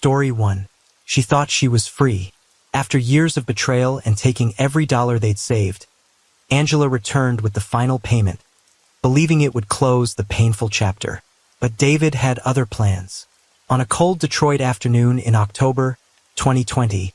Story 1. She thought she was free. After years of betrayal and taking every dollar they'd saved, Angela returned with the final payment, believing it would close the painful chapter. But David had other plans. On a cold Detroit afternoon in October 2020,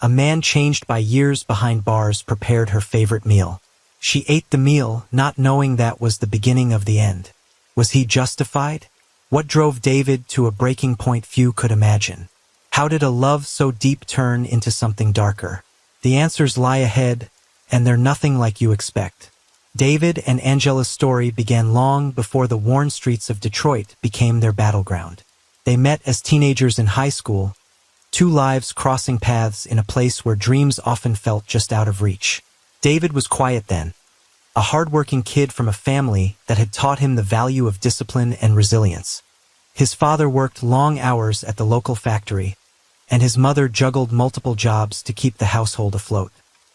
a man changed by years behind bars prepared her favorite meal. She ate the meal, not knowing that was the beginning of the end. Was he justified? What drove David to a breaking point few could imagine? How did a love so deep turn into something darker? The answers lie ahead, and they're nothing like you expect. David and Angela's story began long before the worn streets of Detroit became their battleground. They met as teenagers in high school, two lives crossing paths in a place where dreams often felt just out of reach. David was quiet then, a hard-working kid from a family that had taught him the value of discipline and resilience. His father worked long hours at the local factory, and his mother juggled multiple jobs to keep the household afloat.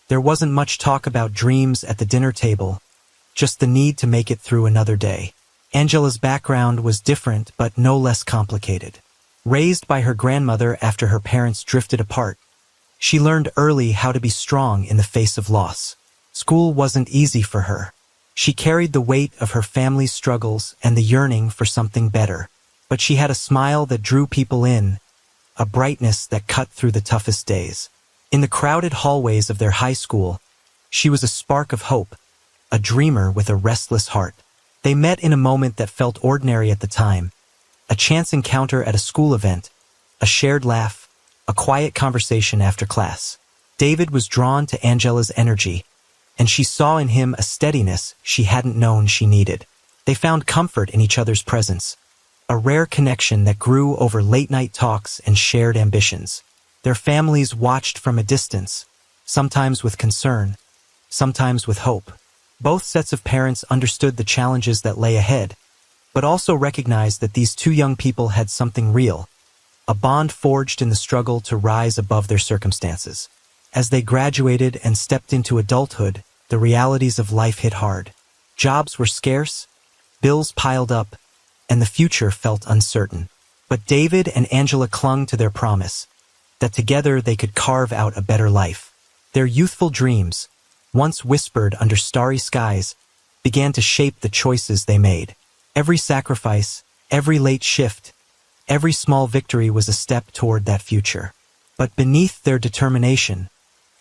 There wasn't much talk about dreams at the dinner table, just the need to make it through another day. Angela's background was different but no less complicated. Raised by her grandmother after her parents drifted apart, she learned early how to be strong in the face of loss. School wasn't easy for her. She carried the weight of her family's struggles and the yearning for something better. But she had a smile that drew people in, a brightness that cut through the toughest days. In the crowded hallways of their high school, she was a spark of hope, a dreamer with a restless heart. They met in a moment that felt ordinary at the time, a chance encounter at a school event, a shared laugh, a quiet conversation after class. David was drawn to Angela's energy, and she saw in him a steadiness she hadn't known she needed. They found comfort in each other's presence, a rare connection that grew over late-night talks and shared ambitions. Their families watched from a distance, sometimes with concern, sometimes with hope. Both sets of parents understood the challenges that lay ahead, but also recognized that these two young people had something real, a bond forged in the struggle to rise above their circumstances. As they graduated and stepped into adulthood, the realities of life hit hard. Jobs were scarce, bills piled up, and the future felt uncertain. But David and Angela clung to their promise, that together they could carve out a better life. Their youthful dreams, once whispered under starry skies, began to shape the choices they made. Every sacrifice, every late shift, every small victory was a step toward that future. But beneath their determination,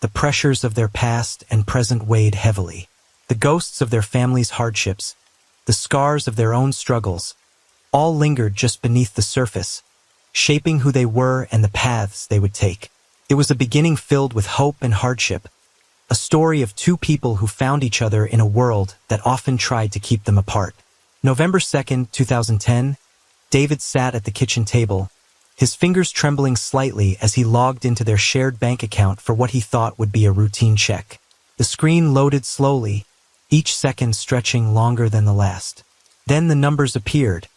the pressures of their past and present weighed heavily. The ghosts of their family's hardships, the scars of their own struggles, all lingered just beneath the surface, shaping who they were and the paths they would take. It was a beginning filled with hope and hardship, a story of two people who found each other in a world that often tried to keep them apart. November 2nd, 2010, David sat at the kitchen table, his fingers trembling slightly as he logged into their shared bank account for what he thought would be a routine check. The screen loaded slowly, each second stretching longer than the last. Then the numbers appeared,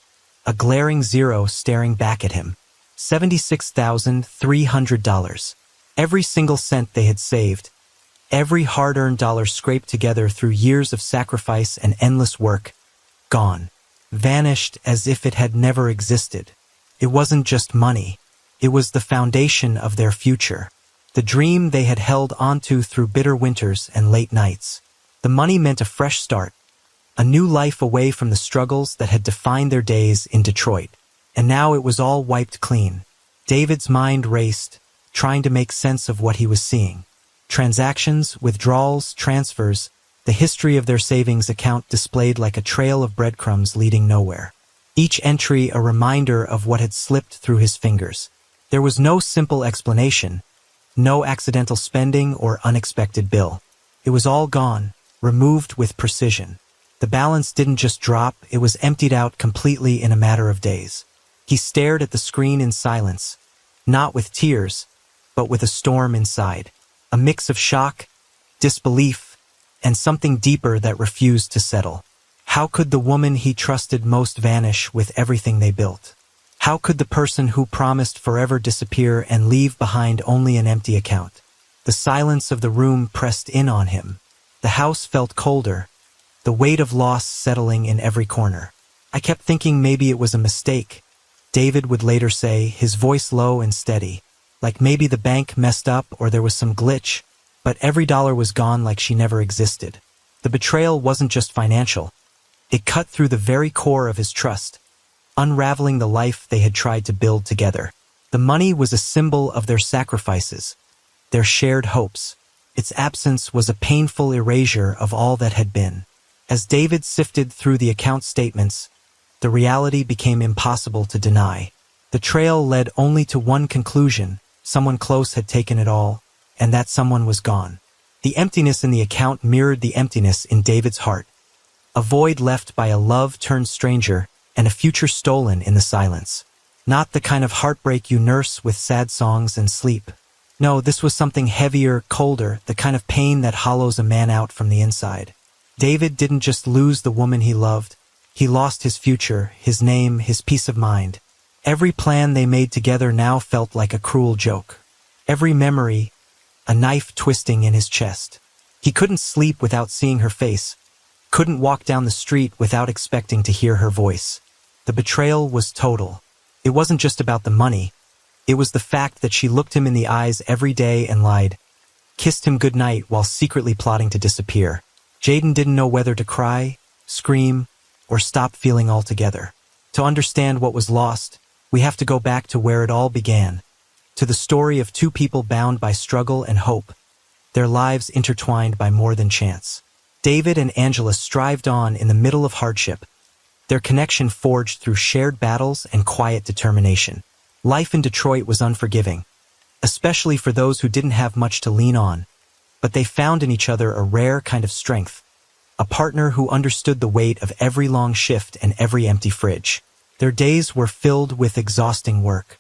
a glaring zero staring back at him. $76,300. Every single cent they had saved, every hard-earned dollar scraped together through years of sacrifice and endless work, gone, vanished as if it had never existed. It wasn't just money. It was the foundation of their future, the dream they had held onto through bitter winters and late nights. The money meant a fresh start, a new life away from the struggles that had defined their days in Detroit. And now it was all wiped clean. David's mind raced, trying to make sense of what he was seeing. Transactions, withdrawals, transfers, the history of their savings account displayed like a trail of breadcrumbs leading nowhere. Each entry a reminder of what had slipped through his fingers. There was no simple explanation, no accidental spending or unexpected bill. It was all gone, removed with precision. The balance didn't just drop, it was emptied out completely in a matter of days. He stared at the screen in silence, not with tears, but with a storm inside. A mix of shock, disbelief, and something deeper that refused to settle. How could the woman he trusted most vanish with everything they built? How could the person who promised forever disappear and leave behind only an empty account? The silence of the room pressed in on him. The house felt colder, the weight of loss settling in every corner. I kept thinking maybe it was a mistake, David would later say, his voice low and steady. Like maybe the bank messed up or there was some glitch, but every dollar was gone like she never existed. The betrayal wasn't just financial. It cut through the very core of his trust, unraveling the life they had tried to build together. The money was a symbol of their sacrifices, their shared hopes. Its absence was a painful erasure of all that had been. As David sifted through the account statements, the reality became impossible to deny. The trail led only to one conclusion: someone close had taken it all, and that someone was gone. The emptiness in the account mirrored the emptiness in David's heart, a void left by a love-turned stranger and a future stolen in the silence. Not the kind of heartbreak you nurse with sad songs and sleep. No, this was something heavier, colder, the kind of pain that hollows a man out from the inside. David didn't just lose the woman he loved, he lost his future, his name, his peace of mind. Every plan they made together now felt like a cruel joke. Every memory, a knife twisting in his chest. He couldn't sleep without seeing her face, couldn't walk down the street without expecting to hear her voice. The betrayal was total. It wasn't just about the money. It was the fact that she looked him in the eyes every day and lied, kissed him goodnight while secretly plotting to disappear. Jaden didn't know whether to cry, scream, or stop feeling altogether. To understand what was lost, we have to go back to where it all began, to the story of two people bound by struggle and hope, their lives intertwined by more than chance. David and Angela strived on in the middle of hardship, their connection forged through shared battles and quiet determination. Life in Detroit was unforgiving, especially for those who didn't have much to lean on, but they found in each other a rare kind of strength, a partner who understood the weight of every long shift and every empty fridge. Their days were filled with exhausting work.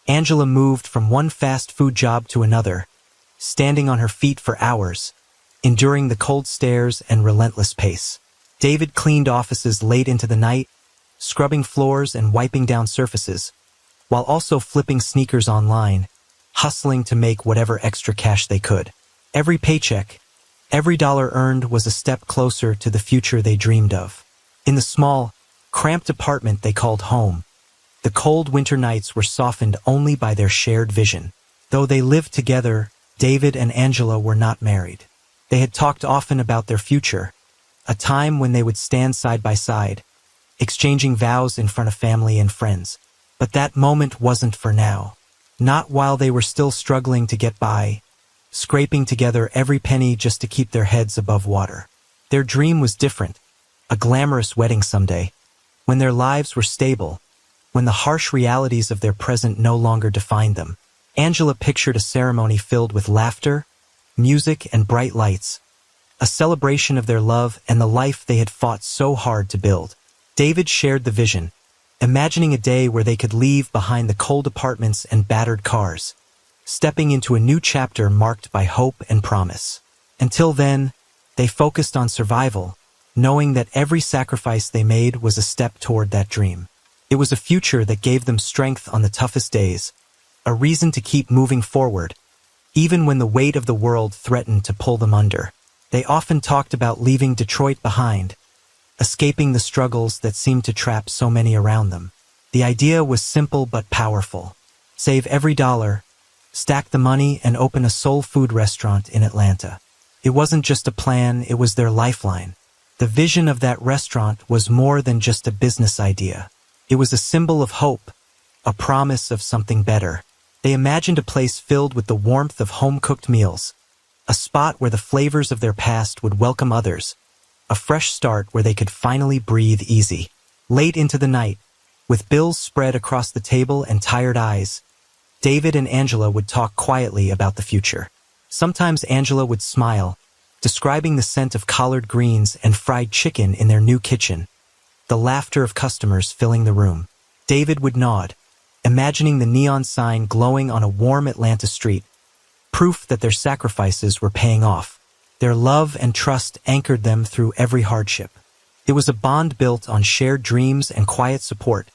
Angela moved from one fast food job to another, standing on her feet for hours, enduring the cold stares and relentless pace. David cleaned offices late into the night, scrubbing floors and wiping down surfaces, while also flipping sneakers online, hustling to make whatever extra cash they could. Every paycheck, every dollar earned was a step closer to the future they dreamed of. In the small, cramped apartment they called home, the cold winter nights were softened only by their shared vision. Though they lived together, David and Angela were not married. They had talked often about their future, a time when they would stand side by side, exchanging vows in front of family and friends. But that moment wasn't for now. Not while they were still struggling to get by, scraping together every penny just to keep their heads above water. Their dream was different, a glamorous wedding someday, when their lives were stable, when the harsh realities of their present no longer defined them. Angela pictured a ceremony filled with laughter, music, and bright lights, a celebration of their love and the life they had fought so hard to build. David shared the vision, imagining a day where they could leave behind the cold apartments and battered cars, stepping into a new chapter marked by hope and promise. Until then, they focused on survival, knowing that every sacrifice they made was a step toward that dream. It was a future that gave them strength on the toughest days, a reason to keep moving forward, even when the weight of the world threatened to pull them under. They often talked about leaving Detroit behind, escaping the struggles that seemed to trap so many around them. The idea was simple but powerful. Save every dollar, stack the money, and open a soul food restaurant in Atlanta. It wasn't just a plan, it was their lifeline. The vision of that restaurant was more than just a business idea. It was a symbol of hope, a promise of something better. They imagined a place filled with the warmth of home-cooked meals, a spot where the flavors of their past would welcome others, a fresh start where they could finally breathe easy. Late into the night, with bills spread across the table and tired eyes, David and Angela would talk quietly about the future. Sometimes Angela would smile, describing the scent of collard greens and fried chicken in their new kitchen, the laughter of customers filling the room. David would nod, imagining the neon sign glowing on a warm Atlanta street, proof that their sacrifices were paying off. Their love and trust anchored them through every hardship. It was a bond built on shared dreams and quiet support,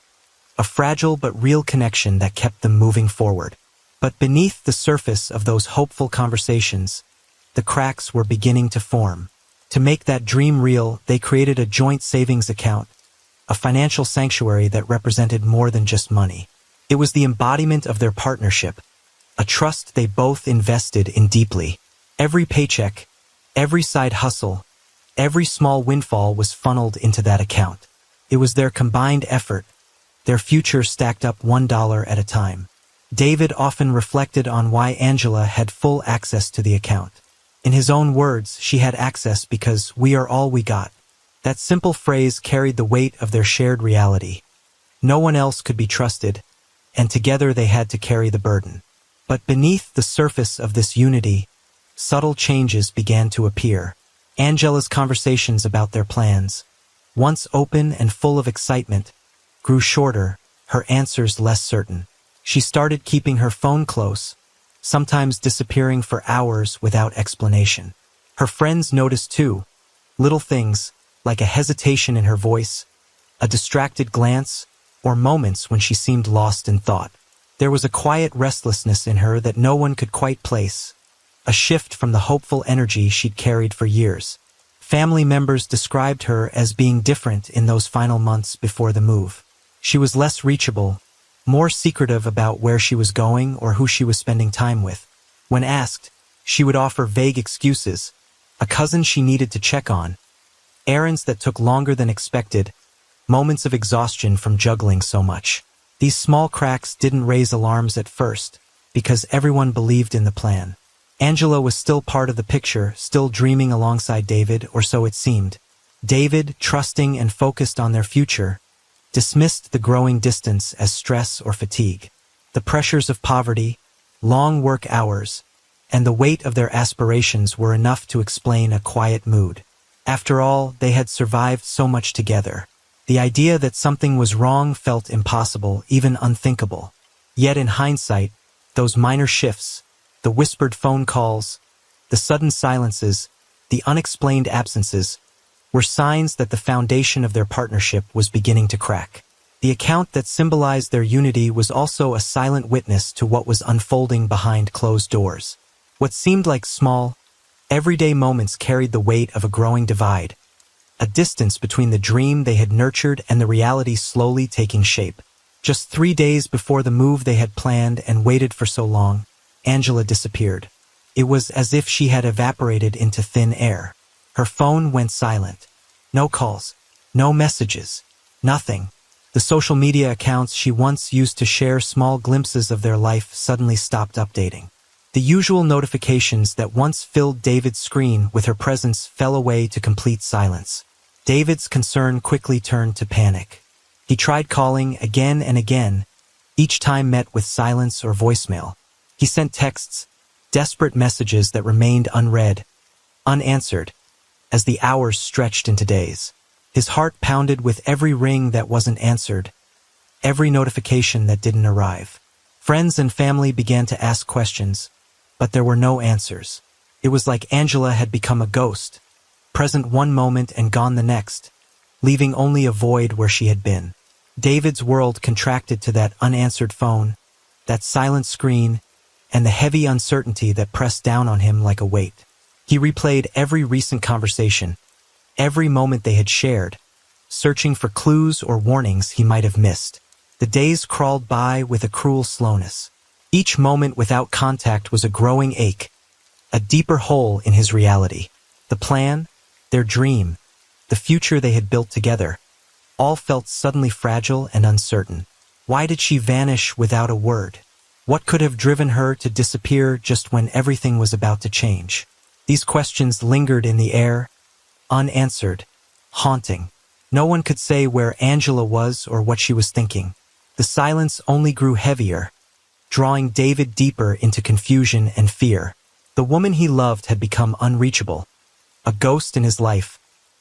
a fragile but real connection that kept them moving forward. But beneath the surface of those hopeful conversations, the cracks were beginning to form. To make that dream real, they created a joint savings account, a financial sanctuary that represented more than just money. It was the embodiment of their partnership, a trust they both invested in deeply. Every paycheck, every side hustle, every small windfall was funneled into that account. It was their combined effort, their future stacked up $1 at a time. David often reflected on why Angela had full access to the account. In his own words, she had access because we are all we got. That simple phrase carried the weight of their shared reality. No one else could be trusted, and together they had to carry the burden. But beneath the surface of this unity, subtle changes began to appear. Angela's conversations about their plans, once open and full of excitement, grew shorter, her answers less certain. She started keeping her phone close, sometimes disappearing for hours without explanation. Her friends noticed too, little things, like a hesitation in her voice, a distracted glance, or moments when she seemed lost in thought. There was a quiet restlessness in her that no one could quite place, a shift from the hopeful energy she'd carried for years. Family members described her as being different in those final months before the move. She was less reachable, more secretive about where she was going or who she was spending time with. When asked, she would offer vague excuses, a cousin she needed to check on, errands that took longer than expected, moments of exhaustion from juggling so much. These small cracks didn't raise alarms at first, because everyone believed in the plan. Angela was still part of the picture, still dreaming alongside David, or so it seemed. David, trusting and focused on their future, dismissed the growing distance as stress or fatigue. The pressures of poverty, long work hours, and the weight of their aspirations were enough to explain a quiet mood. After all, they had survived so much together. The idea that something was wrong felt impossible, even unthinkable. Yet in hindsight, those minor shifts, the whispered phone calls, the sudden silences, the unexplained absences, were signs that the foundation of their partnership was beginning to crack. The account that symbolized their unity was also a silent witness to what was unfolding behind closed doors. What seemed like small, everyday moments carried the weight of a growing divide, a distance between the dream they had nurtured and the reality slowly taking shape. Just 3 days before the move they had planned and waited for so long, Angela disappeared. It was as if she had evaporated into thin air. Her phone went silent. No calls, no messages, nothing. The social media accounts she once used to share small glimpses of their life suddenly stopped updating. The usual notifications that once filled David's screen with her presence fell away to complete silence. David's concern quickly turned to panic. He tried calling again and again, each time met with silence or voicemail. He sent texts, desperate messages that remained unread, unanswered, as the hours stretched into days. His heart pounded with every ring that wasn't answered, every notification that didn't arrive. Friends and family began to ask questions, but there were no answers. It was like Angela had become a ghost, present one moment and gone the next, leaving only a void where she had been. David's world contracted to that unanswered phone, that silent screen, and the heavy uncertainty that pressed down on him like a weight. He replayed every recent conversation, every moment they had shared, searching for clues or warnings he might have missed. The days crawled by with a cruel slowness. Each moment without contact was a growing ache, a deeper hole in his reality. The plan, their dream, the future they had built together, all felt suddenly fragile and uncertain. Why did she vanish without a word? What could have driven her to disappear just when everything was about to change? These questions lingered in the air, unanswered, haunting. No one could say where Angela was or what she was thinking. The silence only grew heavier, drawing David deeper into confusion and fear. The woman he loved had become unreachable, a ghost in his life,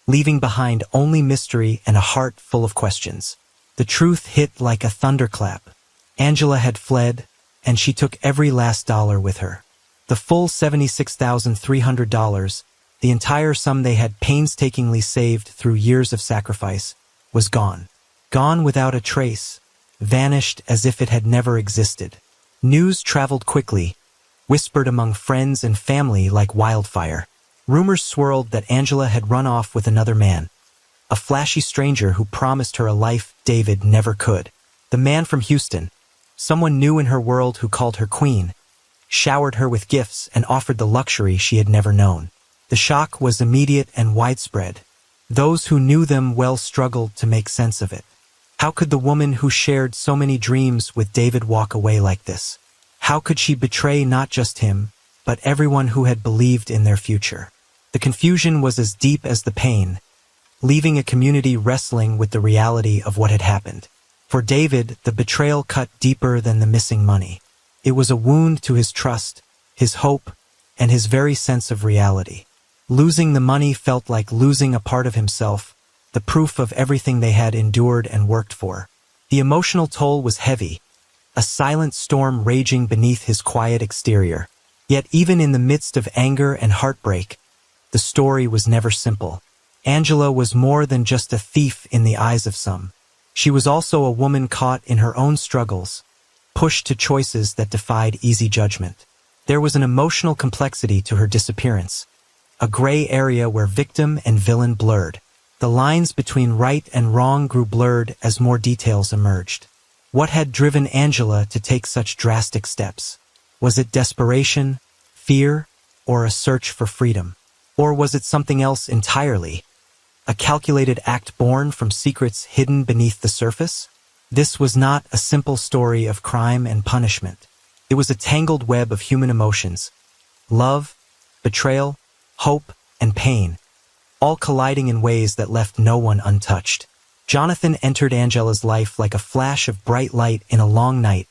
leaving behind only mystery and a heart full of questions. The truth hit like a thunderclap. Angela had fled, and she took every last dollar with her. The full $76,300, the entire sum they had painstakingly saved through years of sacrifice, was gone. Gone without a trace, vanished as if it had never existed. News traveled quickly, whispered among friends and family like wildfire. Rumors swirled that Angela had run off with another man, a flashy stranger who promised her a life David never could. The man from Houston, someone new in her world who called her queen, showered her with gifts and offered the luxury she had never known. The shock was immediate and widespread. Those who knew them well struggled to make sense of it. How could the woman who shared so many dreams with David walk away like this? How could she betray not just him, but everyone who had believed in their future? The confusion was as deep as the pain, leaving a community wrestling with the reality of what had happened. For David, the betrayal cut deeper than the missing money. It was a wound to his trust, his hope, and his very sense of reality. Losing the money felt like losing a part of himself, the proof of everything they had endured and worked for. The emotional toll was heavy, a silent storm raging beneath his quiet exterior. Yet even in the midst of anger and heartbreak, the story was never simple. Angela was more than just a thief in the eyes of some. She was also a woman caught in her own struggles, pushed to choices that defied easy judgment. There was an emotional complexity to her disappearance, a gray area where victim and villain blurred. The lines between right and wrong grew blurred as more details emerged. What had driven Angela to take such drastic steps? Was it desperation, fear, or a search for freedom? Or was it something else entirely? A calculated act born from secrets hidden beneath the surface? This was not a simple story of crime and punishment. It was a tangled web of human emotions, love, betrayal, hope, and pain, all colliding in ways that left no one untouched. Jonathan entered Angela's life like a flash of bright light in a long night,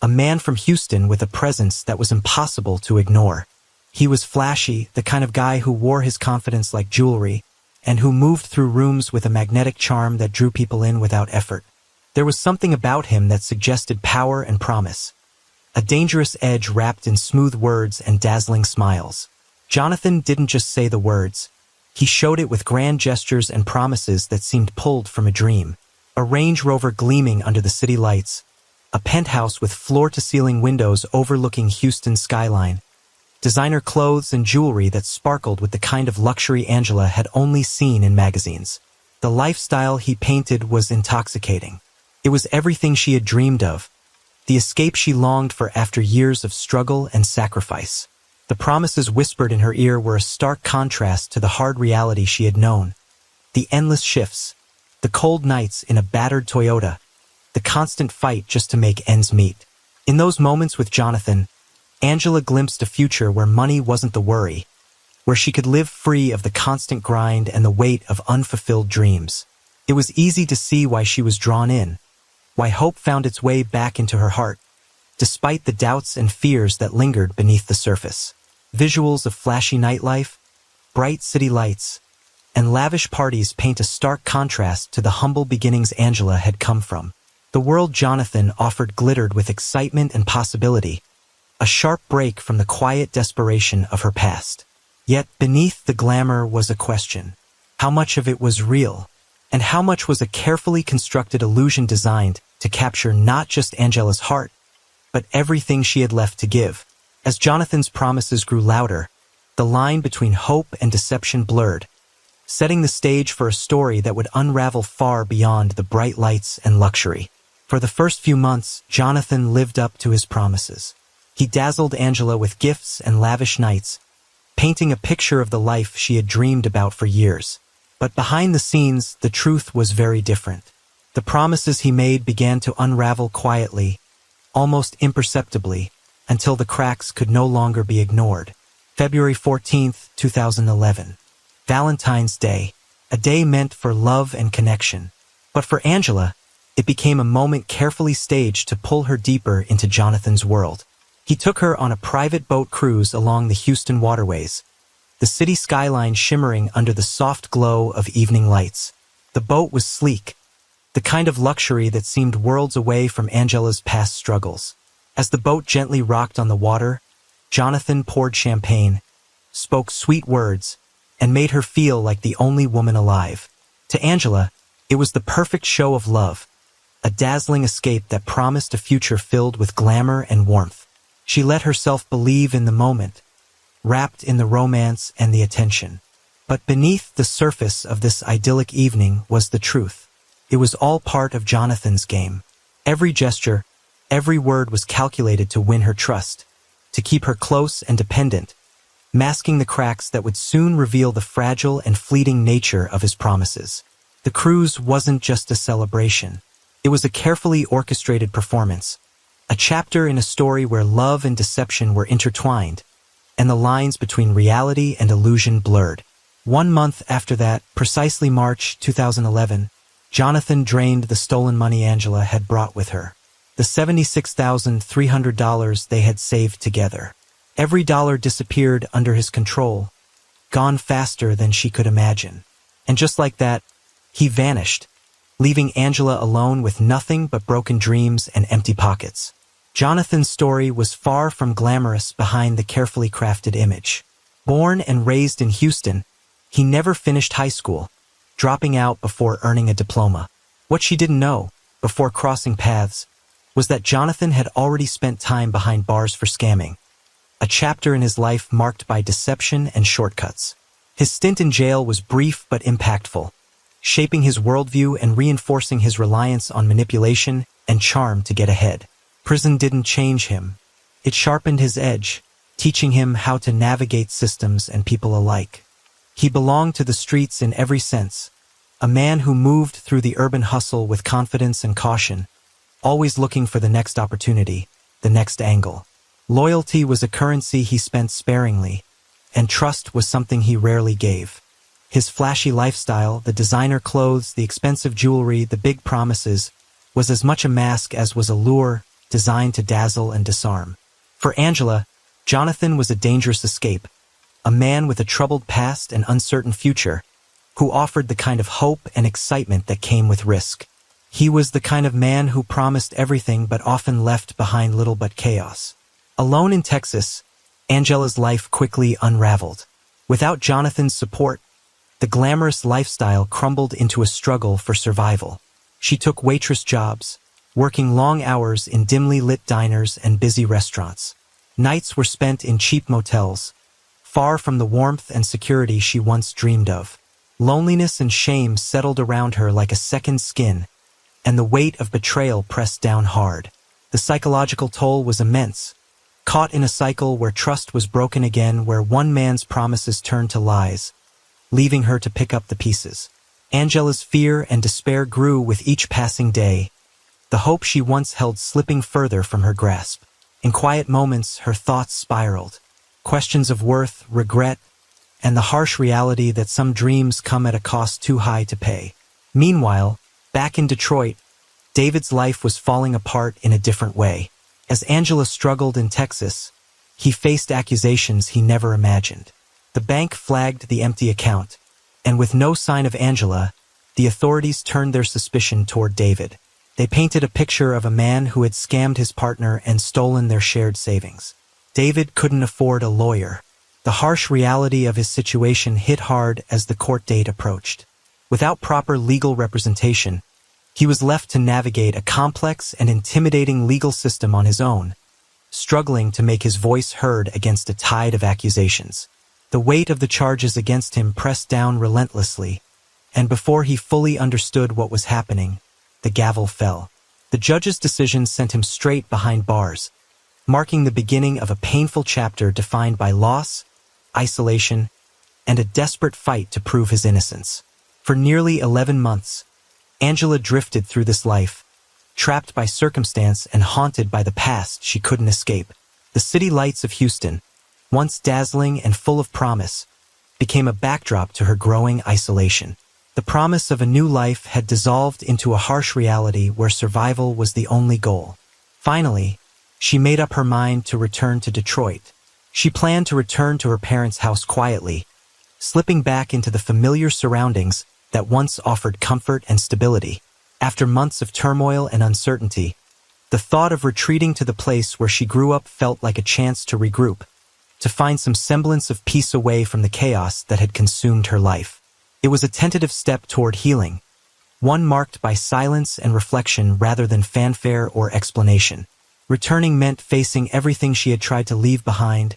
a man from Houston with a presence that was impossible to ignore. He was flashy, the kind of guy who wore his confidence like jewelry, and who moved through rooms with a magnetic charm that drew people in without effort. There was something about him that suggested power and promise, a dangerous edge wrapped in smooth words and dazzling smiles. Jonathan didn't just say the words. He showed it with grand gestures and promises that seemed pulled from a dream. A Range Rover gleaming under the city lights, a penthouse with floor-to-ceiling windows overlooking Houston's skyline, designer clothes and jewelry that sparkled with the kind of luxury Angela had only seen in magazines. The lifestyle he painted was intoxicating. It was everything she had dreamed of, the escape she longed for after years of struggle and sacrifice. The promises whispered in her ear were a stark contrast to the hard reality she had known. The endless shifts, the cold nights in a battered Toyota, the constant fight just to make ends meet. In those moments with Jonathan, Angela glimpsed a future where money wasn't the worry, where she could live free of the constant grind and the weight of unfulfilled dreams. It was easy to see why she was drawn in, why hope found its way back into her heart, despite the doubts and fears that lingered beneath the surface. Visuals of flashy nightlife, bright city lights, and lavish parties paint a stark contrast to the humble beginnings Angela had come from. The world Jonathan offered glittered with excitement and possibility, a sharp break from the quiet desperation of her past. Yet beneath the glamour was a question. How much of it was real, and how much was a carefully constructed illusion designed to capture not just Angela's heart, but everything she had left to give? As Jonathan's promises grew louder, the line between hope and deception blurred, setting the stage for a story that would unravel far beyond the bright lights and luxury. For the first few months, Jonathan lived up to his promises. He dazzled Angela with gifts and lavish nights, painting a picture of the life she had dreamed about for years. But behind the scenes, the truth was very different. The promises he made began to unravel quietly, almost imperceptibly, until the cracks could no longer be ignored. February 14th, 2011. Valentine's Day, a day meant for love and connection. But for Angela, it became a moment carefully staged to pull her deeper into Jonathan's world. He took her on a private boat cruise along the Houston waterways, the city skyline shimmering under the soft glow of evening lights. The boat was sleek, the kind of luxury that seemed worlds away from Angela's past struggles. As the boat gently rocked on the water, Jonathan poured champagne, spoke sweet words, and made her feel like the only woman alive. To Angela, it was the perfect show of love, a dazzling escape that promised a future filled with glamour and warmth. She let herself believe in the moment, wrapped in the romance and the attention. But beneath the surface of this idyllic evening was the truth. It was all part of Jonathan's game. Every gesture, every word was calculated to win her trust, to keep her close and dependent, masking the cracks that would soon reveal the fragile and fleeting nature of his promises. The cruise wasn't just a celebration. It was a carefully orchestrated performance, a chapter in a story where love and deception were intertwined, and the lines between reality and illusion blurred. 1 month after that, precisely March 2011, Jonathan drained the stolen money Angela had brought with her. The $76,300 they had saved together. Every dollar disappeared under his control, gone faster than she could imagine. And just like that, he vanished, leaving Angela alone with nothing but broken dreams and empty pockets. Jonathan's story was far from glamorous behind the carefully crafted image. Born and raised in Houston, he never finished high school, dropping out before earning a diploma. What she didn't know, before crossing paths, was that Jonathan had already spent time behind bars for scamming, a chapter in his life marked by deception and shortcuts. His stint in jail was brief but impactful, shaping his worldview and reinforcing his reliance on manipulation and charm to get ahead. Prison didn't change him. It sharpened his edge, teaching him how to navigate systems and people alike. He belonged to the streets in every sense, a man who moved through the urban hustle with confidence and caution, always looking for the next opportunity, the next angle. Loyalty was a currency he spent sparingly, and trust was something he rarely gave. His flashy lifestyle, the designer clothes, the expensive jewelry, the big promises, was as much a mask as was a lure designed to dazzle and disarm. For Angela, Jonathan was a dangerous escape, a man with a troubled past and uncertain future, who offered the kind of hope and excitement that came with risk. He was the kind of man who promised everything but often left behind little but chaos. Alone in Texas, Angela's life quickly unraveled. Without Jonathan's support, the glamorous lifestyle crumbled into a struggle for survival. She took waitress jobs, working long hours in dimly lit diners and busy restaurants. Nights were spent in cheap motels, far from the warmth and security she once dreamed of. Loneliness and shame settled around her like a second skin, and the weight of betrayal pressed down hard. The psychological toll was immense. Caught in a cycle where trust was broken again, where one man's promises turned to lies, leaving her to pick up the pieces. Angela's fear and despair grew with each passing day, the hope she once held slipping further from her grasp. In quiet moments, her thoughts spiraled. Questions of worth, regret, and the harsh reality that some dreams come at a cost too high to pay. Meanwhile, back in Detroit, David's life was falling apart in a different way. As Angela struggled in Texas, he faced accusations he never imagined. The bank flagged the empty account, and with no sign of Angela, the authorities turned their suspicion toward David. They painted a picture of a man who had scammed his partner and stolen their shared savings. David couldn't afford a lawyer. The harsh reality of his situation hit hard as the court date approached. Without proper legal representation, he was left to navigate a complex and intimidating legal system on his own, struggling to make his voice heard against a tide of accusations. The weight of the charges against him pressed down relentlessly, and before he fully understood what was happening, the gavel fell. The judge's decision sent him straight behind bars, marking the beginning of a painful chapter defined by loss, isolation, and a desperate fight to prove his innocence. For nearly 11 months, Angela drifted through this life, trapped by circumstance and haunted by the past she couldn't escape. The city lights of Houston, once dazzling and full of promise, became a backdrop to her growing isolation. The promise of a new life had dissolved into a harsh reality where survival was the only goal. Finally, she made up her mind to return to Detroit. She planned to return to her parents' house quietly, slipping back into the familiar surroundings that once offered comfort and stability. After months of turmoil and uncertainty, the thought of retreating to the place where she grew up felt like a chance to regroup, to find some semblance of peace away from the chaos that had consumed her life. It was a tentative step toward healing, one marked by silence and reflection rather than fanfare or explanation. Returning meant facing everything she had tried to leave behind,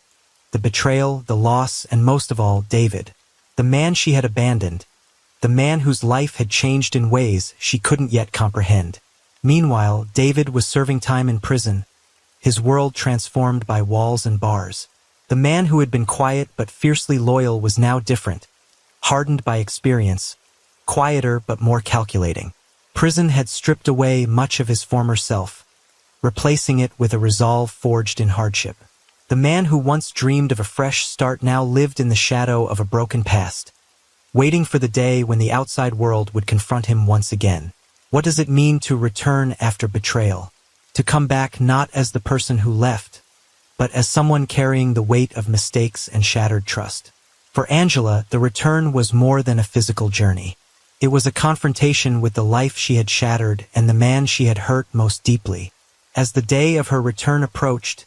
the betrayal, the loss, and most of all, David. the man she had abandoned, the man whose life had changed in ways she couldn't yet comprehend. Meanwhile, David was serving time in prison, his world transformed by walls and bars. The man who had been quiet but fiercely loyal was now different, hardened by experience, quieter but more calculating. Prison had stripped away much of his former self, replacing it with a resolve forged in hardship. The man who once dreamed of a fresh start now lived in the shadow of a broken past, waiting for the day when the outside world would confront him once again. What does it mean to return after betrayal? To come back not as the person who left, but as someone carrying the weight of mistakes and shattered trust. For Angela, the return was more than a physical journey. It was a confrontation with the life she had shattered and the man she had hurt most deeply. As the day of her return approached,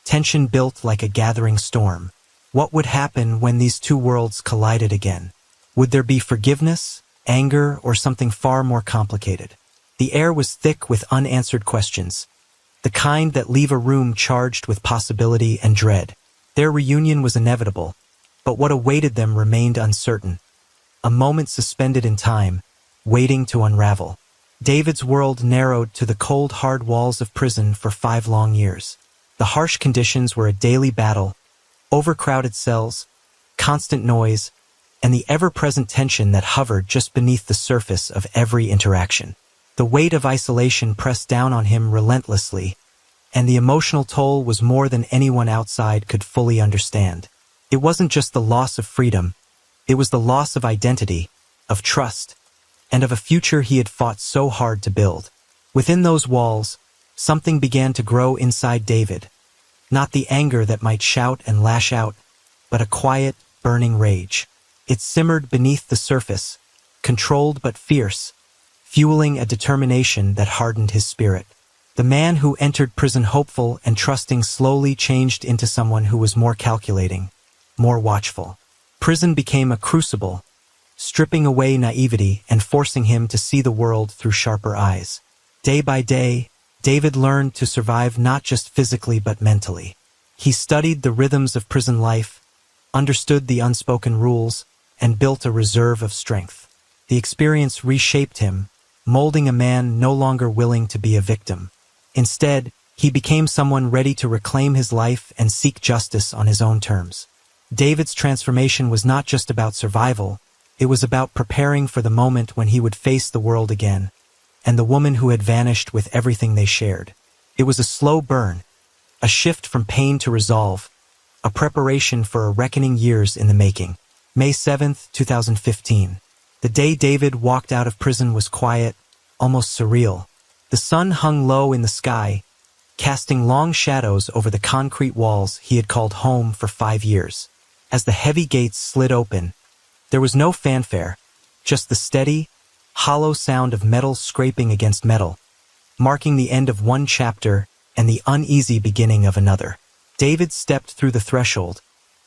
tension built like a gathering storm. What would happen when these two worlds collided again? Would there be forgiveness, anger, or something far more complicated? The air was thick with unanswered questions, the kind that leave a room charged with possibility and dread. Their reunion was inevitable, but what awaited them remained uncertain. A moment suspended in time, waiting to unravel. David's world narrowed to the cold, hard walls of prison for 5 long years. The harsh conditions were a daily battle, overcrowded cells, constant noise, and the ever-present tension that hovered just beneath the surface of every interaction. The weight of isolation pressed down on him relentlessly, and the emotional toll was more than anyone outside could fully understand. It wasn't just the loss of freedom, it was the loss of identity, of trust, and of a future he had fought so hard to build. Within those walls, something began to grow inside David. Not the anger that might shout and lash out, but a quiet, burning rage. It simmered beneath the surface, controlled but fierce, fueling a determination that hardened his spirit. The man who entered prison hopeful and trusting slowly changed into someone who was more calculating, more watchful. Prison became a crucible, stripping away naivety and forcing him to see the world through sharper eyes. Day by day, David learned to survive not just physically but mentally. He studied the rhythms of prison life, understood the unspoken rules, and built a reserve of strength. The experience reshaped him, molding a man no longer willing to be a victim. Instead, he became someone ready to reclaim his life and seek justice on his own terms. David's transformation was not just about survival, it was about preparing for the moment when he would face the world again, and the woman who had vanished with everything they shared. It was a slow burn, a shift from pain to resolve, a preparation for a reckoning years in the making. May 7th, 2015. The day David walked out of prison was quiet, almost surreal. The sun hung low in the sky, casting long shadows over the concrete walls he had called home for 5 years. As the heavy gates slid open, there was no fanfare, just the steady, hollow sound of metal scraping against metal, marking the end of one chapter and the uneasy beginning of another. David stepped through the threshold,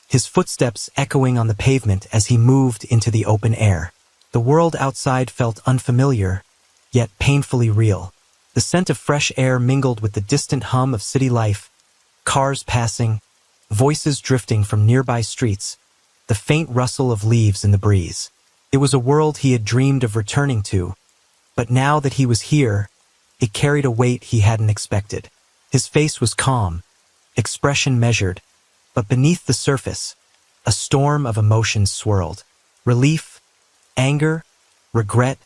his footsteps echoing on the pavement as he moved into the open air. The world outside felt unfamiliar, yet painfully real. The scent of fresh air mingled with the distant hum of city life, cars passing, voices drifting from nearby streets, the faint rustle of leaves in the breeze. It was a world he had dreamed of returning to, but now that he was here, it carried a weight he hadn't expected. His face was calm, expression measured, but beneath the surface, a storm of emotions swirled. Relief, anger, regret,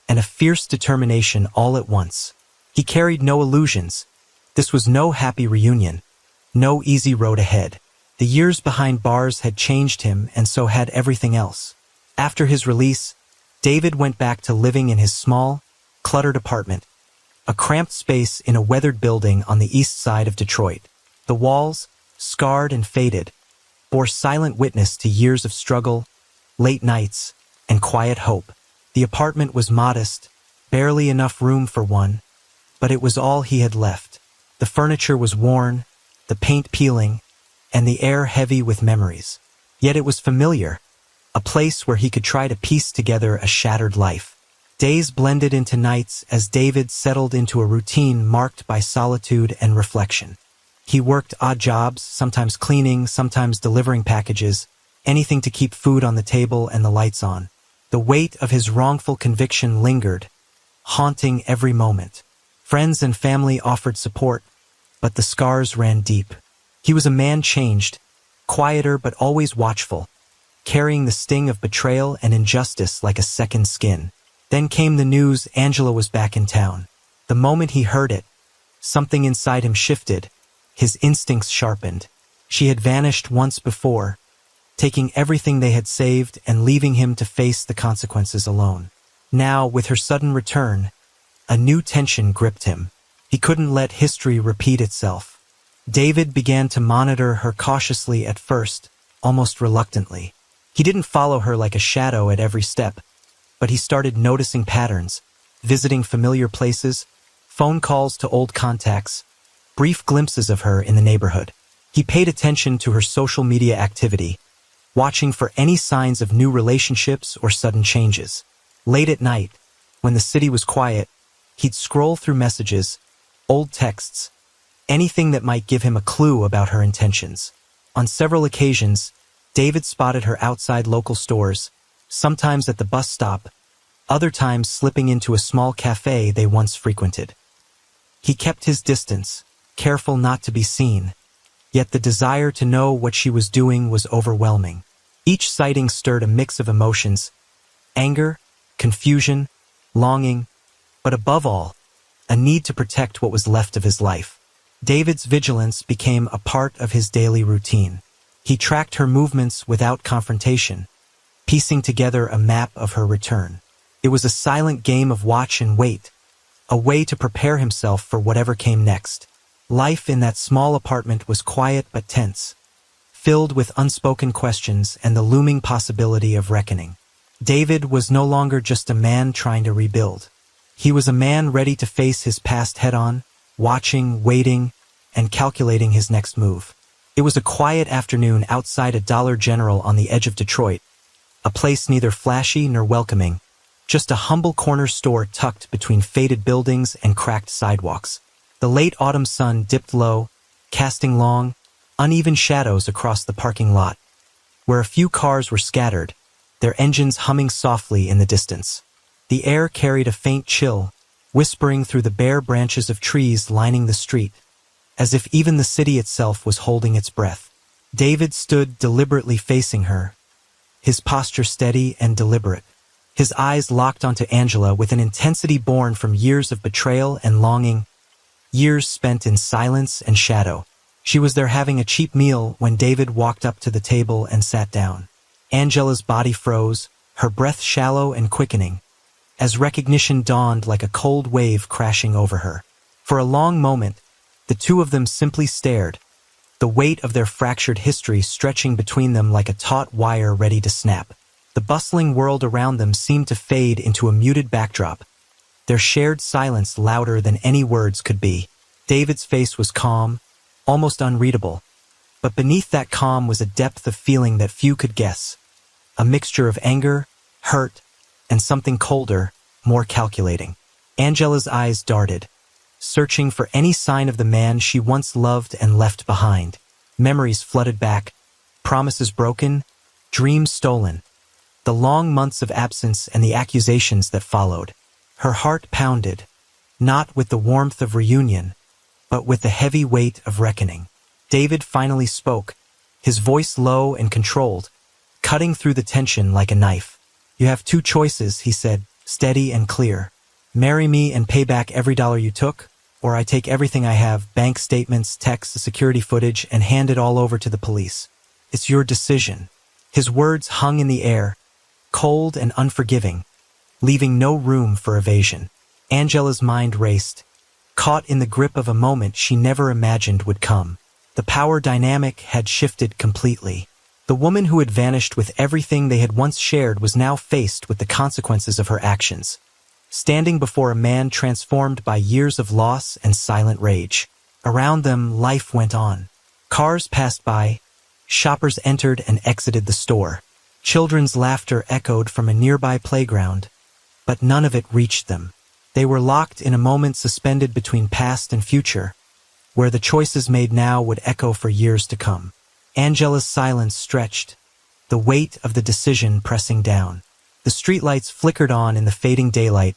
and a fierce determination all at once. He carried no illusions. This was no happy reunion, no easy road ahead. The years behind bars had changed him, and so had everything else. After his release, David went back to living in his small, cluttered apartment, a cramped space in a weathered building on the east side of Detroit. The walls, scarred and faded, bore silent witness to years of struggle, late nights, and quiet hope. The apartment was modest, barely enough room for one, but it was all he had left. The furniture was worn, the paint peeling, and the air heavy with memories. Yet it was familiar, a place where he could try to piece together a shattered life. Days blended into nights as David settled into a routine marked by solitude and reflection. He worked odd jobs, sometimes cleaning, sometimes delivering packages, anything to keep food on the table and the lights on. The weight of his wrongful conviction lingered, haunting every moment. Friends and family offered support, but the scars ran deep. He was a man changed, quieter but always watchful, carrying the sting of betrayal and injustice like a second skin. Then came the news Angela was back in town. The moment he heard it, something inside him shifted, his instincts sharpened. She had vanished once before, taking everything they had saved and leaving him to face the consequences alone. Now, with her sudden return, a new tension gripped him. He couldn't let history repeat itself. David began to monitor her cautiously at first, almost reluctantly. He didn't follow her like a shadow at every step, but he started noticing patterns, visiting familiar places, phone calls to old contacts, brief glimpses of her in the neighborhood. He paid attention to her social media activity, watching for any signs of new relationships or sudden changes. Late at night, when the city was quiet, he'd scroll through messages, old texts, anything that might give him a clue about her intentions. On several occasions, David spotted her outside local stores, sometimes at the bus stop, other times slipping into a small cafe they once frequented. He kept his distance, careful not to be seen, yet the desire to know what she was doing was overwhelming. Each sighting stirred a mix of emotions, anger, confusion, longing, but above all, a need to protect what was left of his life. David's vigilance became a part of his daily routine. He tracked her movements without confrontation, piecing together a map of her return. It was a silent game of watch and wait, a way to prepare himself for whatever came next. Life in that small apartment was quiet but tense, filled with unspoken questions and the looming possibility of reckoning. David was no longer just a man trying to rebuild. He was a man ready to face his past head-on, watching, waiting, and calculating his next move. It was a quiet afternoon outside a Dollar General on the edge of Detroit, a place neither flashy nor welcoming, just a humble corner store tucked between faded buildings and cracked sidewalks. The late autumn sun dipped low, casting long, uneven shadows across the parking lot, where a few cars were scattered, their engines humming softly in the distance. The air carried a faint chill, whispering through the bare branches of trees lining the street, as if even the city itself was holding its breath. David stood deliberately facing her, his posture steady and deliberate. His eyes locked onto Angela with an intensity born from years of betrayal and longing, years spent in silence and shadow. She was there having a cheap meal when David walked up to the table and sat down. Angela's body froze, her breath shallow and quickening, as recognition dawned like a cold wave crashing over her. For a long moment, the two of them simply stared, the weight of their fractured history stretching between them like a taut wire ready to snap. The bustling world around them seemed to fade into a muted backdrop, their shared silence louder than any words could be. David's face was calm, almost unreadable, but beneath that calm was a depth of feeling that few could guess, a mixture of anger, hurt, and something colder, more calculating. Angela's eyes darted, searching for any sign of the man she once loved and left behind. Memories flooded back, promises broken, dreams stolen. The long months of absence and the accusations that followed. Her heart pounded, not with the warmth of reunion, but with the heavy weight of reckoning. David finally spoke, his voice low and controlled, cutting through the tension like a knife. "You have two choices," he said, steady and clear. "Marry me and pay back every dollar you took, or I take everything I have, bank statements, texts, security footage, and hand it all over to the police. It's your decision." His words hung in the air, cold and unforgiving, leaving no room for evasion. Angela's mind raced, caught in the grip of a moment she never imagined would come. The power dynamic had shifted completely. The woman who had vanished with everything they had once shared was now faced with the consequences of her actions, standing before a man transformed by years of loss and silent rage. Around them, life went on. Cars passed by, shoppers entered and exited the store. Children's laughter echoed from a nearby playground, but none of it reached them. They were locked in a moment suspended between past and future, where the choices made now would echo for years to come. Angela's silence stretched, the weight of the decision pressing down. The streetlights flickered on in the fading daylight,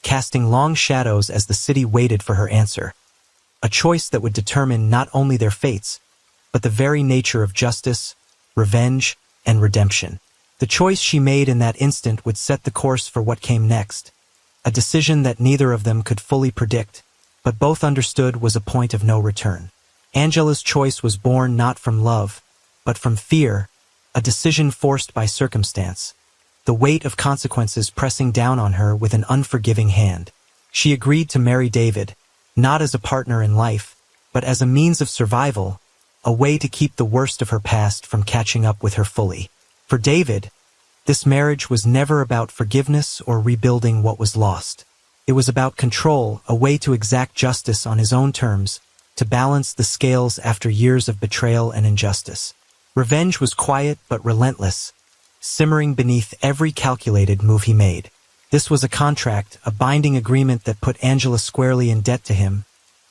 casting long shadows as the city waited for her answer. A choice that would determine not only their fates, but the very nature of justice, revenge, and redemption. The choice she made in that instant would set the course for what came next, a decision that neither of them could fully predict, but both understood was a point of no return. Angela's choice was born not from love, but from fear, a decision forced by circumstance, the weight of consequences pressing down on her with an unforgiving hand. She agreed to marry David, not as a partner in life, but as a means of survival, a way to keep the worst of her past from catching up with her fully. For David, this marriage was never about forgiveness or rebuilding what was lost. It was about control, a way to exact justice on his own terms, to balance the scales after years of betrayal and injustice. Revenge was quiet but relentless, simmering beneath every calculated move he made. This was a contract, a binding agreement that put Angela squarely in debt to him,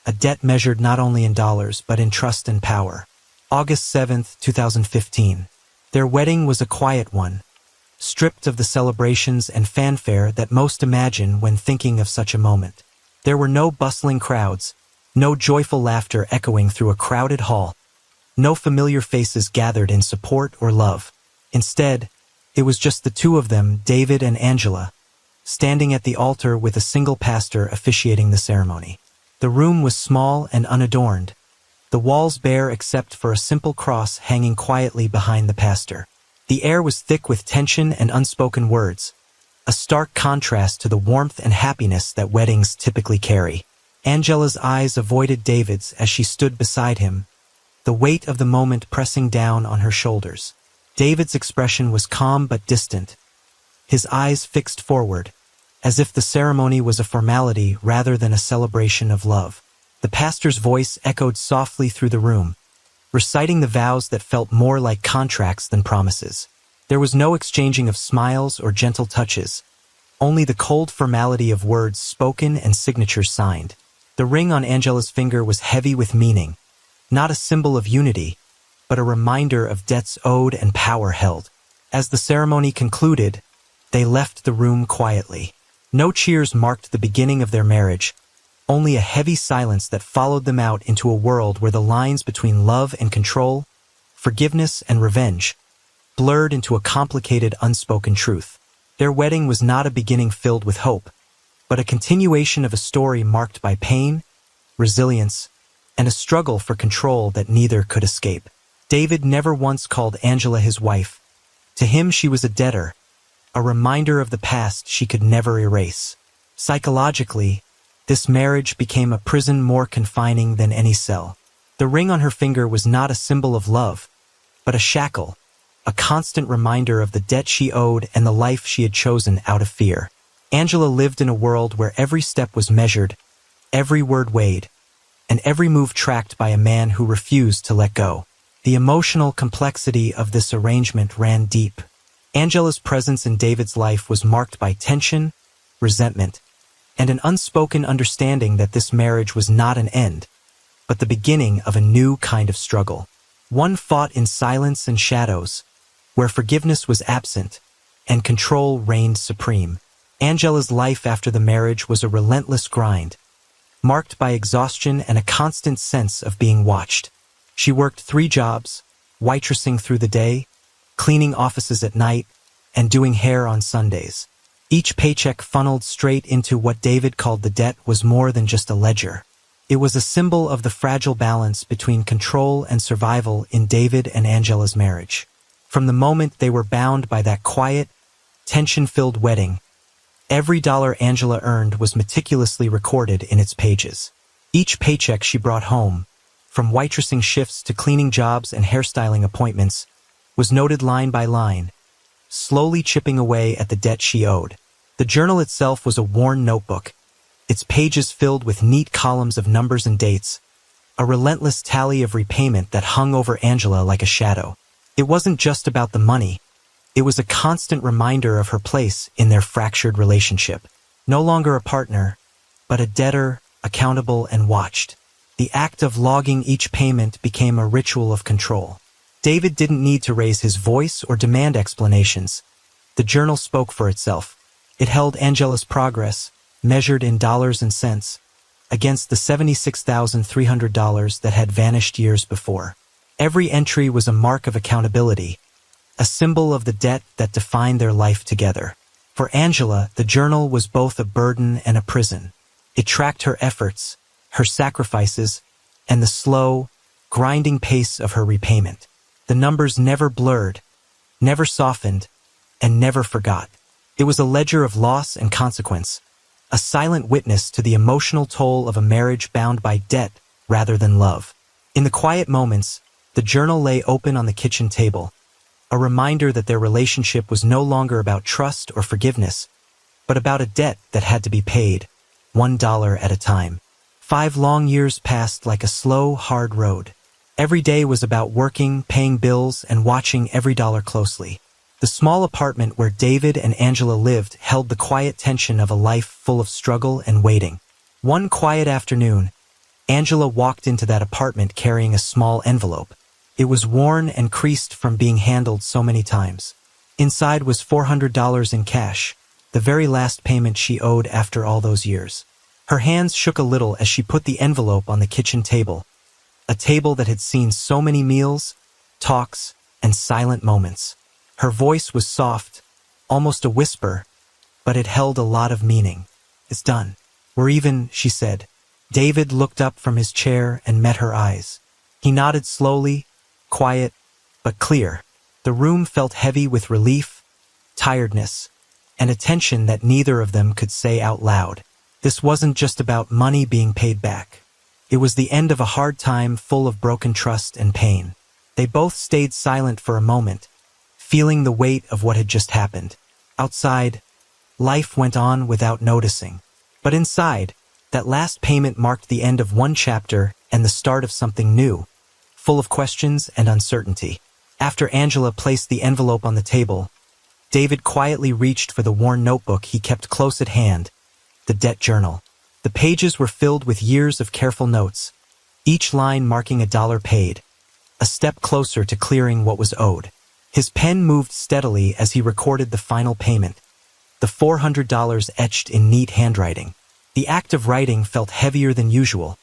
a debt measured not only in dollars but in trust and power. August 7, 2015. Their wedding was a quiet one, stripped of the celebrations and fanfare that most imagine when thinking of such a moment. There were no bustling crowds, no joyful laughter echoing through a crowded hall, no familiar faces gathered in support or love. Instead, it was just the two of them, David and Angela, standing at the altar with a single pastor officiating the ceremony. The room was small and unadorned, the walls bare except for a simple cross hanging quietly behind the pastor. The air was thick with tension and unspoken words, a stark contrast to the warmth and happiness that weddings typically carry. Angela's eyes avoided David's as she stood beside him, the weight of the moment pressing down on her shoulders. David's expression was calm but distant, his eyes fixed forward, as if the ceremony was a formality rather than a celebration of love. The pastor's voice echoed softly through the room, reciting the vows that felt more like contracts than promises. There was no exchanging of smiles or gentle touches, only the cold formality of words spoken and signatures signed. The ring on Angela's finger was heavy with meaning, not a symbol of unity, but a reminder of debts owed and power held. As the ceremony concluded, they left the room quietly. No cheers marked the beginning of their marriage, only a heavy silence that followed them out into a world where the lines between love and control, forgiveness and revenge, blurred into a complicated unspoken truth. Their wedding was not a beginning filled with hope, but a continuation of a story marked by pain, resilience, and a struggle for control that neither could escape. David never once called Angela his wife. To him she was a debtor, a reminder of the past she could never erase. Psychologically, this marriage became a prison more confining than any cell. The ring on her finger was not a symbol of love, but a shackle, a constant reminder of the debt she owed and the life she had chosen out of fear. Angela lived in a world where every step was measured, every word weighed, and every move tracked by a man who refused to let go. The emotional complexity of this arrangement ran deep. Angela's presence in David's life was marked by tension, resentment, and an unspoken understanding that this marriage was not an end, but the beginning of a new kind of struggle. One fought in silence and shadows, where forgiveness was absent and control reigned supreme. Angela's life after the marriage was a relentless grind, marked by exhaustion and a constant sense of being watched. She worked 3 jobs, waitressing through the day, cleaning offices at night, and doing hair on Sundays. Each paycheck funneled straight into what David called the debt was more than just a ledger. It was a symbol of the fragile balance between control and survival in David and Angela's marriage. From the moment they were bound by that quiet, tension-filled wedding, every dollar Angela earned was meticulously recorded in its pages. Each paycheck she brought home, from waitressing shifts to cleaning jobs and hairstyling appointments, was noted line by line, slowly chipping away at the debt she owed. The journal itself was a worn notebook, its pages filled with neat columns of numbers and dates, a relentless tally of repayment that hung over Angela like a shadow. It wasn't just about the money. It was a constant reminder of her place in their fractured relationship. No longer a partner, but a debtor, accountable and watched. The act of logging each payment became a ritual of control. David didn't need to raise his voice or demand explanations. The journal spoke for itself. It held Angela's progress, measured in dollars and cents, against the $76,300 that had vanished years before. Every entry was a mark of accountability, a symbol of the debt that defined their life together. For Angela, the journal was both a burden and a prison. It tracked her efforts, her sacrifices, and the slow, grinding pace of her repayment. The numbers never blurred, never softened, and never forgot. It was a ledger of loss and consequence, a silent witness to the emotional toll of a marriage bound by debt rather than love. In the quiet moments, the journal lay open on the kitchen table, a reminder that their relationship was no longer about trust or forgiveness, but about a debt that had to be paid, $1 at a time. 5 long years passed like a slow, hard road. Every day was about working, paying bills, and watching every dollar closely. The small apartment where David and Angela lived held the quiet tension of a life full of struggle and waiting. One quiet afternoon, Angela walked into that apartment carrying a small envelope. It was worn and creased from being handled so many times. Inside was $400 in cash, the very last payment she owed after all those years. Her hands shook a little as she put the envelope on the kitchen table, a table that had seen so many meals, talks, and silent moments. Her voice was soft, almost a whisper, but it held a lot of meaning. "It's done. We're even," she said. David looked up from his chair and met her eyes. He nodded slowly, quiet, but clear. The room felt heavy with relief, tiredness, and a tension that neither of them could say out loud. This wasn't just about money being paid back. It was the end of a hard time full of broken trust and pain. They both stayed silent for a moment, feeling the weight of what had just happened. Outside, life went on without noticing. But inside, that last payment marked the end of one chapter and the start of something new, full of questions and uncertainty. After Angela placed the envelope on the table, David quietly reached for the worn notebook he kept close at hand, the debt journal. The pages were filled with years of careful notes, each line marking a dollar paid, a step closer to clearing what was owed. His pen moved steadily as he recorded the final payment, the $400 etched in neat handwriting. The act of writing felt heavier than usual,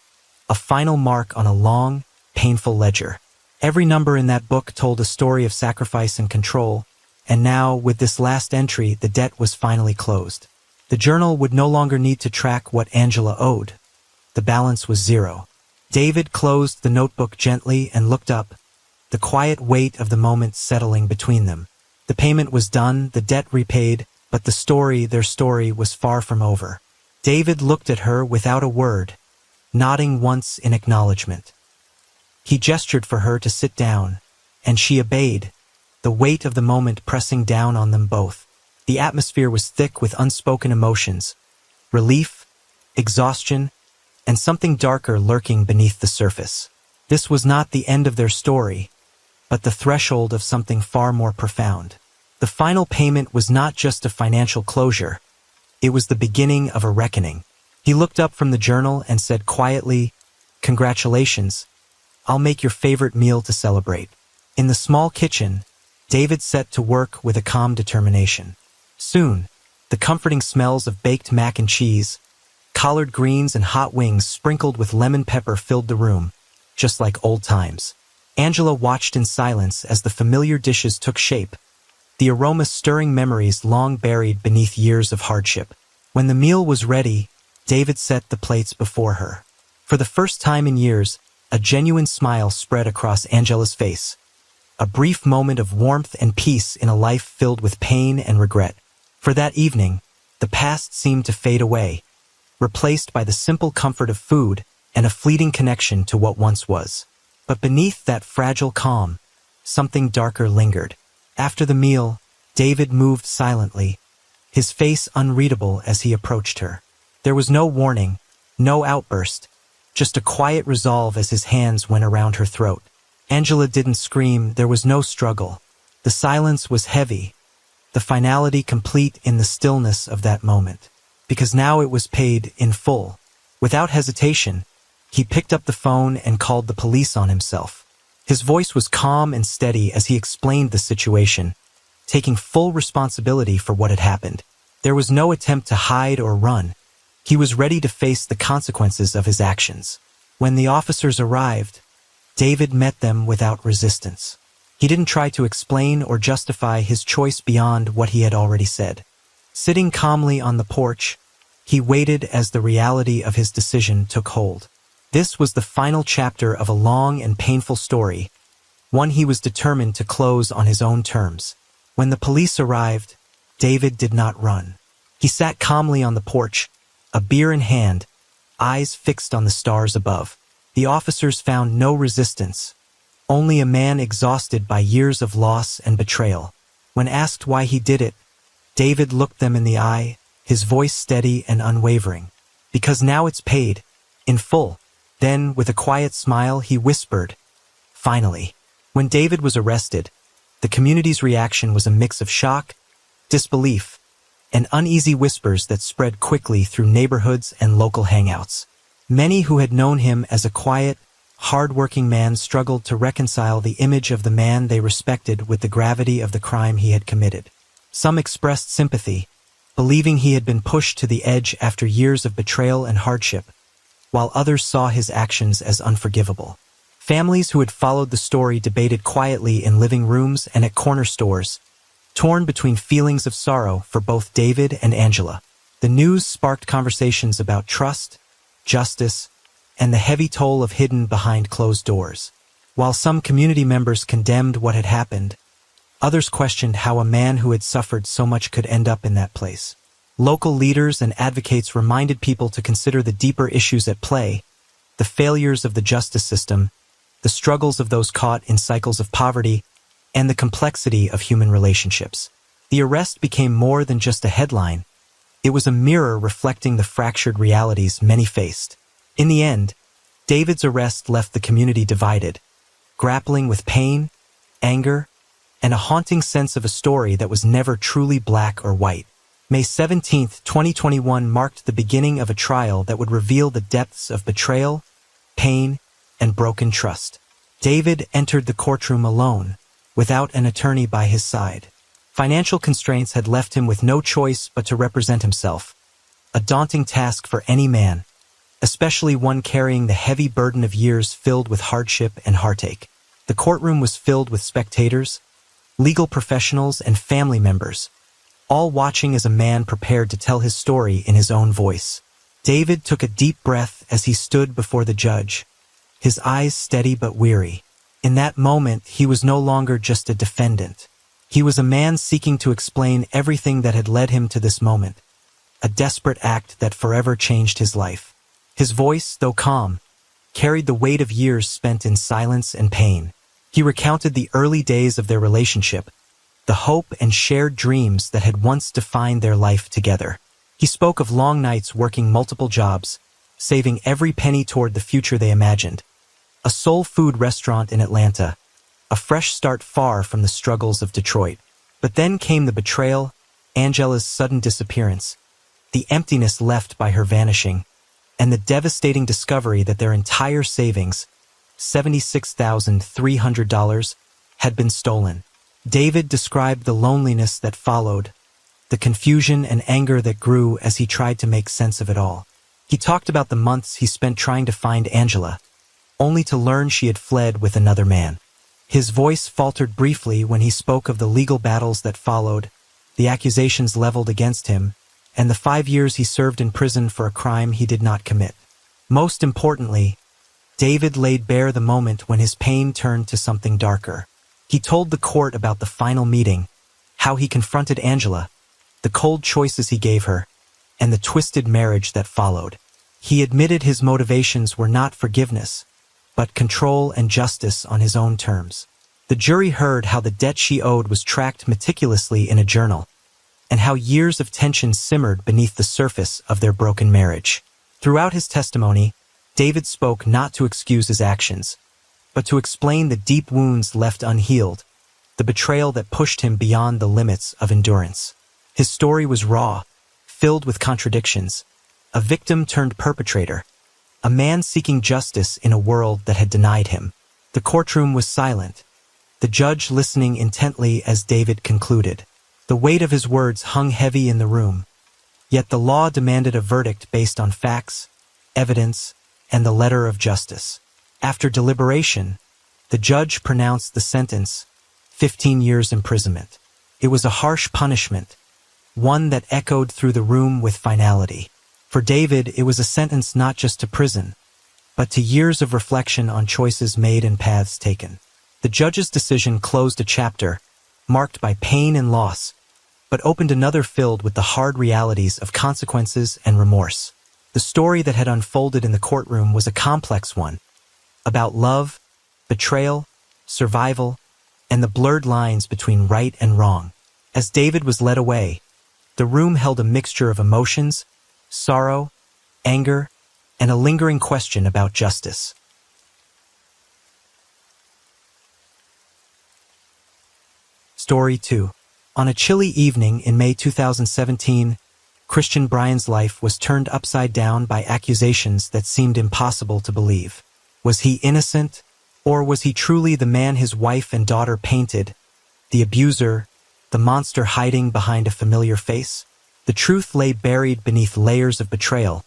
a final mark on a long, painful ledger. Every number in that book told a story of sacrifice and control, and now, with this last entry, the debt was finally closed. The journal would no longer need to track what Angela owed. The balance was zero. David closed the notebook gently and looked up, the quiet weight of the moment settling between them. The payment was done, the debt repaid, but their story was far from over. David looked at her without a word, nodding once in acknowledgement. He gestured for her to sit down, and she obeyed, the weight of the moment pressing down on them both. The atmosphere was thick with unspoken emotions, relief, exhaustion, and something darker lurking beneath the surface. This was not the end of their story, but the threshold of something far more profound. The final payment was not just a financial closure. It was the beginning of a reckoning. He looked up from the journal and said quietly, "Congratulations. I'll make your favorite meal to celebrate." In the small kitchen, David set to work with a calm determination. Soon, the comforting smells of baked mac and cheese, collard greens, and hot wings sprinkled with lemon pepper filled the room, just like old times. Angela watched in silence as the familiar dishes took shape, the aroma stirring memories long buried beneath years of hardship. When the meal was ready, David set the plates before her. For the first time in years, a genuine smile spread across Angela's face, a brief moment of warmth and peace in a life filled with pain and regret. For that evening, the past seemed to fade away, replaced by the simple comfort of food and a fleeting connection to what once was. But beneath that fragile calm, something darker lingered. After the meal, David moved silently, his face unreadable as he approached her. There was no warning, no outburst, just a quiet resolve as his hands went around her throat. Angela didn't scream, there was no struggle. The silence was heavy, the finality complete in the stillness of that moment. Because now it was paid in full. Without hesitation, he picked up the phone and called the police on himself. His voice was calm and steady as he explained the situation, taking full responsibility for what had happened. There was no attempt to hide or run. He was ready to face the consequences of his actions. When the officers arrived, David met them without resistance. He didn't try to explain or justify his choice beyond what he had already said. Sitting calmly on the porch, he waited as the reality of his decision took hold. This was the final chapter of a long and painful story, one he was determined to close on his own terms. When the police arrived, David did not run. He sat calmly on the porch, a beer in hand, eyes fixed on the stars above. The officers found no resistance, only a man exhausted by years of loss and betrayal. When asked why he did it, David looked them in the eye, his voice steady and unwavering. Because now it's paid, in full. Then, with a quiet smile, he whispered, "Finally." When David was arrested, the community's reaction was a mix of shock, disbelief, and uneasy whispers that spread quickly through neighborhoods and local hangouts. Many who had known him as a quiet, hard-working man struggled to reconcile the image of the man they respected with the gravity of the crime he had committed. Some expressed sympathy, believing he had been pushed to the edge after years of betrayal and hardship, while others saw his actions as unforgivable. Families who had followed the story debated quietly in living rooms and at corner stores, torn between feelings of sorrow for both David and Angela. The news sparked conversations about trust, justice, and the heavy toll of hidden behind closed doors. While some community members condemned what had happened, others questioned how a man who had suffered so much could end up in that place. Local leaders and advocates reminded people to consider the deeper issues at play, the failures of the justice system, the struggles of those caught in cycles of poverty, and the complexity of human relationships. The arrest became more than just a headline. It was a mirror reflecting the fractured realities many faced. In the end, David's arrest left the community divided, grappling with pain, anger, and a haunting sense of a story that was never truly black or white. May 17, 2021 marked the beginning of a trial that would reveal the depths of betrayal, pain, and broken trust. David entered the courtroom alone, without an attorney by his side. Financial constraints had left him with no choice but to represent himself, a daunting task for any man, especially one carrying the heavy burden of years filled with hardship and heartache. The courtroom was filled with spectators, legal professionals, and family members, all watching as a man prepared to tell his story in his own voice. David took a deep breath as he stood before the judge, his eyes steady but weary. In that moment, he was no longer just a defendant. He was a man seeking to explain everything that had led him to this moment, a desperate act that forever changed his life. His voice, though calm, carried the weight of years spent in silence and pain. He recounted the early days of their relationship, the hope and shared dreams that had once defined their life together. He spoke of long nights working multiple jobs, saving every penny toward the future they imagined. A soul food restaurant in Atlanta, a fresh start far from the struggles of Detroit. But then came the betrayal, Angela's sudden disappearance, the emptiness left by her vanishing, and the devastating discovery that their entire savings, $76,300, had been stolen. David described the loneliness that followed, the confusion and anger that grew as he tried to make sense of it all. He talked about the months he spent trying to find Angela, only to learn she had fled with another man. His voice faltered briefly when he spoke of the legal battles that followed, the accusations leveled against him, and the 5 years he served in prison for a crime he did not commit. Most importantly, David laid bare the moment when his pain turned to something darker. He told the court about the final meeting, how he confronted Angela, the cold choices he gave her, and the twisted marriage that followed. He admitted his motivations were not forgiveness, but control and justice on his own terms. The jury heard how the debt she owed was tracked meticulously in a journal, and how years of tension simmered beneath the surface of their broken marriage. Throughout his testimony, David spoke not to excuse his actions, but to explain the deep wounds left unhealed, the betrayal that pushed him beyond the limits of endurance. His story was raw, filled with contradictions, a victim turned perpetrator, a man seeking justice in a world that had denied him. The courtroom was silent, the judge listening intently as David concluded. The weight of his words hung heavy in the room, yet the law demanded a verdict based on facts, evidence, and the letter of justice. After deliberation, the judge pronounced the sentence, 15 years imprisonment. It was a harsh punishment, one that echoed through the room with finality. For David, it was a sentence not just to prison, but to years of reflection on choices made and paths taken. The judge's decision closed a chapter, marked by pain and loss, but opened another filled with the hard realities of consequences and remorse. The story that had unfolded in the courtroom was a complex one, about love, betrayal, survival, and the blurred lines between right and wrong. As David was led away, the room held a mixture of emotions, sorrow, anger, and a lingering question about justice. Story 2. On a chilly evening in May 2017, Christian Bryan's life was turned upside down by accusations that seemed impossible to believe. Was he innocent, or was he truly the man his wife and daughter painted, the abuser, the monster hiding behind a familiar face? The truth lay buried beneath layers of betrayal,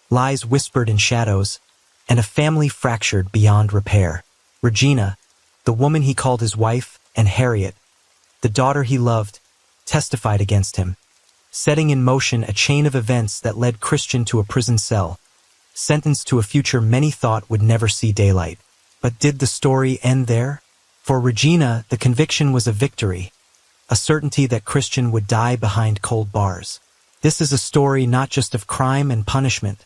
lies whispered in shadows, and a family fractured beyond repair. Regina, the woman he called his wife, and Harriet, the daughter he loved, testified against him, setting in motion a chain of events that led Christian to a prison cell, sentenced to a future many thought would never see daylight. But did the story end there? For Regina, the conviction was a victory, a certainty that Christian would die behind cold bars. This is a story not just of crime and punishment,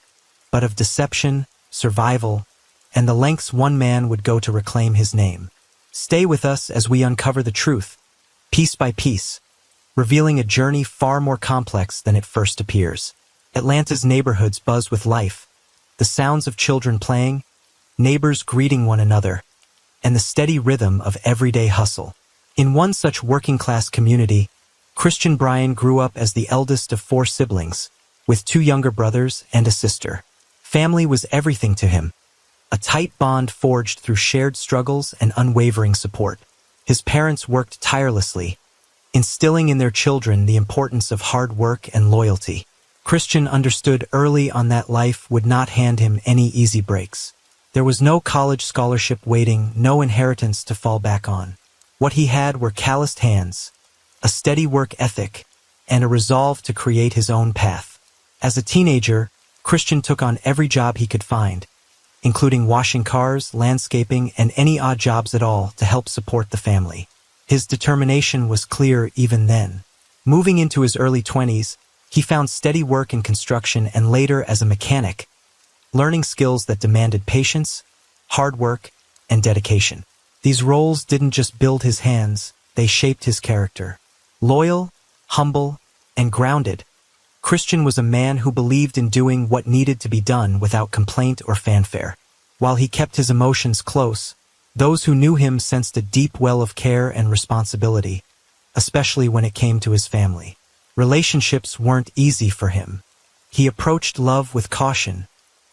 but of deception, survival, and the lengths one man would go to reclaim his name. Stay with us as we uncover the truth, piece by piece, revealing a journey far more complex than it first appears. Atlanta's neighborhoods buzz with life, the sounds of children playing, neighbors greeting one another, and the steady rhythm of everyday hustle. In one such working-class community, Christian Bryan grew up as the eldest of 4 siblings, with 2 younger brothers and a sister. Family was everything to him, a tight bond forged through shared struggles and unwavering support. His parents worked tirelessly, instilling in their children the importance of hard work and loyalty. Christian understood early on that life would not hand him any easy breaks. There was no college scholarship waiting, no inheritance to fall back on. What he had were calloused hands, a steady work ethic, and a resolve to create his own path. As a teenager, Christian took on every job he could find, including washing cars, landscaping, and any odd jobs at all to help support the family. His determination was clear even then. Moving into his early 20s, he found steady work in construction and later as a mechanic, learning skills that demanded patience, hard work, and dedication. These roles didn't just build his hands, they shaped his character. Loyal, humble, and grounded, Christian was a man who believed in doing what needed to be done without complaint or fanfare. While he kept his emotions close, those who knew him sensed a deep well of care and responsibility, especially when it came to his family. Relationships weren't easy for him. He approached love with caution,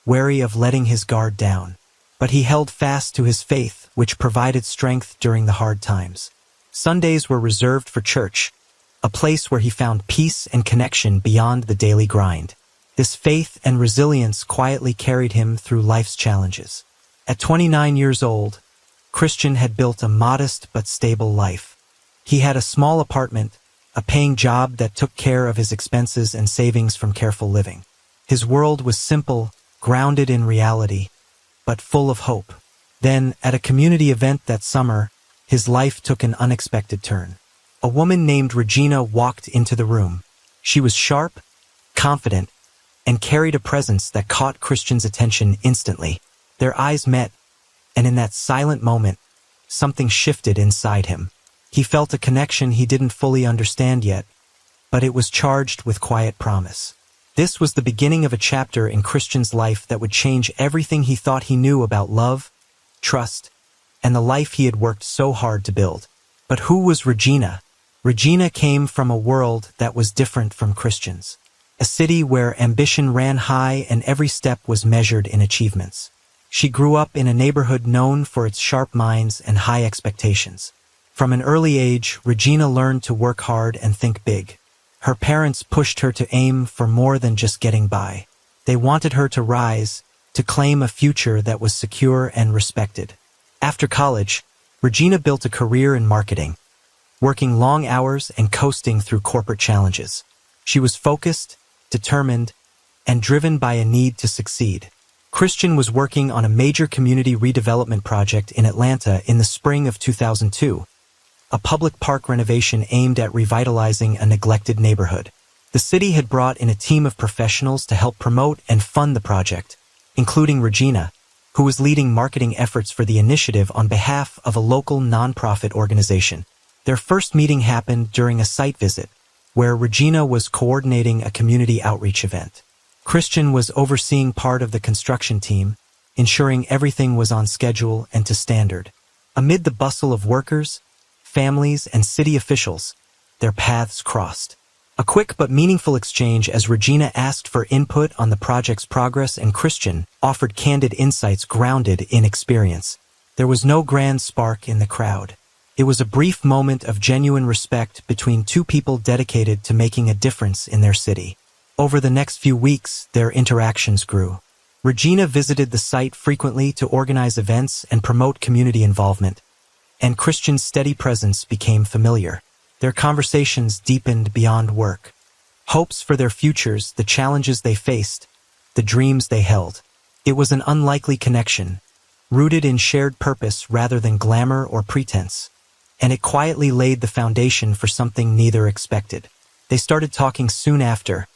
wary of letting his guard down. But he held fast to his faith, which provided strength during the hard times. Sundays were reserved for church, a place where he found peace and connection beyond the daily grind. This faith and resilience quietly carried him through life's challenges. At 29 years old, Christian had built a modest but stable life. He had a small apartment, a paying job that took care of his expenses and savings from careful living. His world was simple, grounded in reality, but full of hope. Then, at a community event that summer, his life took an unexpected turn. A woman named Regina walked into the room. She was sharp, confident, and carried a presence that caught Christian's attention instantly. Their eyes met, and in that silent moment, something shifted inside him. He felt a connection he didn't fully understand yet, but it was charged with quiet promise. This was the beginning of a chapter in Christian's life that would change everything he thought he knew about love, trust, and the life he had worked so hard to build. But who was Regina? Regina came from a world that was different from Christian's. A city where ambition ran high and every step was measured in achievements. She grew up in a neighborhood known for its sharp minds and high expectations. From an early age, Regina learned to work hard and think big. Her parents pushed her to aim for more than just getting by. They wanted her to rise, to claim a future that was secure and respected. After college, Regina built a career in marketing, working long hours and coasting through corporate challenges. She was focused, determined, and driven by a need to succeed. Christian was working on a major community redevelopment project in Atlanta in the spring of 2002, a public park renovation aimed at revitalizing a neglected neighborhood. The city had brought in a team of professionals to help promote and fund the project, including Regina, who was leading marketing efforts for the initiative on behalf of a local nonprofit organization. Their first meeting happened during a site visit, where Regina was coordinating a community outreach event. Christian was overseeing part of the construction team, ensuring everything was on schedule and to standard. Amid the bustle of workers, families, and city officials, their paths crossed. A quick but meaningful exchange as Regina asked for input on the project's progress and Christian offered candid insights grounded in experience. There was no grand spark in the crowd. It was a brief moment of genuine respect between two people dedicated to making a difference in their city. Over the next few weeks, their interactions grew. Regina visited the site frequently to organize events and promote community involvement, and Christian's steady presence became familiar. Their conversations deepened beyond work. Hopes for their futures, the challenges they faced, the dreams they held. It was an unlikely connection, rooted in shared purpose rather than glamour or pretense, and it quietly laid the foundation for something neither expected. They started talking soon after,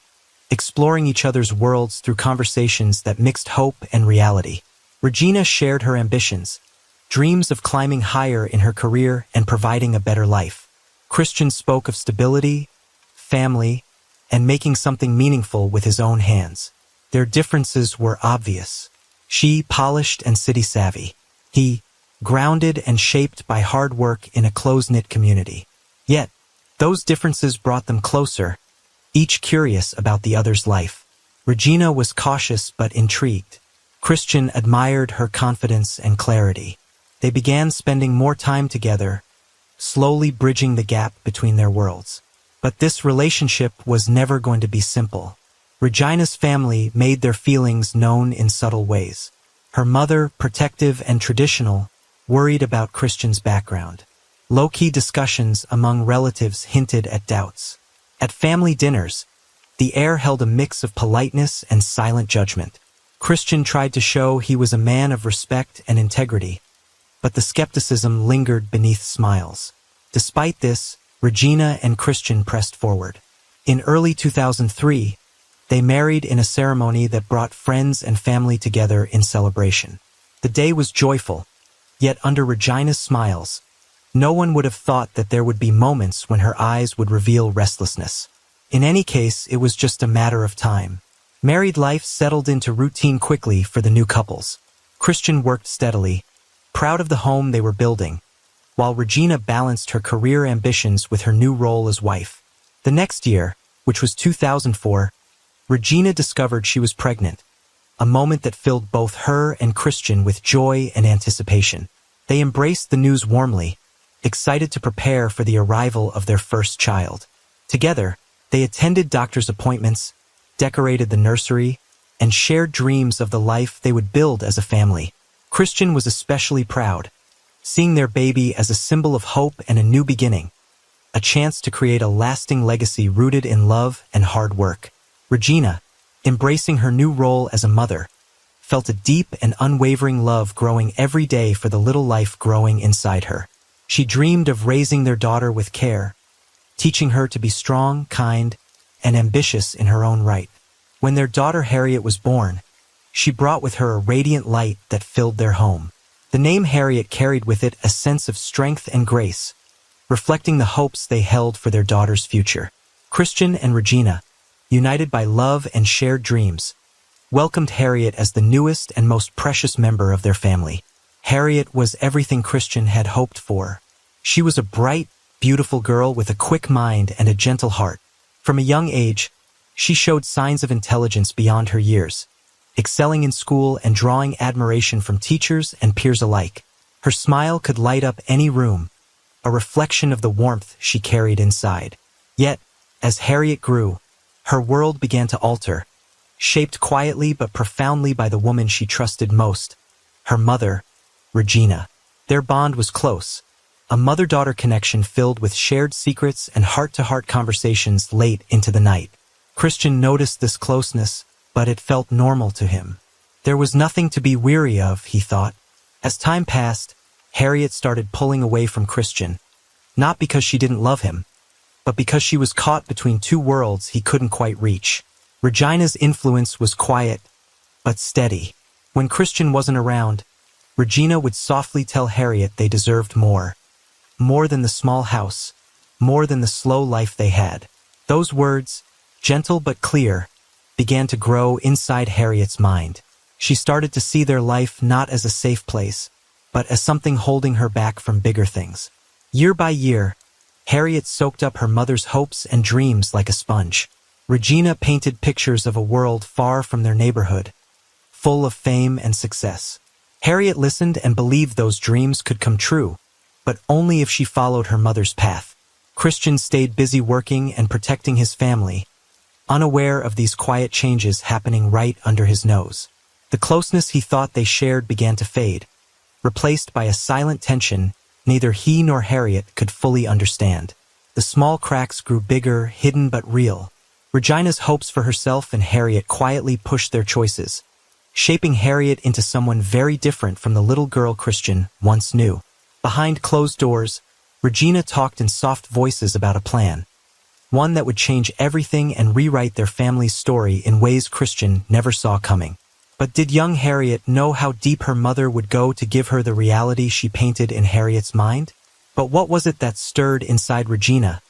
exploring each other's worlds through conversations that mixed hope and reality. Regina shared her ambitions, dreams of climbing higher in her career and providing a better life. Christian spoke of stability, family, and making something meaningful with his own hands. Their differences were obvious. She, polished and city-savvy. He, grounded and shaped by hard work in a close-knit community. Yet, those differences brought them closer, each curious about the other's life. Regina was cautious but intrigued. Christian admired her confidence and clarity. They began spending more time together, slowly bridging the gap between their worlds. But this relationship was never going to be simple. Regina's family made their feelings known in subtle ways. Her mother, protective and traditional, worried about Christian's background. Low-key discussions among relatives hinted at doubts. At family dinners, the air held a mix of politeness and silent judgment. Christian tried to show he was a man of respect and integrity, but the skepticism lingered beneath smiles. Despite this, Regina and Christian pressed forward. In early 2003, they married in a ceremony that brought friends and family together in celebration. The day was joyful, yet under Regina's smiles, no one would have thought that there would be moments when her eyes would reveal restlessness. In any case, it was just a matter of time. Married life settled into routine quickly for the new couples. Christian worked steadily, proud of the home they were building, while Regina balanced her career ambitions with her new role as wife. The next year, which was 2004, Regina discovered she was pregnant, a moment that filled both her and Christian with joy and anticipation. They embraced the news warmly, excited to prepare for the arrival of their first child. Together, they attended doctor's appointments, decorated the nursery, and shared dreams of the life they would build as a family. Christian was especially proud, seeing their baby as a symbol of hope and a new beginning, a chance to create a lasting legacy rooted in love and hard work. Regina, embracing her new role as a mother, felt a deep and unwavering love growing every day for the little life growing inside her. She dreamed of raising their daughter with care, teaching her to be strong, kind, and ambitious in her own right. When their daughter Harriet was born, she brought with her a radiant light that filled their home. The name Harriet carried with it a sense of strength and grace, reflecting the hopes they held for their daughter's future. Christian and Regina, united by love and shared dreams, welcomed Harriet as the newest and most precious member of their family. Harriet was everything Christian had hoped for. She was a bright, beautiful girl with a quick mind and a gentle heart. From a young age, she showed signs of intelligence beyond her years, excelling in school and drawing admiration from teachers and peers alike. Her smile could light up any room, a reflection of the warmth she carried inside. Yet, as Harriet grew, her world began to alter, shaped quietly but profoundly by the woman she trusted most, her mother, Regina. Their bond was close, a mother-daughter connection filled with shared secrets and heart-to-heart conversations late into the night. Christian noticed this closeness, but it felt normal to him. There was nothing to be weary of, he thought. As time passed, Harriet started pulling away from Christian, not because she didn't love him, but because she was caught between two worlds he couldn't quite reach. Regina's influence was quiet, but steady. When Christian wasn't around, Regina would softly tell Harriet they deserved more. More than the small house, more than the slow life they had. Those words, gentle but clear, began to grow inside Harriet's mind. She started to see their life not as a safe place, but as something holding her back from bigger things. Year by year, Harriet soaked up her mother's hopes and dreams like a sponge. Regina painted pictures of a world far from their neighborhood, full of fame and success. Harriet listened and believed those dreams could come true, but only if she followed her mother's path. Christian stayed busy working and protecting his family, unaware of these quiet changes happening right under his nose. The closeness he thought they shared began to fade, replaced by a silent tension neither he nor Harriet could fully understand. The small cracks grew bigger, hidden but real. Regina's hopes for herself and Harriet quietly pushed their choices, shaping Harriet into someone very different from the little girl Christian once knew. Behind closed doors, Regina talked in soft voices about a plan, one that would change everything and rewrite their family's story in ways Christian never saw coming. But did young Harriet know how deep her mother would go to give her the reality she painted in Harriet's mind? But what was it that stirred inside Regina,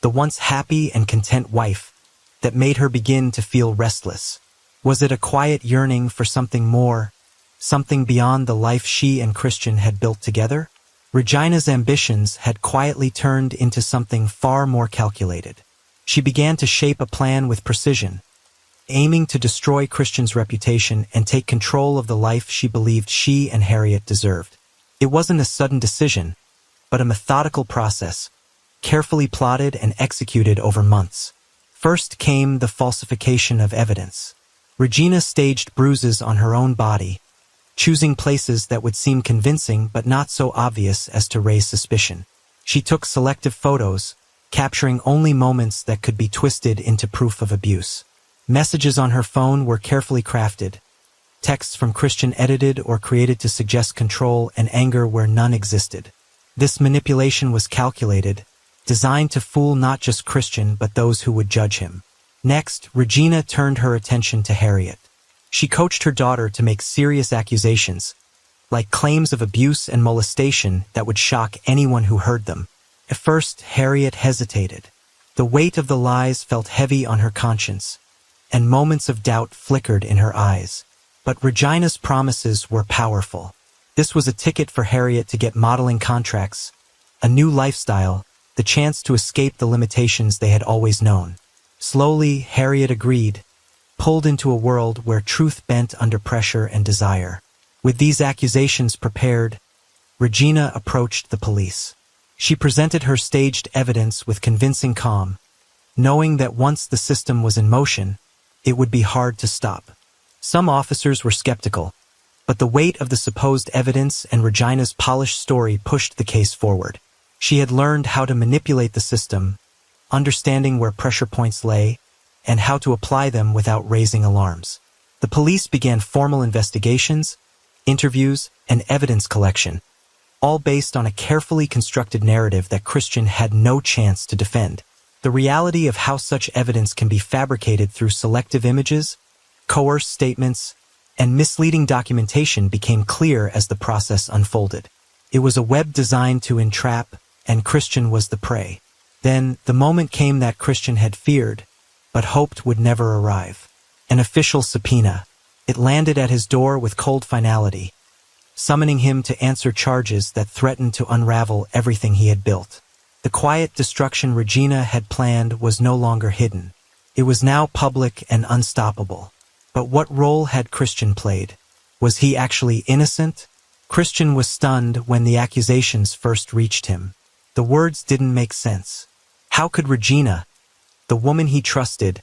the once happy and content wife, that made her begin to feel restless? Was it a quiet yearning for something more, something beyond the life she and Christian had built together? Regina's ambitions had quietly turned into something far more calculated. She began to shape a plan with precision, aiming to destroy Christian's reputation and take control of the life she believed she and Harriet deserved. It wasn't a sudden decision, but a methodical process, carefully plotted and executed over months. First came the falsification of evidence. Regina staged bruises on her own body, choosing places that would seem convincing but not so obvious as to raise suspicion. She took selective photos, capturing only moments that could be twisted into proof of abuse. Messages on her phone were carefully crafted, texts from Christian edited or created to suggest control and anger where none existed. This manipulation was calculated, designed to fool not just Christian but those who would judge him. Next, Regina turned her attention to Harriet. She coached her daughter to make serious accusations, like claims of abuse and molestation that would shock anyone who heard them. At first, Harriet hesitated. The weight of the lies felt heavy on her conscience, and moments of doubt flickered in her eyes. But Regina's promises were powerful. This was a ticket for Harriet to get modeling contracts, a new lifestyle, the chance to escape the limitations they had always known. Slowly, Harriet agreed, pulled into a world where truth bent under pressure and desire. With these accusations prepared, Regina approached the police. She presented her staged evidence with convincing calm, knowing that once the system was in motion, it would be hard to stop. Some officers were skeptical, but the weight of the supposed evidence and Regina's polished story pushed the case forward. She had learned how to manipulate the system, understanding where pressure points lay, and how to apply them without raising alarms. The police began formal investigations, interviews, and evidence collection, all based on a carefully constructed narrative that Christian had no chance to defend. The reality of how such evidence can be fabricated through selective images, coerced statements, and misleading documentation became clear as the process unfolded. It was a web designed to entrap, and Christian was the prey. Then, the moment came that Christian had feared, but hoped would never arrive. An official subpoena. It landed at his door with cold finality, summoning him to answer charges that threatened to unravel everything he had built. The quiet destruction Regina had planned was no longer hidden. It was now public and unstoppable. But what role had Christian played? Was he actually innocent? Christian was stunned when the accusations first reached him. The words didn't make sense. How could Regina, the woman he trusted,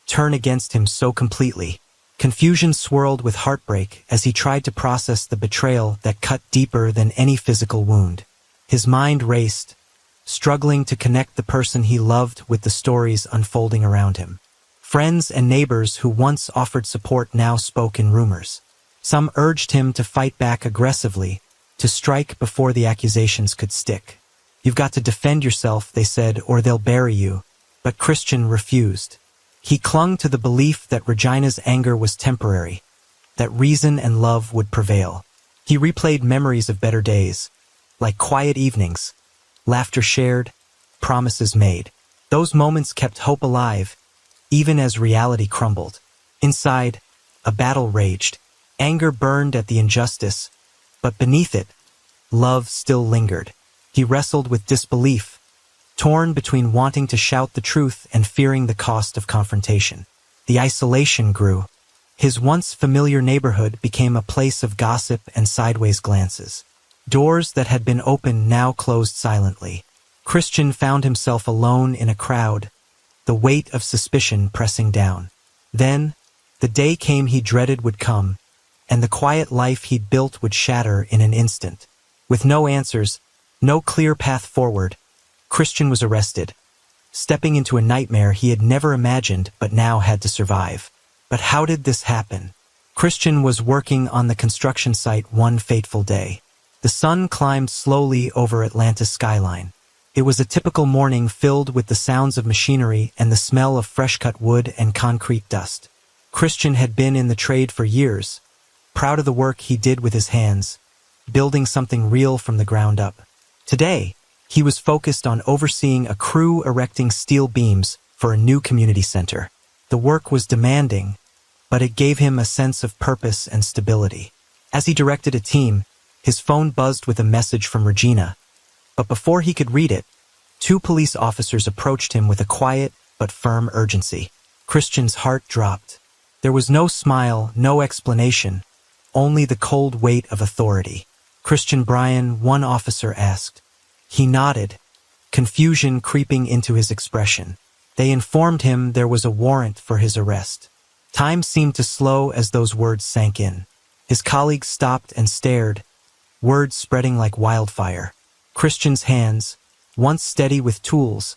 turn against him so completely? Confusion swirled with heartbreak as he tried to process the betrayal that cut deeper than any physical wound. His mind raced, struggling to connect the person he loved with the stories unfolding around him. Friends and neighbors who once offered support now spoke in rumors. Some urged him to fight back aggressively, to strike before the accusations could stick. "You've got to defend yourself," they said, "or they'll bury you." But Christian refused. He clung to the belief that Regina's anger was temporary, that reason and love would prevail. He replayed memories of better days, like quiet evenings, laughter shared, promises made. Those moments kept hope alive, even as reality crumbled. Inside, a battle raged. Anger burned at the injustice, but beneath it, love still lingered. He wrestled with disbelief, torn between wanting to shout the truth and fearing the cost of confrontation. The isolation grew. His once familiar neighborhood became a place of gossip and sideways glances. Doors that had been open now closed silently. Christian found himself alone in a crowd, the weight of suspicion pressing down. Then, the day came he dreaded would come, and the quiet life he'd built would shatter in an instant. With no answers, no clear path forward, Christian was arrested, stepping into a nightmare he had never imagined but now had to survive. But how did this happen? Christian was working on the construction site one fateful day. The sun climbed slowly over Atlanta's skyline. It was a typical morning filled with the sounds of machinery and the smell of fresh-cut wood and concrete dust. Christian had been in the trade for years, proud of the work he did with his hands, building something real from the ground up. Today, he was focused on overseeing a crew erecting steel beams for a new community center. The work was demanding, but it gave him a sense of purpose and stability. As he directed a team, his phone buzzed with a message from Regina. But before he could read it, 2 police officers approached him with a quiet but firm urgency. Christian's heart dropped. There was no smile, no explanation, only the cold weight of authority. "Christian Bryan," one officer asked. He nodded, confusion creeping into his expression. They informed him there was a warrant for his arrest. Time seemed to slow as those words sank in. His colleagues stopped and stared, words spreading like wildfire. Christian's hands, once steady with tools,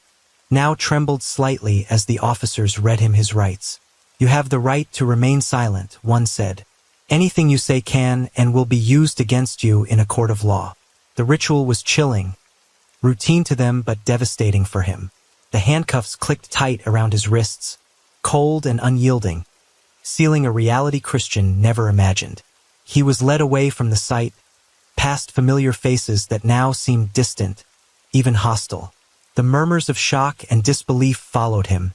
now trembled slightly as the officers read him his rights. "You have the right to remain silent," one said. "Anything you say can and will be used against you in a court of law." The ritual was chilling, routine to them but devastating for him. The handcuffs clicked tight around his wrists, cold and unyielding, sealing a reality Christian never imagined. He was led away from the site, past familiar faces that now seemed distant, even hostile. The murmurs of shock and disbelief followed him,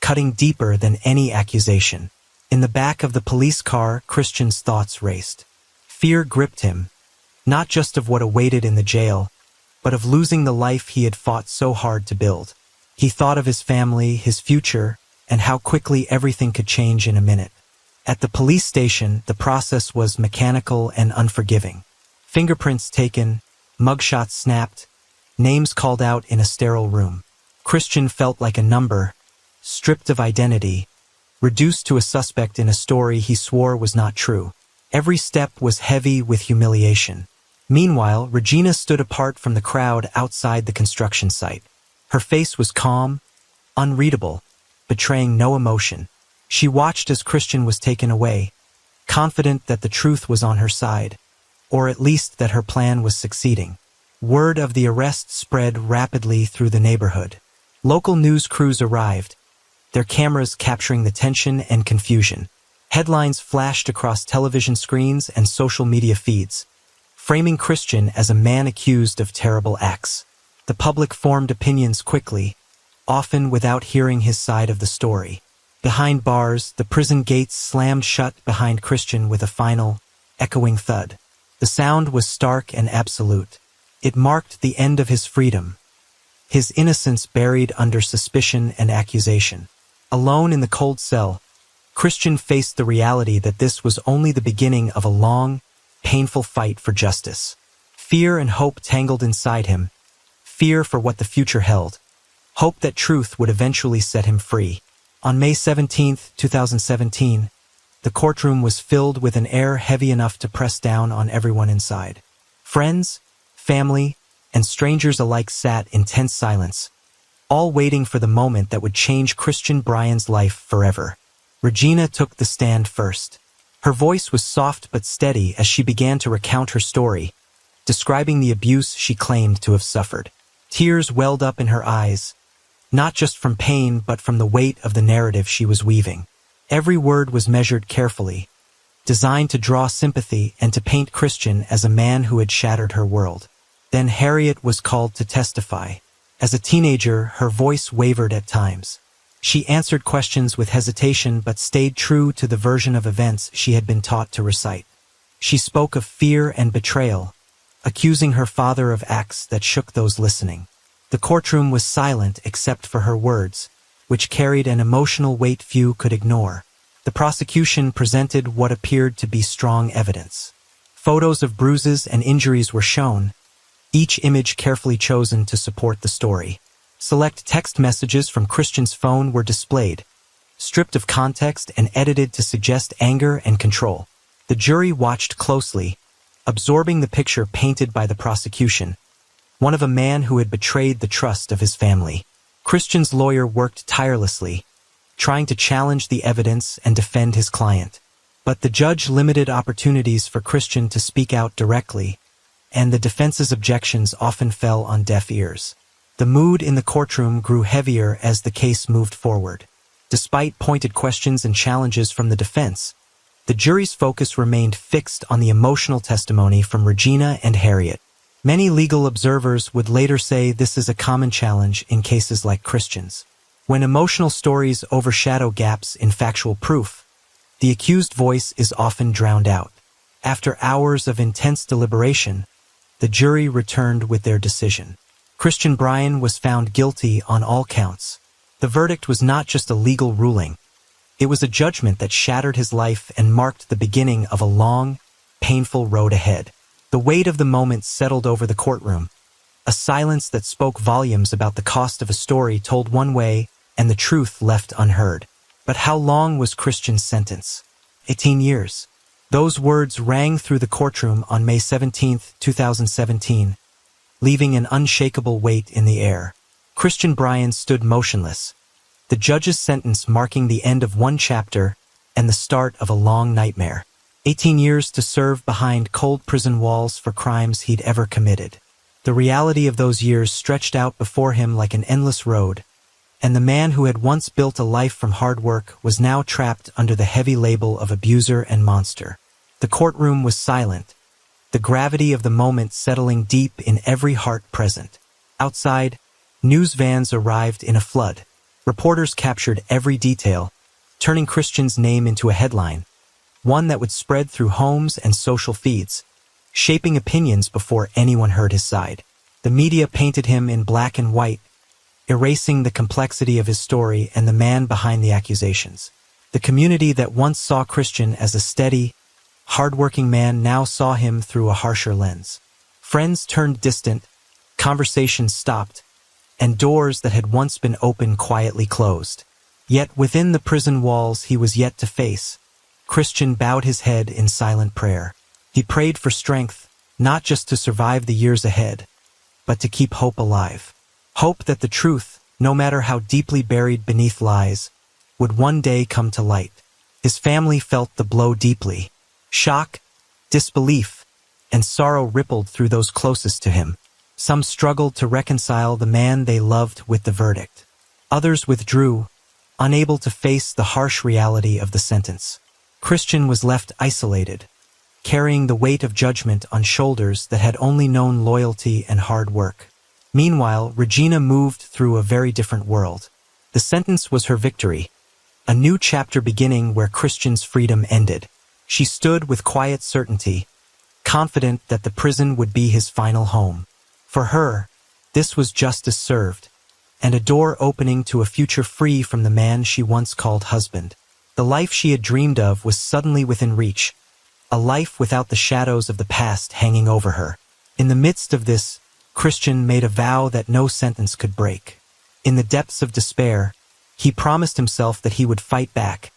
cutting deeper than any accusation. In the back of the police car, Christian's thoughts raced. Fear gripped him, not just of what awaited in the jail, but of losing the life he had fought so hard to build. He thought of his family, his future, and how quickly everything could change in a minute. At the police station, the process was mechanical and unforgiving. Fingerprints taken, mugshots snapped, names called out in a sterile room. Christian felt like a number, stripped of identity, reduced to a suspect in a story he swore was not true. Every step was heavy with humiliation. Meanwhile, Regina stood apart from the crowd outside the construction site. Her face was calm, unreadable, betraying no emotion. She watched as Christian was taken away, confident that the truth was on her side, or at least that her plan was succeeding. Word of the arrest spread rapidly through the neighborhood. Local news crews arrived, their cameras capturing the tension and confusion. Headlines flashed across television screens and social media feeds, framing Christian as a man accused of terrible acts. The public formed opinions quickly, often without hearing his side of the story. Behind bars, the prison gates slammed shut behind Christian with a final, echoing thud. The sound was stark and absolute. It marked the end of his freedom, his innocence buried under suspicion and accusation. Alone in the cold cell, Christian faced the reality that this was only the beginning of a long, painful fight for justice. Fear and hope tangled inside him. Fear for what the future held. Hope that truth would eventually set him free. On May 17, 2017, the courtroom was filled with an air heavy enough to press down on everyone inside. Friends, family, and strangers alike sat in tense silence, all waiting for the moment that would change Christian Bryan's life forever. Regina took the stand first. Her voice was soft but steady as she began to recount her story, describing the abuse she claimed to have suffered. Tears welled up in her eyes, not just from pain but from the weight of the narrative she was weaving. Every word was measured carefully, designed to draw sympathy and to paint Christian as a man who had shattered her world. Then Harriet was called to testify. As a teenager, her voice wavered at times. She answered questions with hesitation but stayed true to the version of events she had been taught to recite. She spoke of fear and betrayal, accusing her father of acts that shook those listening. The courtroom was silent except for her words, which carried an emotional weight few could ignore. The prosecution presented what appeared to be strong evidence. Photos of bruises and injuries were shown, each image carefully chosen to support the story. Select text messages from Christian's phone were displayed, stripped of context and edited to suggest anger and control. The jury watched closely, absorbing the picture painted by the prosecution, one of a man who had betrayed the trust of his family. Christian's lawyer worked tirelessly, trying to challenge the evidence and defend his client. But the judge limited opportunities for Christian to speak out directly, and the defense's objections often fell on deaf ears. The mood in the courtroom grew heavier as the case moved forward. Despite pointed questions and challenges from the defense, the jury's focus remained fixed on the emotional testimony from Regina and Harriet. Many legal observers would later say this is a common challenge in cases like Christian's. When emotional stories overshadow gaps in factual proof, the accused voice is often drowned out. After hours of intense deliberation, the jury returned with their decision. Christian Bryan was found guilty on all counts. The verdict was not just a legal ruling. It was a judgment that shattered his life and marked the beginning of a long, painful road ahead. The weight of the moment settled over the courtroom, a silence that spoke volumes about the cost of a story told one way and the truth left unheard. But how long was Christian's sentence? 18 years. Those words rang through the courtroom on May 17, 2017, leaving an unshakable weight in the air. Christian Bryan stood motionless, the judge's sentence marking the end of one chapter and the start of a long nightmare. 18 years to serve behind cold prison walls for crimes he'd ever committed. The reality of those years stretched out before him like an endless road, and the man who had once built a life from hard work was now trapped under the heavy label of abuser and monster. The courtroom was silent, the gravity of the moment settling deep in every heart present. Outside, news vans arrived in a flood. Reporters captured every detail, turning Christian's name into a headline, one that would spread through homes and social feeds, shaping opinions before anyone heard his side. The media painted him in black and white, erasing the complexity of his story and the man behind the accusations. The community that once saw Christian as a steady, hard-working man now saw him through a harsher lens. Friends turned distant, conversations stopped, and doors that had once been open quietly closed. Yet within the prison walls he was yet to face, Christian bowed his head in silent prayer. He prayed for strength, not just to survive the years ahead, but to keep hope alive. Hope that the truth, no matter how deeply buried beneath lies, would one day come to light. His family felt the blow deeply. Shock, disbelief, and sorrow rippled through those closest to him. Some struggled to reconcile the man they loved with the verdict. Others withdrew, unable to face the harsh reality of the sentence. Christian was left isolated, carrying the weight of judgment on shoulders that had only known loyalty and hard work. Meanwhile, Regina moved through a very different world. The sentence was her victory, a new chapter beginning where Christian's freedom ended. She stood with quiet certainty, confident that the prison would be his final home. For her, this was justice served, and a door opening to a future free from the man she once called husband. The life she had dreamed of was suddenly within reach, a life without the shadows of the past hanging over her. In the midst of this, Christian made a vow that no sentence could break. In the depths of despair, he promised himself that he would fight back,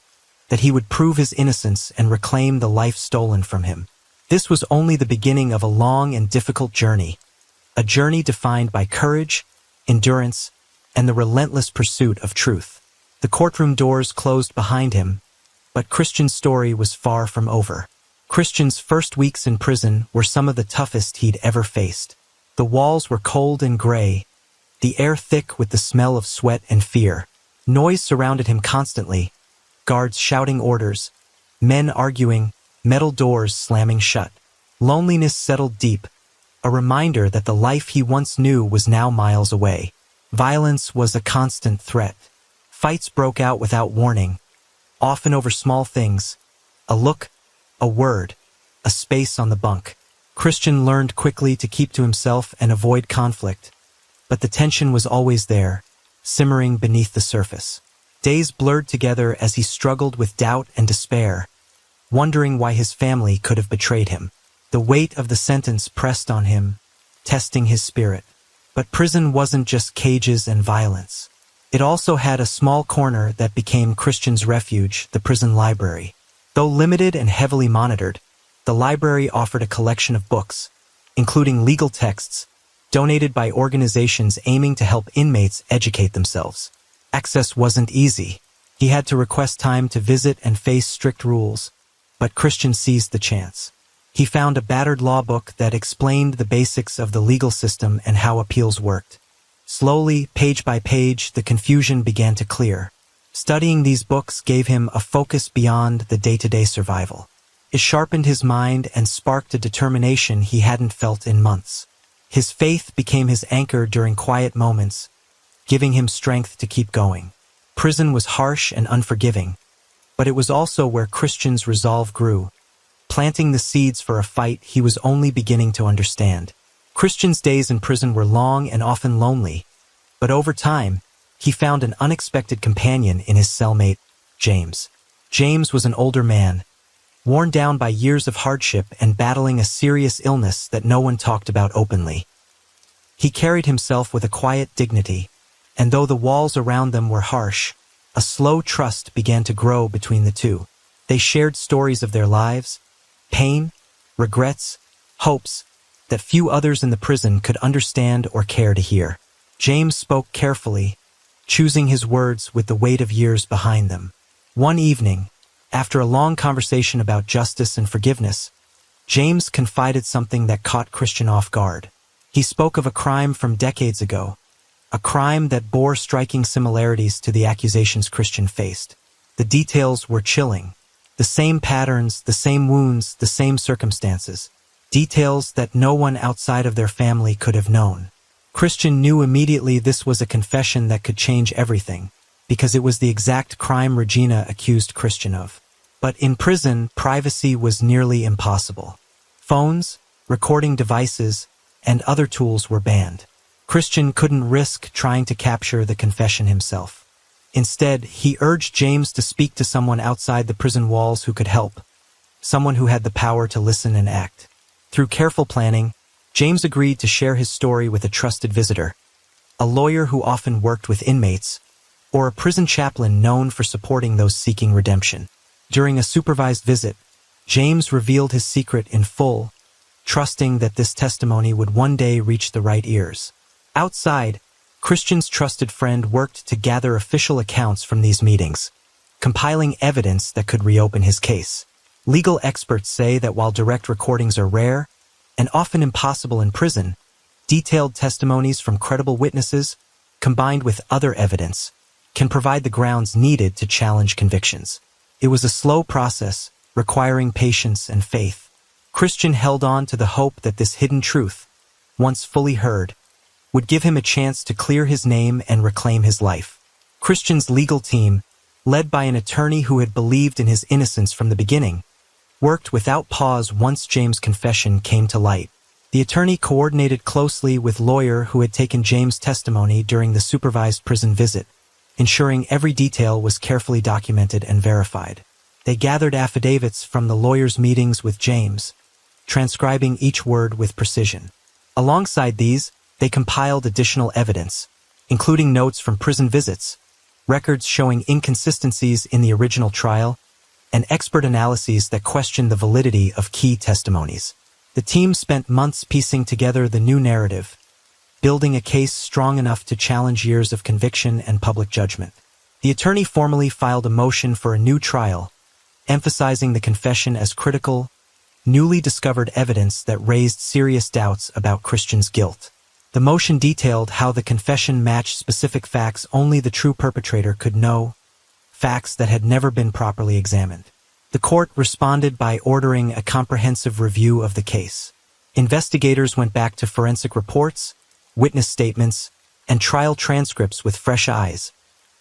that he would prove his innocence and reclaim the life stolen from him. This was only the beginning of a long and difficult journey, a journey defined by courage, endurance, and the relentless pursuit of truth. The courtroom doors closed behind him, but Christian's story was far from over. Christian's first weeks in prison were some of the toughest he'd ever faced. The walls were cold and gray, the air thick with the smell of sweat and fear. Noise surrounded him constantly, guards shouting orders, men arguing, metal doors slamming shut. Loneliness settled deep, a reminder that the life he once knew was now miles away. Violence was a constant threat. Fights broke out without warning, often over small things, a look, a word, a space on the bunk. Christian learned quickly to keep to himself and avoid conflict, but the tension was always there, simmering beneath the surface. Days blurred together as he struggled with doubt and despair, wondering why his family could have betrayed him. The weight of the sentence pressed on him, testing his spirit. But prison wasn't just cages and violence. It also had a small corner that became Christian's refuge, the prison library. Though limited and heavily monitored, the library offered a collection of books, including legal texts, donated by organizations aiming to help inmates educate themselves. Access wasn't easy. He had to request time to visit and face strict rules, but Christian seized the chance. He found a battered law book that explained the basics of the legal system and how appeals worked. Slowly, page by page, the confusion began to clear. Studying these books gave him a focus beyond the day-to-day survival. It sharpened his mind and sparked a determination he hadn't felt in months. His faith became his anchor during quiet moments, giving him strength to keep going. Prison was harsh and unforgiving, but it was also where Christian's resolve grew, planting the seeds for a fight he was only beginning to understand. Christian's days in prison were long and often lonely, but over time, he found an unexpected companion in his cellmate, James. James was an older man, worn down by years of hardship and battling a serious illness that no one talked about openly. He carried himself with a quiet dignity, and though the walls around them were harsh, a slow trust began to grow between the two. They shared stories of their lives, pain, regrets, hopes, that few others in the prison could understand or care to hear. James spoke carefully, choosing his words with the weight of years behind them. One evening, after a long conversation about justice and forgiveness, James confided something that caught Christian off guard. He spoke of a crime from decades ago, a crime that bore striking similarities to the accusations Christian faced. The details were chilling. The same patterns, the same wounds, the same circumstances. Details that no one outside of their family could have known. Christian knew immediately this was a confession that could change everything, because it was the exact crime Regina accused Christian of. But in prison, privacy was nearly impossible. Phones, recording devices, and other tools were banned. Christian couldn't risk trying to capture the confession himself. Instead, he urged James to speak to someone outside the prison walls who could help, someone who had the power to listen and act. Through careful planning, James agreed to share his story with a trusted visitor, a lawyer who often worked with inmates, or a prison chaplain known for supporting those seeking redemption. During a supervised visit, James revealed his secret in full, trusting that this testimony would one day reach the right ears. Outside, Christian's trusted friend worked to gather official accounts from these meetings, compiling evidence that could reopen his case. Legal experts say that while direct recordings are rare and often impossible in prison, detailed testimonies from credible witnesses, combined with other evidence, can provide the grounds needed to challenge convictions. It was a slow process, requiring patience and faith. Christian held on to the hope that this hidden truth, once fully heard, would give him a chance to clear his name and reclaim his life. Christian's legal team, led by an attorney who had believed in his innocence from the beginning, worked without pause once James' confession came to light. The attorney coordinated closely with a lawyer who had taken James' testimony during the supervised prison visit, ensuring every detail was carefully documented and verified. They gathered affidavits from the lawyers' meetings with James, transcribing each word with precision. Alongside these, they compiled additional evidence, including notes from prison visits, records showing inconsistencies in the original trial, and expert analyses that questioned the validity of key testimonies. The team spent months piecing together the new narrative, building a case strong enough to challenge years of conviction and public judgment. The attorney formally filed a motion for a new trial, emphasizing the confession as critical, newly discovered evidence that raised serious doubts about Christian's guilt. The motion detailed how the confession matched specific facts only the true perpetrator could know, facts that had never been properly examined. The court responded by ordering a comprehensive review of the case. Investigators went back to forensic reports, witness statements, and trial transcripts with fresh eyes,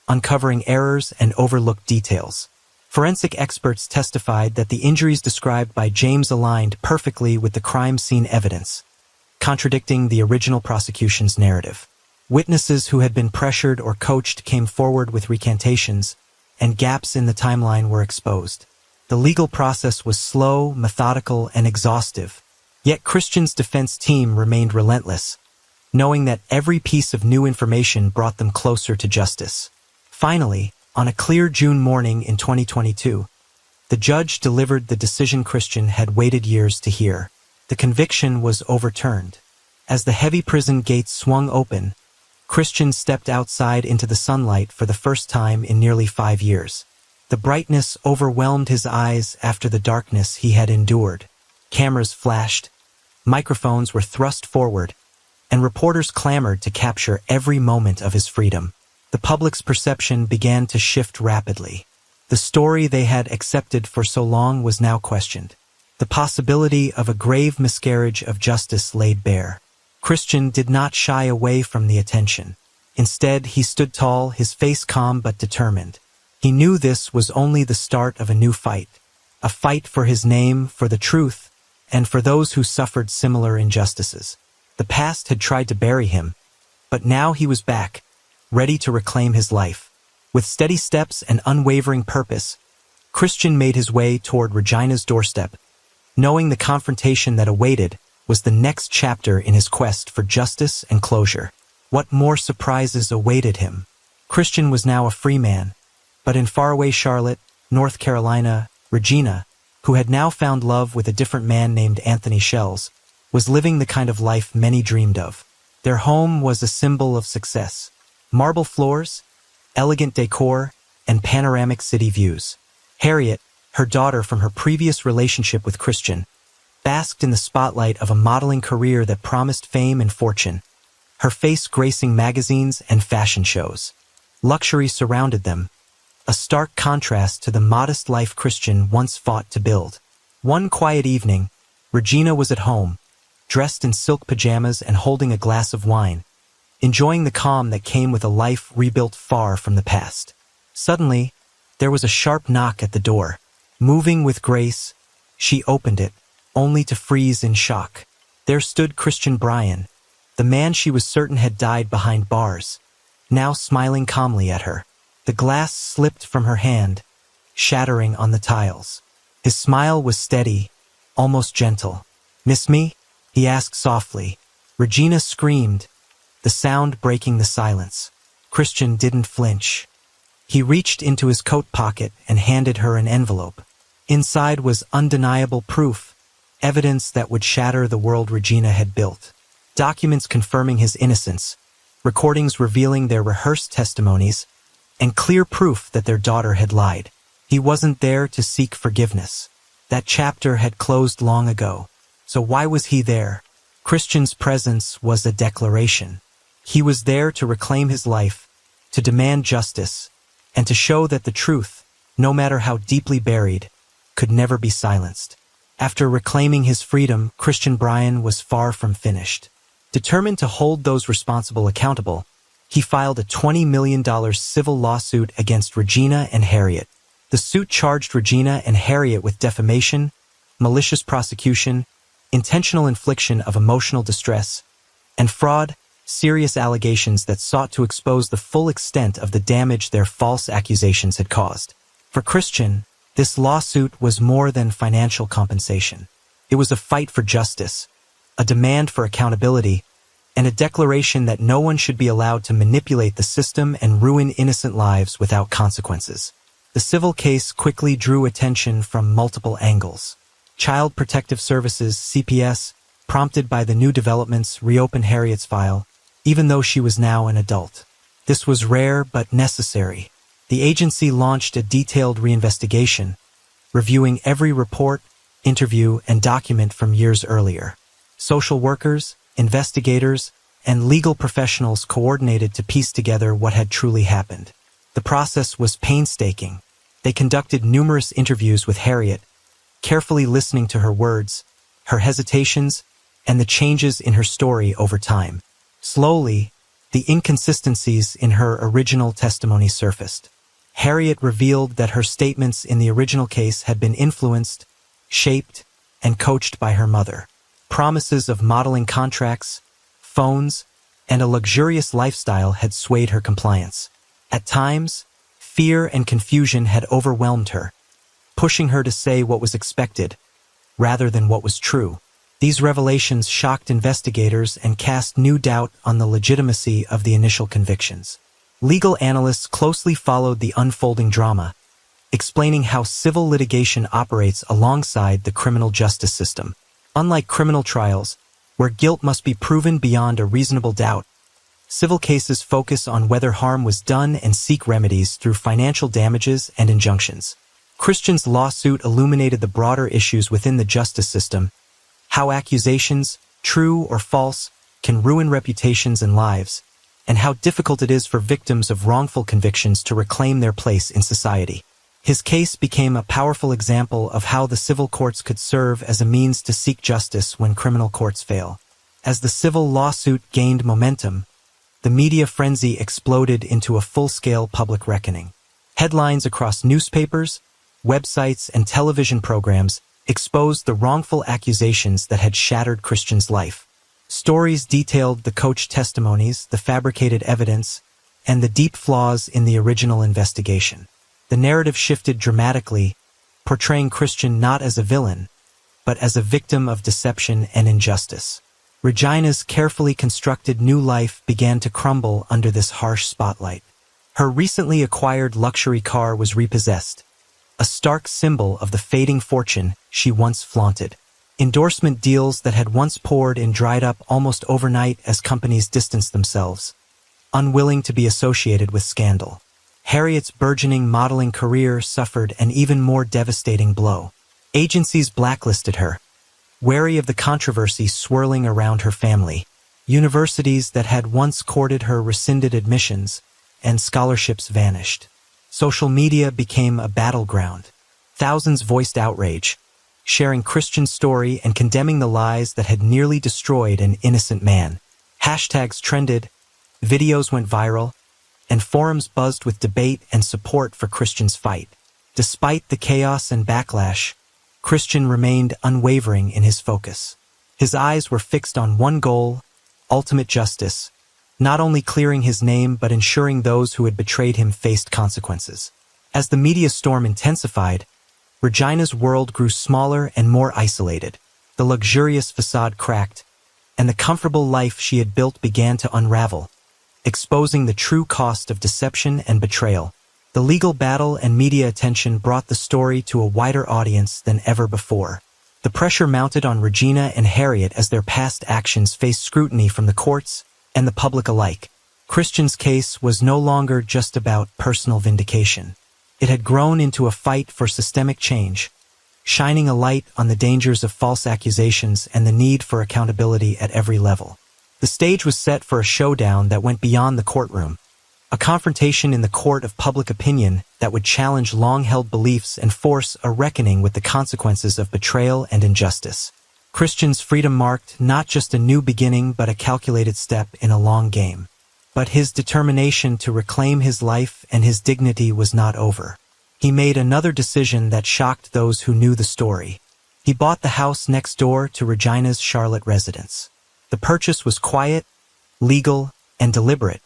uncovering errors and overlooked details. Forensic experts testified that the injuries described by James aligned perfectly with the crime scene evidence, contradicting the original prosecution's narrative. Witnesses who had been pressured or coached came forward with recantations, and gaps in the timeline were exposed. The legal process was slow, methodical, and exhaustive, yet Christian's defense team remained relentless, knowing that every piece of new information brought them closer to justice. Finally, on a clear June morning in 2022, the judge delivered the decision Christian had waited years to hear. The conviction was overturned. As the heavy prison gates swung open, Christian stepped outside into the sunlight for the first time in nearly 5 years. The brightness overwhelmed his eyes after the darkness he had endured. Cameras flashed, microphones were thrust forward, and reporters clamored to capture every moment of his freedom. The public's perception began to shift rapidly. The story they had accepted for so long was now questioned. The possibility of a grave miscarriage of justice laid bare. Christian did not shy away from the attention. Instead, he stood tall, his face calm but determined. He knew this was only the start of a new fight. A fight for his name, for the truth, and for those who suffered similar injustices. The past had tried to bury him, but now he was back, ready to reclaim his life. With steady steps and unwavering purpose, Christian made his way toward Regina's doorstep, knowing the confrontation that awaited was the next chapter in his quest for justice and closure. What more surprises awaited him? Christian was now a free man, but in faraway Charlotte, North Carolina, Regina, who had now found love with a different man named Anthony Shells, was living the kind of life many dreamed of. Their home was a symbol of success. Marble floors, elegant decor, and panoramic city views. Harriet, her daughter from her previous relationship with Christian, basked in the spotlight of a modeling career that promised fame and fortune, her face gracing magazines and fashion shows. Luxury surrounded them, a stark contrast to the modest life Christian once fought to build. One quiet evening, Regina was at home, dressed in silk pajamas and holding a glass of wine, enjoying the calm that came with a life rebuilt far from the past. Suddenly, there was a sharp knock at the door. Moving with grace, she opened it, only to freeze in shock. There stood Christian Bryan, the man she was certain had died behind bars, now smiling calmly at her. The glass slipped from her hand, shattering on the tiles. His smile was steady, almost gentle. "Miss me?" he asked softly. Regina screamed, the sound breaking the silence. Christian didn't flinch. He reached into his coat pocket and handed her an envelope. Inside was undeniable proof, evidence that would shatter the world Regina had built. Documents confirming his innocence, recordings revealing their rehearsed testimonies, and clear proof that their daughter had lied. He wasn't there to seek forgiveness. That chapter had closed long ago. So why was he there? Christian's presence was a declaration. He was there to reclaim his life, to demand justice, and to show that the truth, no matter how deeply buried, could never be silenced. After reclaiming his freedom, Christian Bryan was far from finished. Determined to hold those responsible accountable, he filed a $20 million civil lawsuit against Regina and Harriet. The suit charged Regina and Harriet with defamation, malicious prosecution, intentional infliction of emotional distress, and fraud, serious allegations that sought to expose the full extent of the damage their false accusations had caused. For Christian, this lawsuit was more than financial compensation. It was a fight for justice, a demand for accountability, and a declaration that no one should be allowed to manipulate the system and ruin innocent lives without consequences. The civil case quickly drew attention from multiple angles. Child Protective Services, CPS, prompted by the new developments, reopened Harriet's file, even though she was now an adult. This was rare but necessary. The agency launched a detailed reinvestigation, reviewing every report, interview, and document from years earlier. Social workers, investigators, and legal professionals coordinated to piece together what had truly happened. The process was painstaking. They conducted numerous interviews with Harriet, carefully listening to her words, her hesitations, and the changes in her story over time. Slowly, the inconsistencies in her original testimony surfaced. Harriet revealed that her statements in the original case had been influenced, shaped, and coached by her mother. Promises of modeling contracts, phones, and a luxurious lifestyle had swayed her compliance. At times, fear and confusion had overwhelmed her, pushing her to say what was expected, rather than what was true. These revelations shocked investigators and cast new doubt on the legitimacy of the initial convictions. Legal analysts closely followed the unfolding drama, explaining how civil litigation operates alongside the criminal justice system. Unlike criminal trials, where guilt must be proven beyond a reasonable doubt, civil cases focus on whether harm was done and seek remedies through financial damages and injunctions. Christian's lawsuit illuminated the broader issues within the justice system, how accusations, true or false, can ruin reputations and lives, and how difficult it is for victims of wrongful convictions to reclaim their place in society. His case became a powerful example of how the civil courts could serve as a means to seek justice when criminal courts fail. As the civil lawsuit gained momentum, the media frenzy exploded into a full-scale public reckoning. Headlines across newspapers, websites, and television programs exposed the wrongful accusations that had shattered Christian's life. Stories detailed the coached testimonies, the fabricated evidence, and the deep flaws in the original investigation. The narrative shifted dramatically, portraying Christian not as a villain, but as a victim of deception and injustice. Regina's carefully constructed new life began to crumble under this harsh spotlight. Her recently acquired luxury car was repossessed, a stark symbol of the fading fortune she once flaunted. Endorsement deals that had once poured in dried up almost overnight as companies distanced themselves, unwilling to be associated with scandal. Harriet's burgeoning modeling career suffered an even more devastating blow. Agencies blacklisted her, wary of the controversy swirling around her family. Universities that had once courted her rescinded admissions, and scholarships vanished. Social media became a battleground. Thousands voiced outrage, sharing Christian's story and condemning the lies that had nearly destroyed an innocent man. Hashtags trended, videos went viral, and forums buzzed with debate and support for Christian's fight. Despite the chaos and backlash, Christian remained unwavering in his focus. His eyes were fixed on one goal, ultimate justice, not only clearing his name but ensuring those who had betrayed him faced consequences. As the media storm intensified, Regina's world grew smaller and more isolated. The luxurious facade cracked, and the comfortable life she had built began to unravel, exposing the true cost of deception and betrayal. The legal battle and media attention brought the story to a wider audience than ever before. The pressure mounted on Regina and Harriet as their past actions faced scrutiny from the courts and the public alike. Christian's case was no longer just about personal vindication. It had grown into a fight for systemic change, shining a light on the dangers of false accusations and the need for accountability at every level. The stage was set for a showdown that went beyond the courtroom, a confrontation in the court of public opinion that would challenge long-held beliefs and force a reckoning with the consequences of betrayal and injustice. Christian's freedom marked not just a new beginning but a calculated step in a long game. But his determination to reclaim his life and his dignity was not over. He made another decision that shocked those who knew the story. He bought the house next door to Regina's Charlotte residence. The purchase was quiet, legal, and deliberate,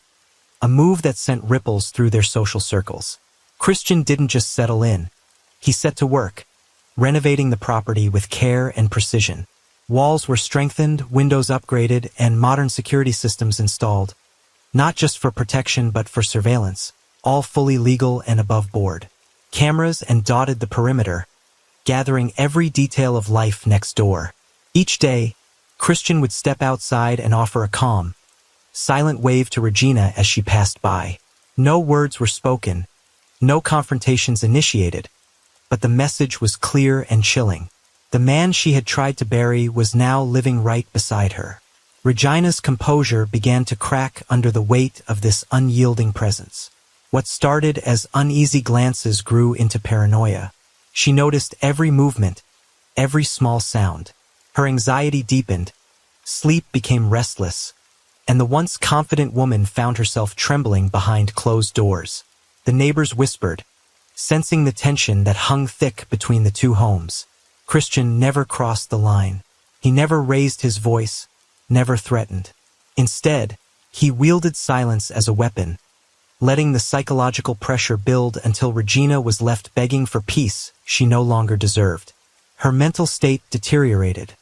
a move that sent ripples through their social circles. Christian didn't just settle in. He set to work, renovating the property with care and precision. Walls were strengthened, windows upgraded, and modern security systems installed, not just for protection but for surveillance, all fully legal and above board. Cameras dotted the perimeter, gathering every detail of life next door. Each day, Christian would step outside and offer a calm, silent wave to Regina as she passed by. No words were spoken, no confrontations initiated, but the message was clear and chilling. The man she had tried to bury was now living right beside her. Regina's composure began to crack under the weight of this unyielding presence. What started as uneasy glances grew into paranoia. She noticed every movement, every small sound. Her anxiety deepened, sleep became restless, and the once confident woman found herself trembling behind closed doors. The neighbors whispered, sensing the tension that hung thick between the two homes. Christian never crossed the line. He never raised his voice, never threatened. Instead, he wielded silence as a weapon, letting the psychological pressure build until Regina was left begging for peace she no longer deserved. Her mental state deteriorated,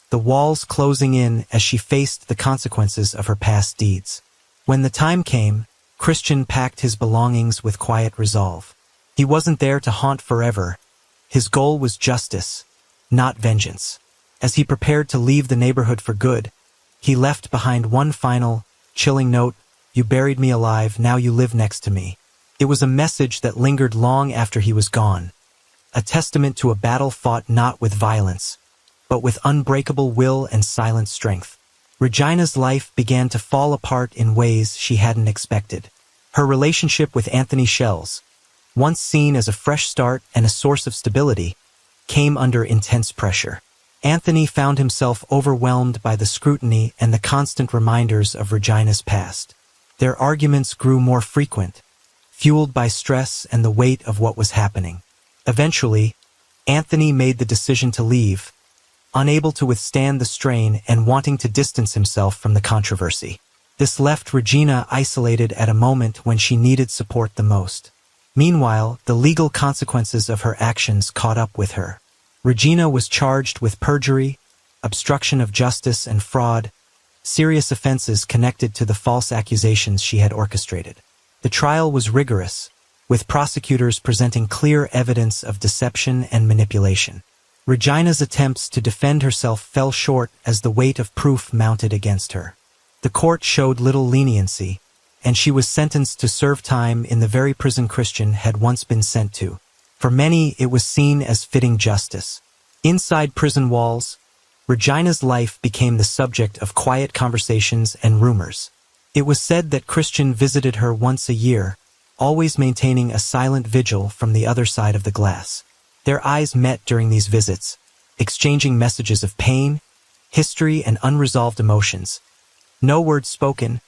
the walls closing in as she faced the consequences of her past deeds. When the time came, Christian packed his belongings with quiet resolve. He wasn't there to haunt forever. His goal was justice, not vengeance. As he prepared to leave the neighborhood for good, he left behind one final, chilling note: "You buried me alive, now you live next to me." It was a message that lingered long after he was gone, a testament to a battle fought not with violence, but with unbreakable will and silent strength. Regina's life began to fall apart in ways she hadn't expected. Her relationship with Anthony Shells, once seen as a fresh start and a source of stability, came under intense pressure. Anthony found himself overwhelmed by the scrutiny and the constant reminders of Regina's past. Their arguments grew more frequent, fueled by stress and the weight of what was happening. Eventually, Anthony made the decision to leave, unable to withstand the strain and wanting to distance himself from the controversy. This left Regina isolated at a moment when she needed support the most. Meanwhile, the legal consequences of her actions caught up with her. Regina was charged with perjury, obstruction of justice, and fraud, serious offenses connected to the false accusations she had orchestrated. The trial was rigorous, with prosecutors presenting clear evidence of deception and manipulation. Regina's attempts to defend herself fell short as the weight of proof mounted against her. The court showed little leniency, and she was sentenced to serve time in the very prison Christian had once been sent to. For many, it was seen as fitting justice. Inside prison walls, Regina's life became the subject of quiet conversations and rumors. It was said that Christian visited her once a year, always maintaining a silent vigil from the other side of the glass. Their eyes met during these visits, exchanging messages of pain, history, and unresolved emotions. No words spoken,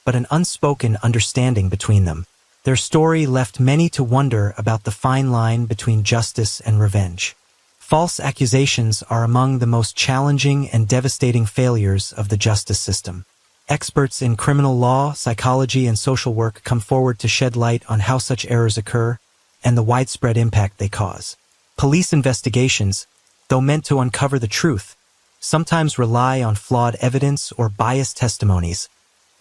but an unspoken understanding between them. Their story left many to wonder about the fine line between justice and revenge. False accusations are among the most challenging and devastating failures of the justice system. Experts in criminal law, psychology, and social work come forward to shed light on how such errors occur and the widespread impact they cause. Police investigations, though meant to uncover the truth, sometimes rely on flawed evidence or biased testimonies,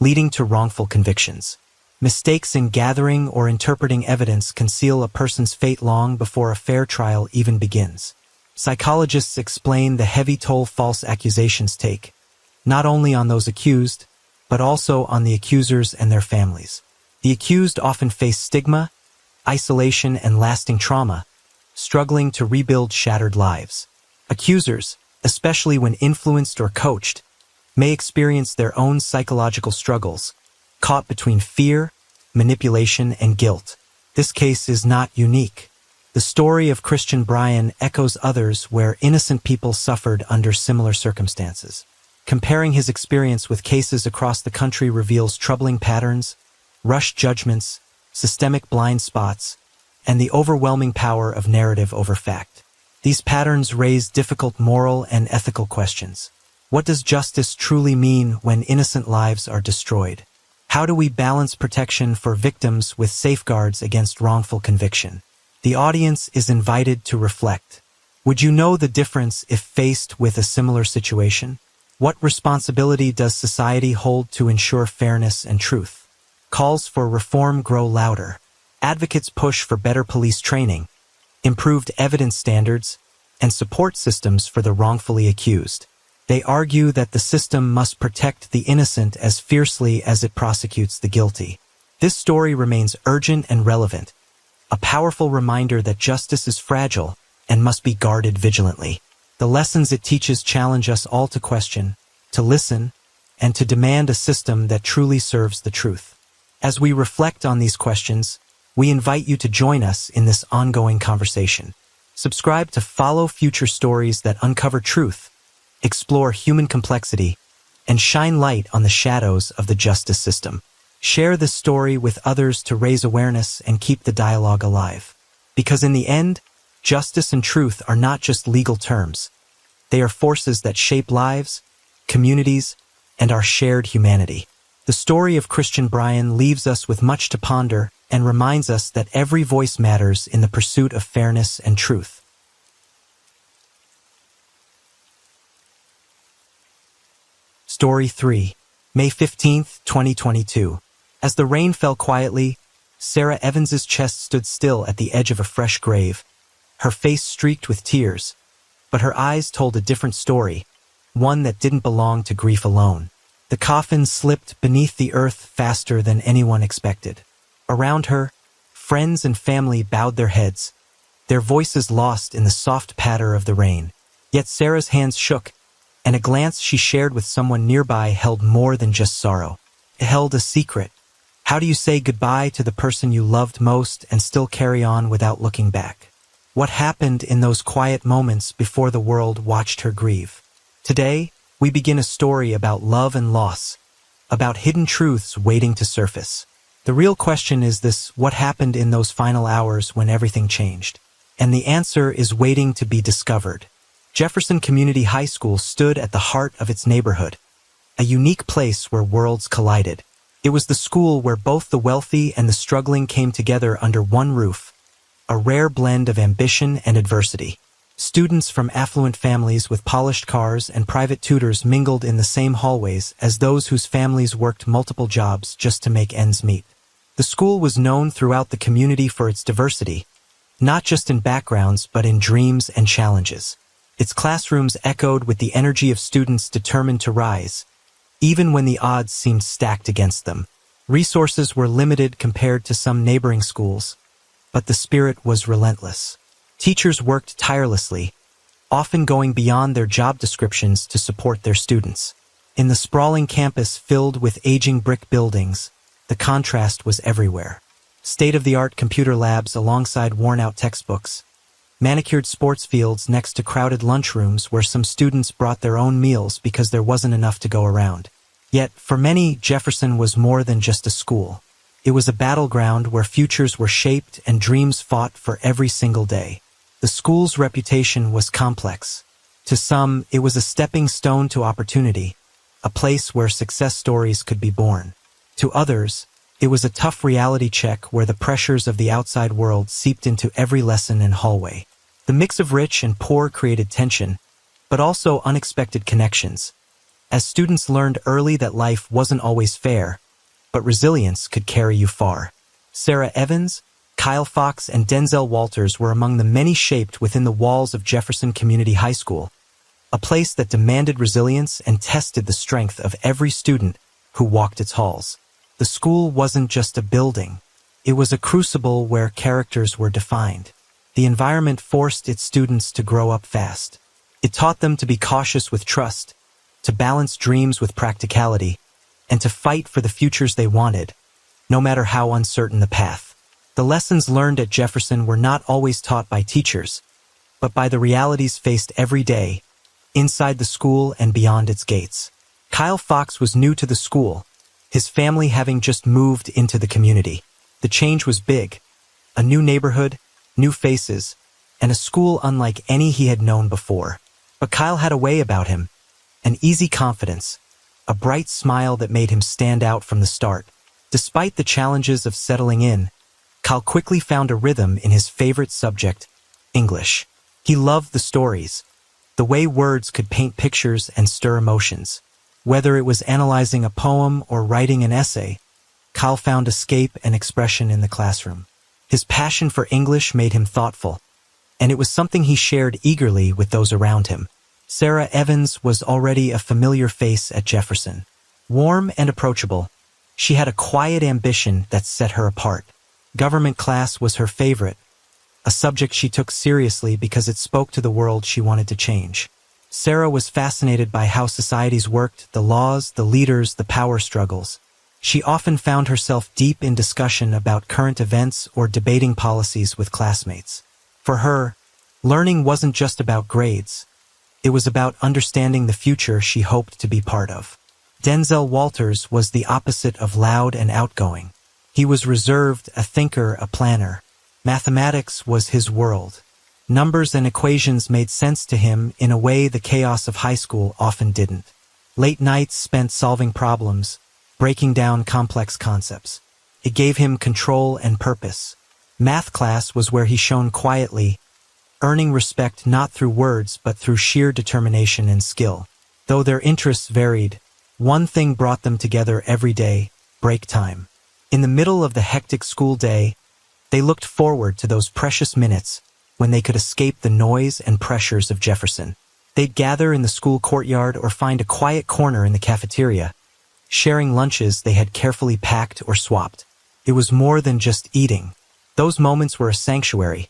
leading to wrongful convictions. Mistakes in gathering or interpreting evidence can seal a person's fate long before a fair trial even begins. Psychologists explain the heavy toll false accusations take, not only on those accused, but also on the accusers and their families. The accused often face stigma, isolation, and lasting trauma, struggling to rebuild shattered lives. Accusers, especially when influenced or coached, may experience their own psychological struggles, caught between fear, manipulation, and guilt. This case is not unique. The story of Christian Bryan echoes others where innocent people suffered under similar circumstances. Comparing his experience with cases across the country reveals troubling patterns, rushed judgments, systemic blind spots, and the overwhelming power of narrative over fact. These patterns raise difficult moral and ethical questions. What does justice truly mean when innocent lives are destroyed? How do we balance protection for victims with safeguards against wrongful conviction? The audience is invited to reflect. Would you know the difference if faced with a similar situation? What responsibility does society hold to ensure fairness and truth? Calls for reform grow louder. Advocates push for better police training, improved evidence standards, and support systems for the wrongfully accused. They argue that the system must protect the innocent as fiercely as it prosecutes the guilty. This story remains urgent and relevant, a powerful reminder that justice is fragile and must be guarded vigilantly. The lessons it teaches challenge us all to question, to listen, and to demand a system that truly serves the truth. As we reflect on these questions, we invite you to join us in this ongoing conversation. Subscribe to follow future stories that uncover truth, explore human complexity, and shine light on the shadows of the justice system. Share this story with others to raise awareness and keep the dialogue alive. Because in the end, justice and truth are not just legal terms. They are forces that shape lives, communities, and our shared humanity. The story of Christian Bryan leaves us with much to ponder and reminds us that every voice matters in the pursuit of fairness and truth. Story 3, May 15, 2022. As the rain fell quietly, Sarah Evans's chest stood still at the edge of a fresh grave, her face streaked with tears, but her eyes told a different story, one that didn't belong to grief alone. The coffin slipped beneath the earth faster than anyone expected. Around her, friends and family bowed their heads, their voices lost in the soft patter of the rain. Yet Sarah's hands shook, and a glance she shared with someone nearby held more than just sorrow. It held a secret. How do you say goodbye to the person you loved most and still carry on without looking back? What happened in those quiet moments before the world watched her grieve? Today, we begin a story about love and loss, about hidden truths waiting to surface. The real question is this: what happened in those final hours when everything changed? And the answer is waiting to be discovered. Jefferson Community High School stood at the heart of its neighborhood, a unique place where worlds collided. It was the school where both the wealthy and the struggling came together under one roof, a rare blend of ambition and adversity. Students from affluent families with polished cars and private tutors mingled in the same hallways as those whose families worked multiple jobs just to make ends meet. The school was known throughout the community for its diversity, not just in backgrounds but in dreams and challenges. Its classrooms echoed with the energy of students determined to rise, even when the odds seemed stacked against them. Resources were limited compared to some neighboring schools, but the spirit was relentless. Teachers worked tirelessly, often going beyond their job descriptions to support their students. In the sprawling campus filled with aging brick buildings, the contrast was everywhere. State-of-the-art computer labs alongside worn-out textbooks, manicured sports fields next to crowded lunchrooms where some students brought their own meals because there wasn't enough to go around. Yet, for many, Jefferson was more than just a school. It was a battleground where futures were shaped and dreams fought for every single day. The school's reputation was complex. To some, it was a stepping stone to opportunity, a place where success stories could be born. To others, it was a tough reality check where the pressures of the outside world seeped into every lesson and hallway. The mix of rich and poor created tension, but also unexpected connections, as students learned early that life wasn't always fair, but resilience could carry you far. Sarah Evans, Kyle Fox, and Denzel Walters were among the many shaped within the walls of Jefferson Community High School, a place that demanded resilience and tested the strength of every student who walked its halls. The school wasn't just a building. It was a crucible where characters were defined. The environment forced its students to grow up fast. It taught them to be cautious with trust, to balance dreams with practicality, and to fight for the futures they wanted, no matter how uncertain the path. The lessons learned at Jefferson were not always taught by teachers, but by the realities faced every day, inside the school and beyond its gates. Kyle Fox was new to the school, his family having just moved into the community. The change was big: a new neighborhood, new faces, and a school unlike any he had known before. But Kyle had a way about him. an easy confidence, a bright smile that made him stand out from the start. Despite the challenges of settling in, Kyle quickly found a rhythm in his favorite subject, English. He loved the stories, the way words could paint pictures and stir emotions. Whether it was analyzing a poem or writing an essay, Kyle found escape and expression in the classroom. His passion for English made him thoughtful, and it was something he shared eagerly with those around him. Sarah Evans was already a familiar face at Jefferson. Warm and approachable, she had a quiet ambition that set her apart. Government class was her favorite, a subject she took seriously because it spoke to the world she wanted to change. Sarah was fascinated by how societies worked, the laws, the leaders, the power struggles. She often found herself deep in discussion about current events or debating policies with classmates. For her, learning wasn't just about grades. It was about understanding the future she hoped to be part of. Denzel Walters was the opposite of loud and outgoing. He was reserved, a thinker, a planner. Mathematics was his world. Numbers and equations made sense to him in a way the chaos of high school often didn't. Late nights spent solving problems, breaking down complex concepts. It gave him control and purpose. Math class was where he shone quietly, earning respect not through words but through sheer determination and skill. Though their interests varied, one thing brought them together every day: break time. In the middle of the hectic school day, they looked forward to those precious minutes when they could escape the noise and pressures of Jefferson. They'd gather in the school courtyard or find a quiet corner in the cafeteria, sharing lunches they had carefully packed or swapped. It was more than just eating. Those moments were a sanctuary,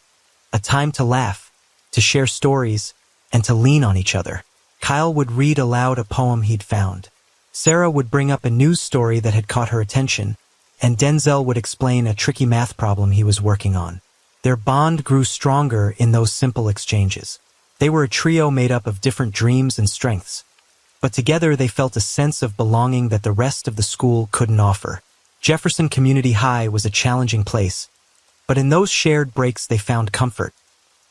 a time to laugh, to share stories, and to lean on each other. Kyle would read aloud a poem he'd found. Sarah would bring up a news story that had caught her attention, and Denzel would explain a tricky math problem he was working on. Their bond grew stronger in those simple exchanges. They were a trio made up of different dreams and strengths, but together they felt a sense of belonging that the rest of the school couldn't offer. Jefferson Community High was a challenging place, but in those shared breaks they found comfort,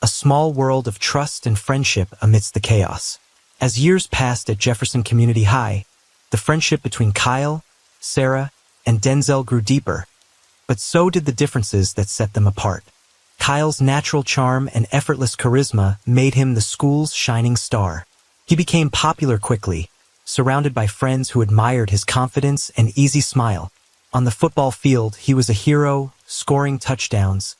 a small world of trust and friendship amidst the chaos. As years passed at Jefferson Community High, the friendship between Kyle, Sarah, and Denzel grew deeper, but so did the differences that set them apart. Kyle's natural charm and effortless charisma made him the school's shining star. He became popular quickly, surrounded by friends who admired his confidence and easy smile. On the football field, he was a hero, scoring touchdowns,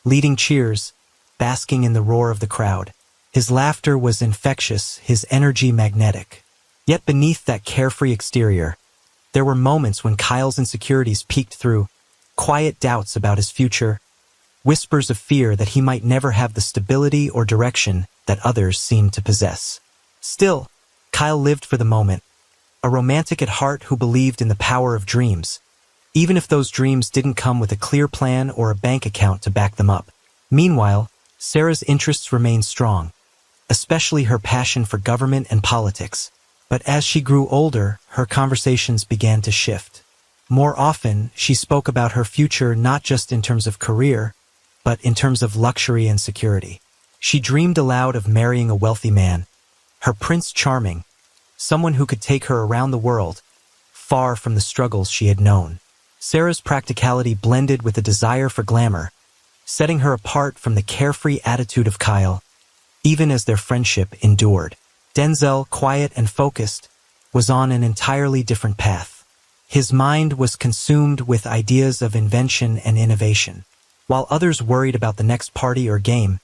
leading cheers, basking in the roar of the crowd. His laughter was infectious, his energy magnetic. Yet beneath that carefree exterior, there were moments when Kyle's insecurities peeked through, quiet doubts about his future, whispers of fear that he might never have the stability or direction that others seemed to possess. Still, Kyle lived for the moment, a romantic at heart who believed in the power of dreams, even if those dreams didn't come with a clear plan or a bank account to back them up. Meanwhile, Sarah's interests remained strong, especially her passion for government and politics. But as she grew older, her conversations began to shift. More often, she spoke about her future not just in terms of career, but in terms of luxury and security. She dreamed aloud of marrying a wealthy man, her Prince Charming, someone who could take her around the world, far from the struggles she had known. Sarah's practicality blended with a desire for glamour, setting her apart from the carefree attitude of Kyle, even as their friendship endured. Denzel, quiet and focused, was on an entirely different path. His mind was consumed with ideas of invention and innovation. While others worried about the next party or game,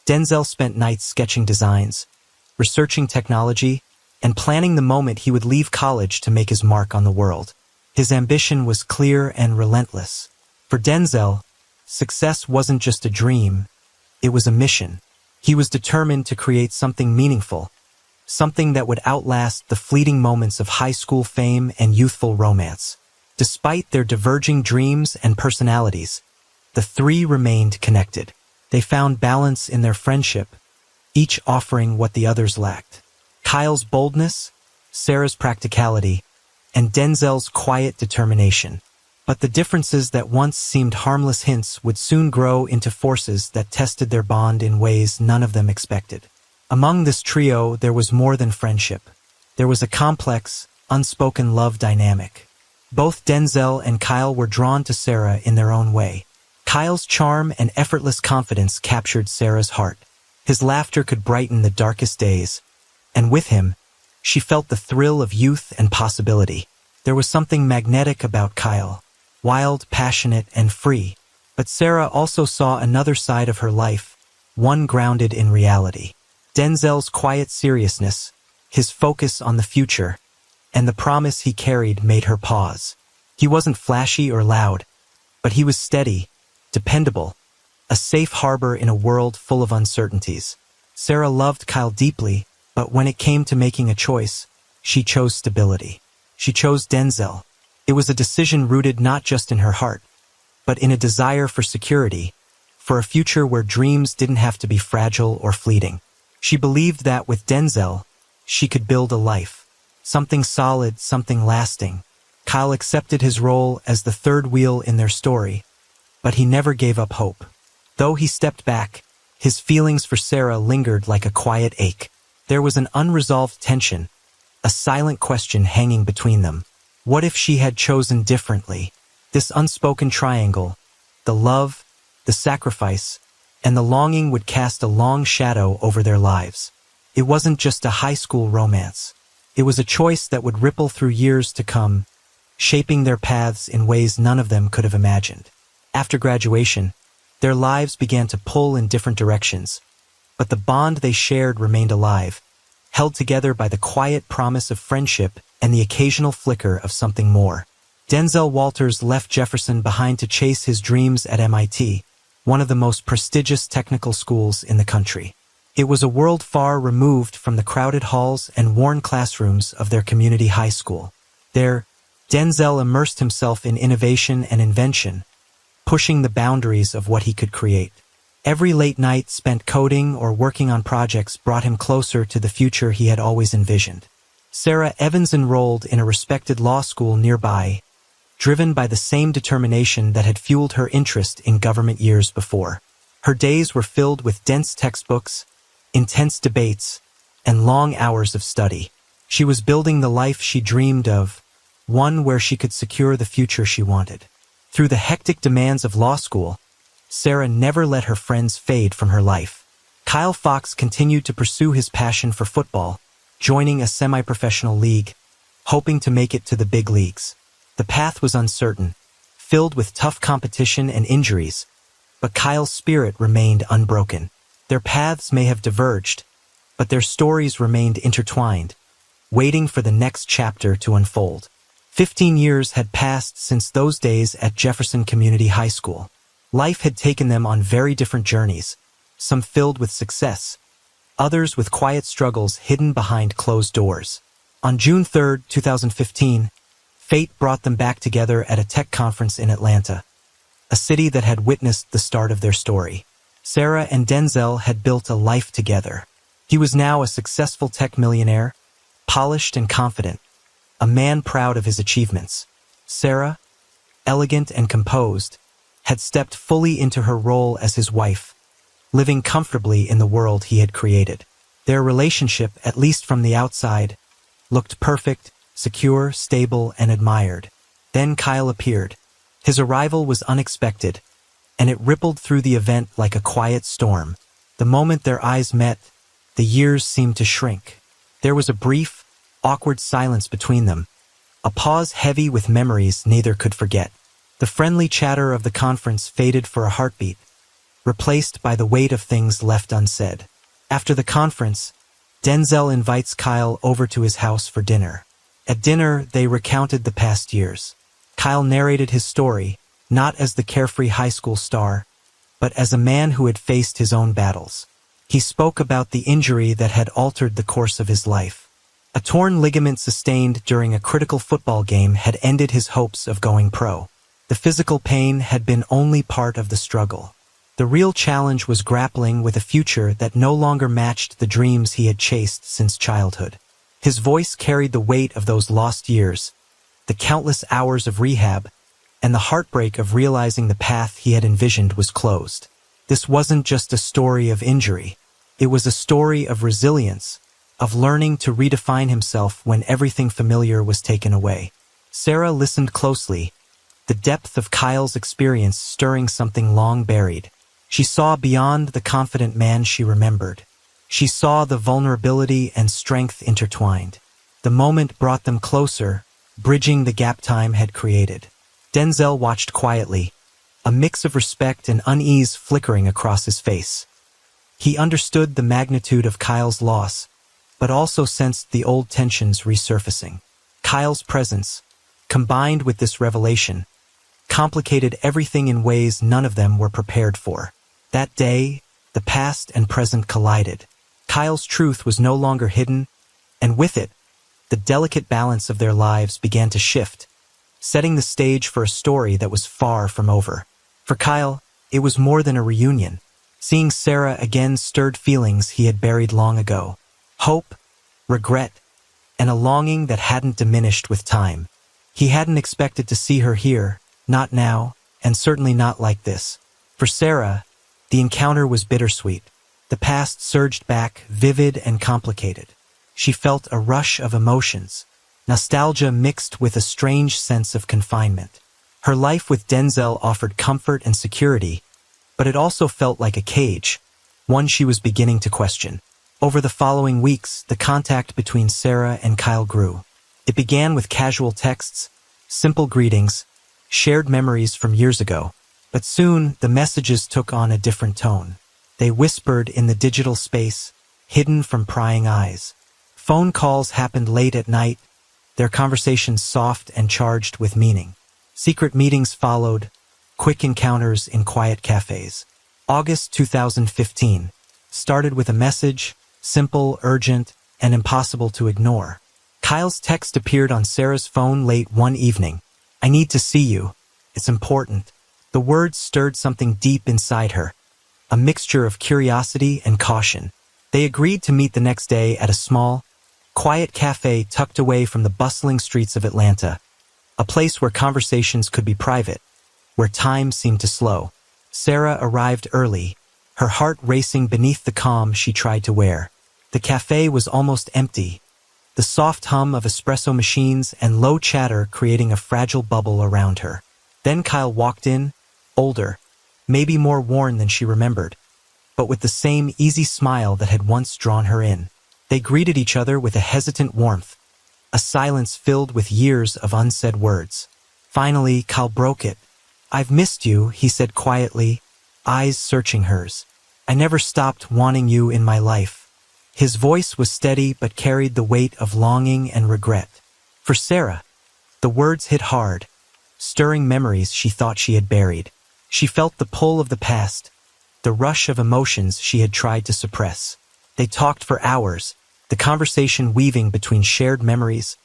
Denzel spent nights sketching designs, researching technology, and planning the moment he would leave college to make his mark on the world. His ambition was clear and relentless. For Denzel, success wasn't just a dream, it was a mission. He was determined to create something meaningful, something that would outlast the fleeting moments of high school fame and youthful romance. Despite their diverging dreams and personalities, the three remained connected. They found balance in their friendship, each offering what the others lacked. Kyle's boldness, Sarah's practicality, and Denzel's quiet determination. But the differences that once seemed harmless hints would soon grow into forces that tested their bond in ways none of them expected. Among this trio, there was more than friendship. There was a complex, unspoken love dynamic. Both Denzel and Kyle were drawn to Sarah in their own way. Kyle's charm and effortless confidence captured Sarah's heart. His laughter could brighten the darkest days, and with him, she felt the thrill of youth and possibility. There was something magnetic about Kyle, wild, passionate, and free. But Sarah also saw another side of her life, one grounded in reality. Denzel's quiet seriousness, his focus on the future, and the promise he carried made her pause. He wasn't flashy or loud, but he was steady, dependable, a safe harbor in a world full of uncertainties. Sarah loved Kyle deeply, but when it came to making a choice, she chose stability. She chose Denzel. It was a decision rooted not just in her heart, but in a desire for security, for a future where dreams didn't have to be fragile or fleeting. She believed that with Denzel, she could build a life, something solid, something lasting. Kyle accepted his role as the third wheel in their story, but he never gave up hope. Though he stepped back, his feelings for Sarah lingered like a quiet ache. There was an unresolved tension, a silent question hanging between them. What if she had chosen differently? This unspoken triangle, the love, the sacrifice, and the longing would cast a long shadow over their lives. It wasn't just a high school romance. It was a choice that would ripple through years to come, shaping their paths in ways none of them could have imagined. After graduation, their lives began to pull in different directions, but the bond they shared remained alive, held together by the quiet promise of friendship and the occasional flicker of something more. Denzel Walters left Jefferson behind to chase his dreams at MIT, one of the most prestigious technical schools in the country. It was a world far removed from the crowded halls and worn classrooms of their community high school. There, Denzel immersed himself in innovation and invention, pushing the boundaries of what he could create. Every late night spent coding or working on projects brought him closer to the future he had always envisioned. Sarah Evans enrolled in a respected law school nearby, driven by the same determination that had fueled her interest in government years before. Her days were filled with dense textbooks, intense debates, and long hours of study. She was building the life she dreamed of, one where she could secure the future she wanted. Through the hectic demands of law school, Sarah never let her friends fade from her life. Kyle Fox continued to pursue his passion for football, joining a semi-professional league, hoping to make it to the big leagues. The path was uncertain, filled with tough competition and injuries, but Kyle's spirit remained unbroken. Their paths may have diverged, but their stories remained intertwined, waiting for the next chapter to unfold. 15 years had passed since those days at Jefferson Community High School. Life had taken them on very different journeys, some filled with success, others with quiet struggles hidden behind closed doors. On June 3, 2015, fate brought them back together at a tech conference in Atlanta, a city that had witnessed the start of their story. Sarah and Denzel had built a life together. He was now a successful tech millionaire, polished and confident, a man proud of his achievements. Sarah, elegant and composed, had stepped fully into her role as his wife, living comfortably in the world he had created. Their relationship, at least from the outside, looked perfect, secure, stable, and admired. Then Kyle appeared. His arrival was unexpected, and it rippled through the event like a quiet storm. The moment their eyes met, the years seemed to shrink. There was a brief, awkward silence between them, a pause heavy with memories neither could forget. The friendly chatter of the conference faded for a heartbeat, replaced by the weight of things left unsaid. After the conference, Denzel invites Kyle over to his house for dinner. At dinner, they recounted the past years. Kyle narrated his story, not as the carefree high school star, but as a man who had faced his own battles. He spoke about the injury that had altered the course of his life. A torn ligament sustained during a critical football game had ended his hopes of going pro. The physical pain had been only part of the struggle. The real challenge was grappling with a future that no longer matched the dreams he had chased since childhood. His voice carried the weight of those lost years, the countless hours of rehab, and the heartbreak of realizing the path he had envisioned was closed. This wasn't just a story of injury. It was a story of resilience, of learning to redefine himself when everything familiar was taken away. Sarah listened closely, the depth of Kyle's experience stirring something long buried. She saw beyond the confident man she remembered. She saw the vulnerability and strength intertwined. The moment brought them closer, bridging the gap time had created. Denzel watched quietly, a mix of respect and unease flickering across his face. He understood the magnitude of Kyle's loss, but also sensed the old tensions resurfacing. Kyle's presence, combined with this revelation, complicated everything in ways none of them were prepared for. That day, the past and present collided. Kyle's truth was no longer hidden, and with it, the delicate balance of their lives began to shift, setting the stage for a story that was far from over. For Kyle, it was more than a reunion. Seeing Sarah again stirred feelings he had buried long ago. Hope, regret, and a longing that hadn't diminished with time. He hadn't expected to see her here, not now, and certainly not like this. For Sarah, the encounter was bittersweet. The past surged back, vivid and complicated. She felt a rush of emotions, nostalgia mixed with a strange sense of confinement. Her life with Denzel offered comfort and security, but it also felt like a cage, one she was beginning to question. Over the following weeks, the contact between Sarah and Kyle grew. It began with casual texts, simple greetings, shared memories from years ago, but soon the messages took on a different tone. They whispered in the digital space, hidden from prying eyes. Phone calls happened late at night, their conversations soft and charged with meaning. Secret meetings followed, quick encounters in quiet cafes. August 2015 started with a message, simple, urgent, and impossible to ignore. Kyle's text appeared on Sarah's phone late one evening. "I need to see you. It's important." The words stirred something deep inside her, a mixture of curiosity and caution. They agreed to meet the next day at a small, quiet cafe tucked away from the bustling streets of Atlanta, a place where conversations could be private, where time seemed to slow. Sarah arrived early, her heart racing beneath the calm she tried to wear. The cafe was almost empty, the soft hum of espresso machines and low chatter creating a fragile bubble around her. Then Kyle walked in, older, maybe more worn than she remembered, but with the same easy smile that had once drawn her in. They greeted each other with a hesitant warmth, a silence filled with years of unsaid words. Finally, Kyle broke it. "I've missed you," he said quietly, eyes searching hers. "I never stopped wanting you in my life." His voice was steady but carried the weight of longing and regret. For Sarah, the words hit hard, stirring memories she thought she had buried. She felt the pull of the past, the rush of emotions she had tried to suppress. They talked for hours, the conversation weaving between shared memories,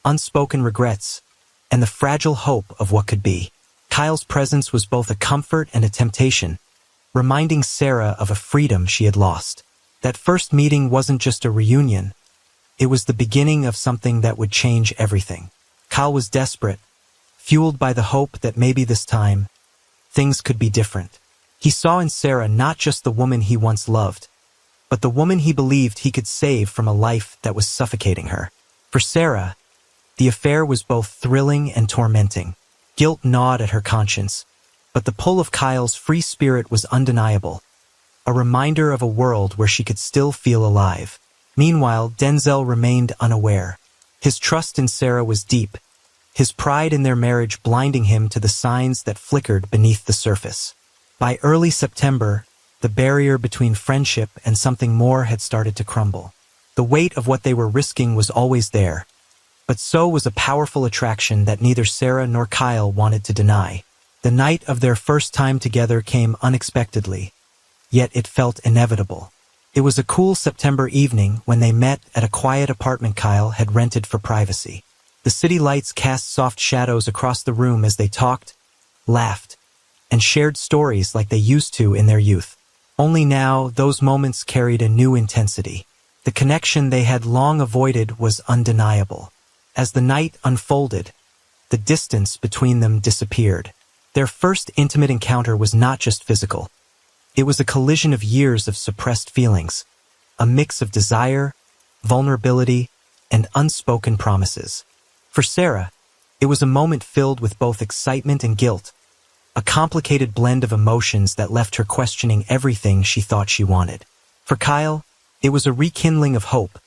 unspoken regrets, and the fragile hope of what could be. Kyle's presence was both a comfort and a temptation, reminding Sarah of a freedom she had lost. That first meeting wasn't just a reunion, it was the beginning of something that would change everything. Kyle was desperate, fueled by the hope that maybe this time, things could be different. He saw in Sarah not just the woman he once loved, but the woman he believed he could save from a life that was suffocating her. For Sarah, the affair was both thrilling and tormenting. Guilt gnawed at her conscience, but the pull of Kyle's free spirit was undeniable, a reminder of a world where she could still feel alive. Meanwhile, Denzel remained unaware. His trust in Sarah was deep, his pride in their marriage blinding him to the signs that flickered beneath the surface. By early September, the barrier between friendship and something more had started to crumble. The weight of what they were risking was always there, but so was a powerful attraction that neither Sarah nor Kyle wanted to deny. The night of their first time together came unexpectedly, yet it felt inevitable. It was a cool September evening when they met at a quiet apartment Kyle had rented for privacy. The city lights cast soft shadows across the room as they talked, laughed, and shared stories like they used to in their youth. Only now, those moments carried a new intensity. The connection they had long avoided was undeniable. As the night unfolded, the distance between them disappeared. Their first intimate encounter was not just physical. It was a collision of years of suppressed feelings, a mix of desire, vulnerability, and unspoken promises. For Sarah, it was a moment filled with both excitement and guilt, a complicated blend of emotions that left her questioning everything she thought she wanted. For Kyle, it was a rekindling of hope,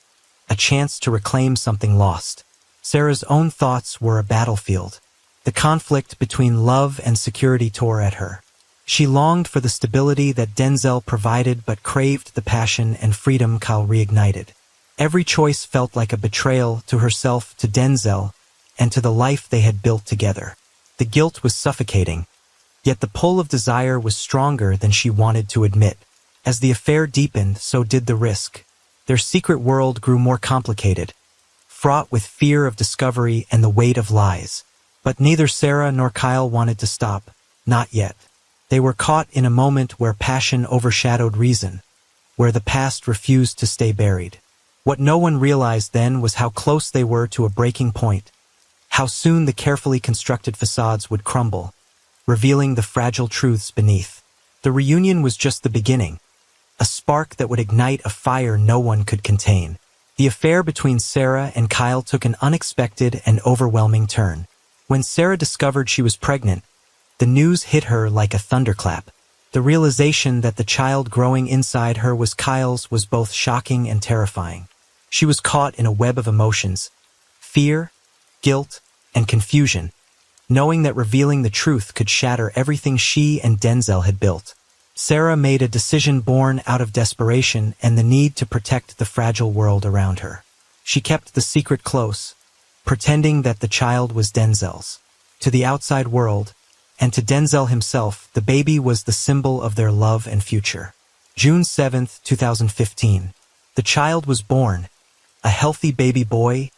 a chance to reclaim something lost. Sarah's own thoughts were a battlefield. The conflict between love and security tore at her. She longed for the stability that Denzel provided but craved the passion and freedom Kyle reignited. Every choice felt like a betrayal to herself, to Denzel, and to the life they had built together. The guilt was suffocating, yet the pull of desire was stronger than she wanted to admit. As the affair deepened, so did the risk. Their secret world grew more complicated, fraught with fear of discovery and the weight of lies. But neither Sarah nor Kyle wanted to stop, not yet. They were caught in a moment where passion overshadowed reason, where the past refused to stay buried. What no one realized then was how close they were to a breaking point, how soon the carefully constructed facades would crumble, revealing the fragile truths beneath. The reunion was just the beginning, a spark that would ignite a fire no one could contain. The affair between Sarah and Kyle took an unexpected and overwhelming turn. When Sarah discovered she was pregnant, the news hit her like a thunderclap. The realization that the child growing inside her was Kyle's was both shocking and terrifying. She was caught in a web of emotions, fear, guilt, and confusion, knowing that revealing the truth could shatter everything she and Denzel had built. Sarah made a decision born out of desperation and the need to protect the fragile world around her. She kept the secret close, pretending that the child was Denzel's. To the outside world, and to Denzel himself, the baby was the symbol of their love and future. June 7, 2015. The child was born, a healthy baby boy.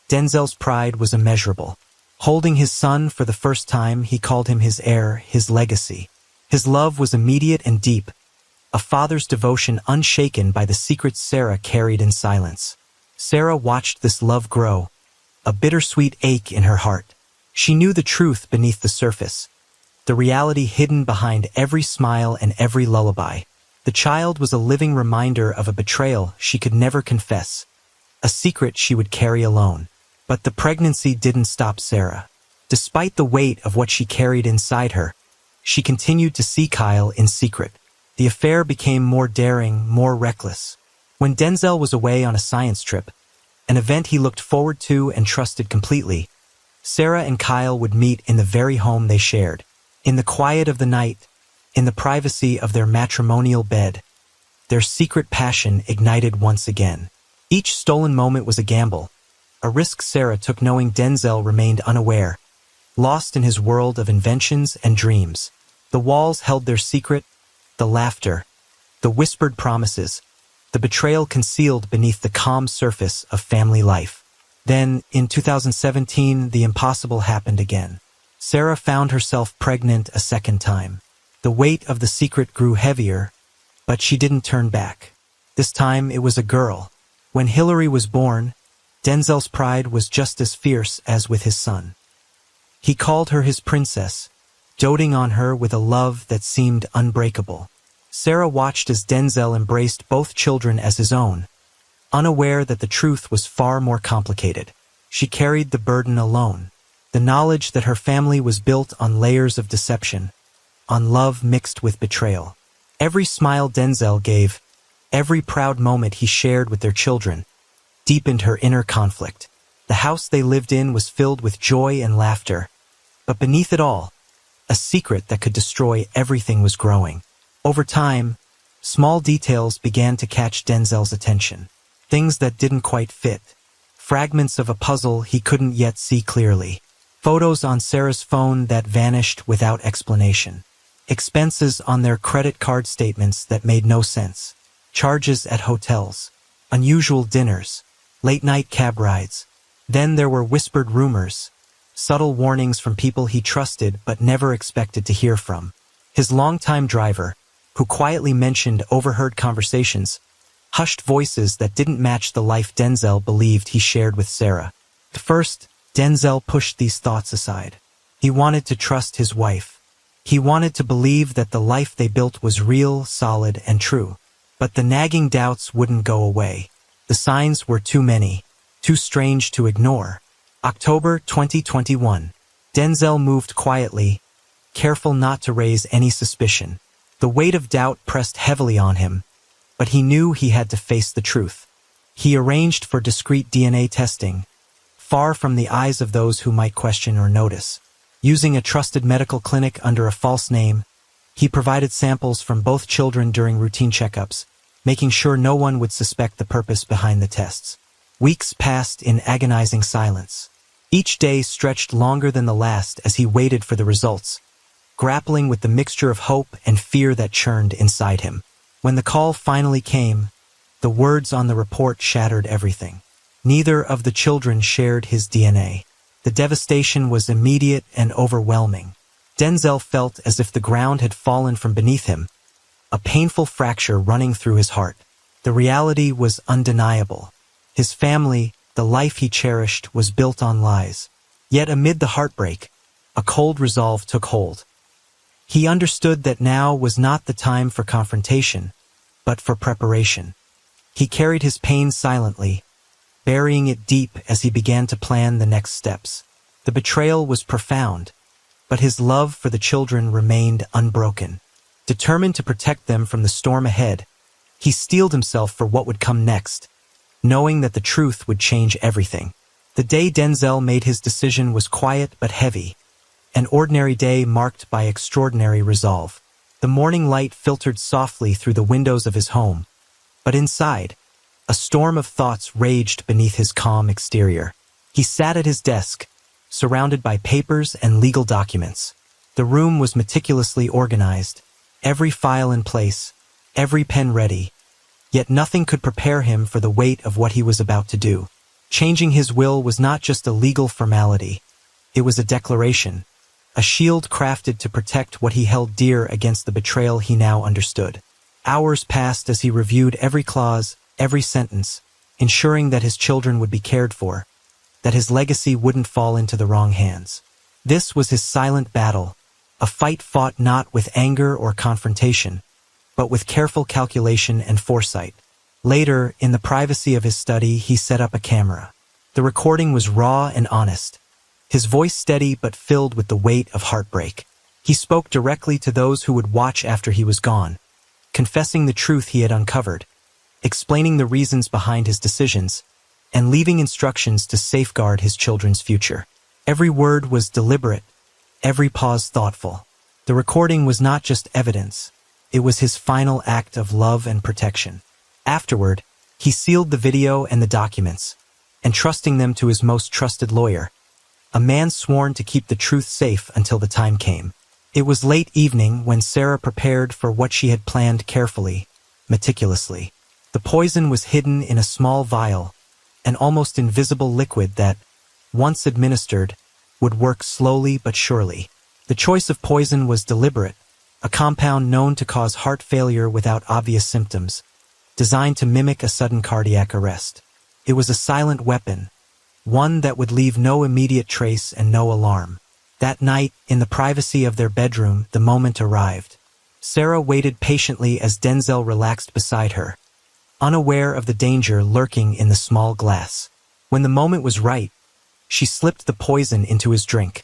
Denzel's pride was immeasurable. Holding his son for the first time, he called him his heir, his legacy. His love was immediate and deep, a father's devotion unshaken by the secrets Sarah carried in silence. Sarah watched this love grow, a bittersweet ache in her heart. She knew the truth beneath the surface, the reality hidden behind every smile and every lullaby. The child was a living reminder of a betrayal she could never confess, a secret she would carry alone. But the pregnancy didn't stop Sarah. Despite the weight of what she carried inside her, she continued to see Kyle in secret. The affair became more daring, more reckless. When Denzel was away on a science trip, an event he looked forward to and trusted completely, Sarah and Kyle would meet in the very home they shared. In the quiet of the night, in the privacy of their matrimonial bed, their secret passion ignited once again. Each stolen moment was a gamble, a risk Sarah took knowing Denzel remained unaware, lost in his world of inventions and dreams. The walls held their secret, the laughter, the whispered promises, the betrayal concealed beneath the calm surface of family life. Then, in 2017, the impossible happened again. Sarah found herself pregnant a second time. The weight of the secret grew heavier, but she didn't turn back. This time it was a girl. When Hillary was born, Denzel's pride was just as fierce as with his son. He called her his princess, doting on her with a love that seemed unbreakable. Sarah watched as Denzel embraced both children as his own, unaware that the truth was far more complicated. She carried the burden alone, the knowledge that her family was built on layers of deception, on love mixed with betrayal. Every smile Denzel gave, every proud moment he shared with their children, deepened her inner conflict. The house they lived in was filled with joy and laughter, but beneath it all, a secret that could destroy everything was growing. Over time, small details began to catch Denzel's attention. Things that didn't quite fit, fragments of a puzzle he couldn't yet see clearly, photos on Sarah's phone that vanished without explanation, expenses on their credit card statements that made no sense, charges at hotels, unusual dinners, late-night cab rides. Then there were whispered rumors, subtle warnings from people he trusted but never expected to hear from. His longtime driver, who quietly mentioned overheard conversations, hushed voices that didn't match the life Denzel believed he shared with Sarah. At first, Denzel pushed these thoughts aside. He wanted to trust his wife. He wanted to believe that the life they built was real, solid, and true. But the nagging doubts wouldn't go away. The signs were too many, too strange to ignore. October 2021. Denzel moved quietly, careful not to raise any suspicion. The weight of doubt pressed heavily on him, but he knew he had to face the truth. He arranged for discreet DNA testing, far from the eyes of those who might question or notice. Using a trusted medical clinic under a false name, he provided samples from both children during routine checkups, making sure no one would suspect the purpose behind the tests. Weeks passed in agonizing silence. Each day stretched longer than the last as he waited for the results, grappling with the mixture of hope and fear that churned inside him. When the call finally came, the words on the report shattered everything. Neither of the children shared his DNA. The devastation was immediate and overwhelming. Denzel felt as if the ground had fallen from beneath him, a painful fracture running through his heart. The reality was undeniable. His family, the life he cherished, was built on lies. Yet amid the heartbreak, a cold resolve took hold. He understood that now was not the time for confrontation, but for preparation. He carried his pain silently, burying it deep as he began to plan the next steps. The betrayal was profound, but his love for the children remained unbroken. Determined to protect them from the storm ahead, he steeled himself for what would come next, knowing that the truth would change everything. The day Denzel made his decision was quiet but heavy, an ordinary day marked by extraordinary resolve. The morning light filtered softly through the windows of his home, but inside, a storm of thoughts raged beneath his calm exterior. He sat at his desk, surrounded by papers and legal documents. The room was meticulously organized, every file in place, every pen ready, yet nothing could prepare him for the weight of what he was about to do. Changing his will was not just a legal formality, it was a declaration, a shield crafted to protect what he held dear against the betrayal he now understood. Hours passed as he reviewed every clause, every sentence, ensuring that his children would be cared for, that his legacy wouldn't fall into the wrong hands. This was his silent battle, a fight fought not with anger or confrontation, but with careful calculation and foresight. Later, in the privacy of his study, he set up a camera. The recording was raw and honest, his voice steady but filled with the weight of heartbreak. He spoke directly to those who would watch after he was gone, confessing the truth he had uncovered, explaining the reasons behind his decisions, and leaving instructions to safeguard his children's future. Every word was deliberate, every pause thoughtful. The recording was not just evidence, it was his final act of love and protection. Afterward, he sealed the video and the documents, entrusting them to his most trusted lawyer, a man sworn to keep the truth safe until the time came. It was late evening when Sarah prepared for what she had planned carefully, meticulously. The poison was hidden in a small vial, an almost invisible liquid that, once administered, would work slowly but surely. The choice of poison was deliberate, a compound known to cause heart failure without obvious symptoms, designed to mimic a sudden cardiac arrest. It was a silent weapon, one that would leave no immediate trace and no alarm. That night, in the privacy of their bedroom, the moment arrived. Sarah waited patiently as Denzel relaxed beside her, unaware of the danger lurking in the small glass. When the moment was right, she slipped the poison into his drink,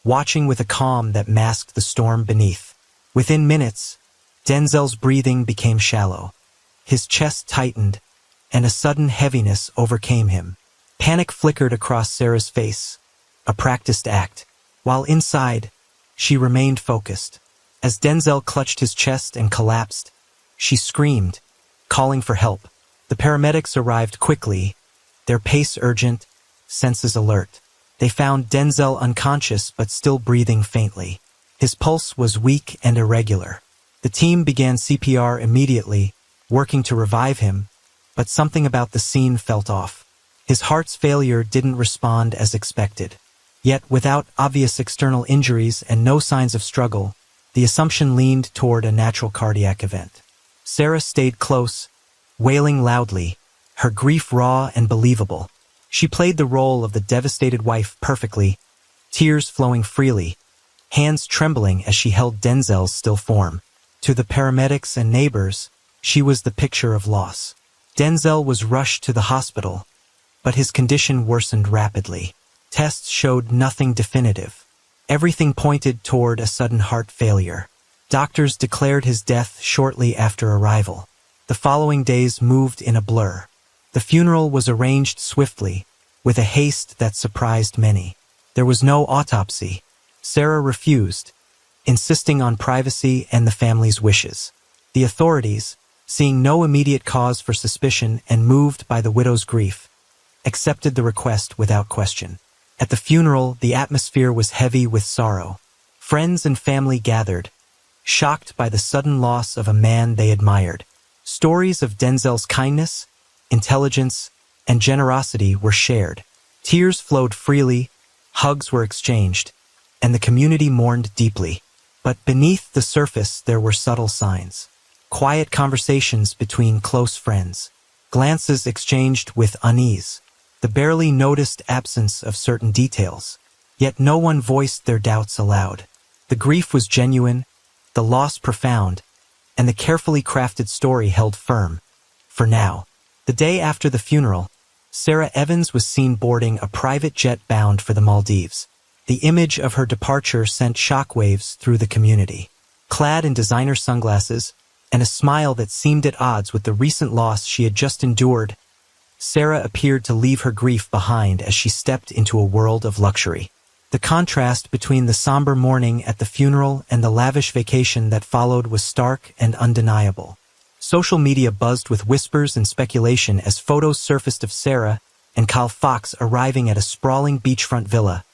watching with a calm that masked the storm beneath. Within minutes, Denzel's breathing became shallow. His chest tightened, and a sudden heaviness overcame him. Panic flickered across Sarah's face, a practiced act. While inside, she remained focused. As Denzel clutched his chest and collapsed, she screamed, calling for help. The paramedics arrived quickly, their pace urgent, senses alert. They found Denzel unconscious but still breathing faintly. His pulse was weak and irregular. The team began CPR immediately, working to revive him, but something about the scene felt off. His heart's failure didn't respond as expected. Yet, without obvious external injuries and no signs of struggle, the assumption leaned toward a natural cardiac event. Sarah stayed close, wailing loudly, her grief raw and believable. She played the role of the devastated wife perfectly, tears flowing freely, hands trembling as she held Denzel's still form. To the paramedics and neighbors, she was the picture of loss. Denzel was rushed to the hospital, but his condition worsened rapidly. Tests showed nothing definitive. Everything pointed toward a sudden heart failure. Doctors declared his death shortly after arrival. The following days moved in a blur. The funeral was arranged swiftly, with a haste that surprised many. There was no autopsy. Sarah refused, insisting on privacy and the family's wishes. The authorities, seeing no immediate cause for suspicion and moved by the widow's grief, accepted the request without question. At the funeral, the atmosphere was heavy with sorrow. Friends and family gathered, shocked by the sudden loss of a man they admired. Stories of Denzel's kindness, intelligence, and generosity were shared. Tears flowed freely, hugs were exchanged, and the community mourned deeply. But beneath the surface there were subtle signs. Quiet conversations between close friends, glances exchanged with unease, the barely noticed absence of certain details. Yet no one voiced their doubts aloud. The grief was genuine, the loss profound, and the carefully crafted story held firm. For now. The day after the funeral, Sarah Evans was seen boarding a private jet bound for the Maldives. The image of her departure sent shockwaves through the community. Clad in designer sunglasses and a smile that seemed at odds with the recent loss she had just endured, Sarah appeared to leave her grief behind as she stepped into a world of luxury. The contrast between the somber mourning at the funeral and the lavish vacation that followed was stark and undeniable. Social media buzzed with whispers and speculation as photos surfaced of Sarah and Kyle Fox arriving at a sprawling beachfront villa,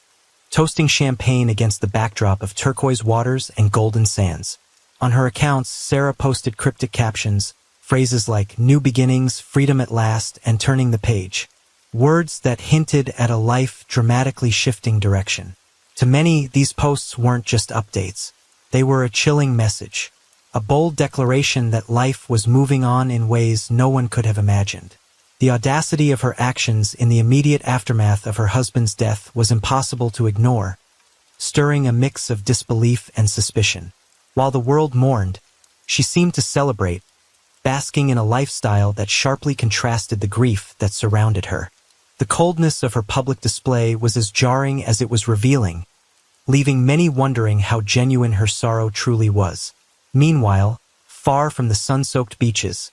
toasting champagne against the backdrop of turquoise waters and golden sands. On her accounts, Sarah posted cryptic captions, phrases like "new beginnings, freedom at last," and "turning the page." Words that hinted at a life dramatically shifting direction. To many, these posts weren't just updates. They were a chilling message. A bold declaration that life was moving on in ways no one could have imagined. The audacity of her actions in the immediate aftermath of her husband's death was impossible to ignore, stirring a mix of disbelief and suspicion. While the world mourned, she seemed to celebrate, basking in a lifestyle that sharply contrasted the grief that surrounded her. The coldness of her public display was as jarring as it was revealing, leaving many wondering how genuine her sorrow truly was. Meanwhile, far from the sun-soaked beaches,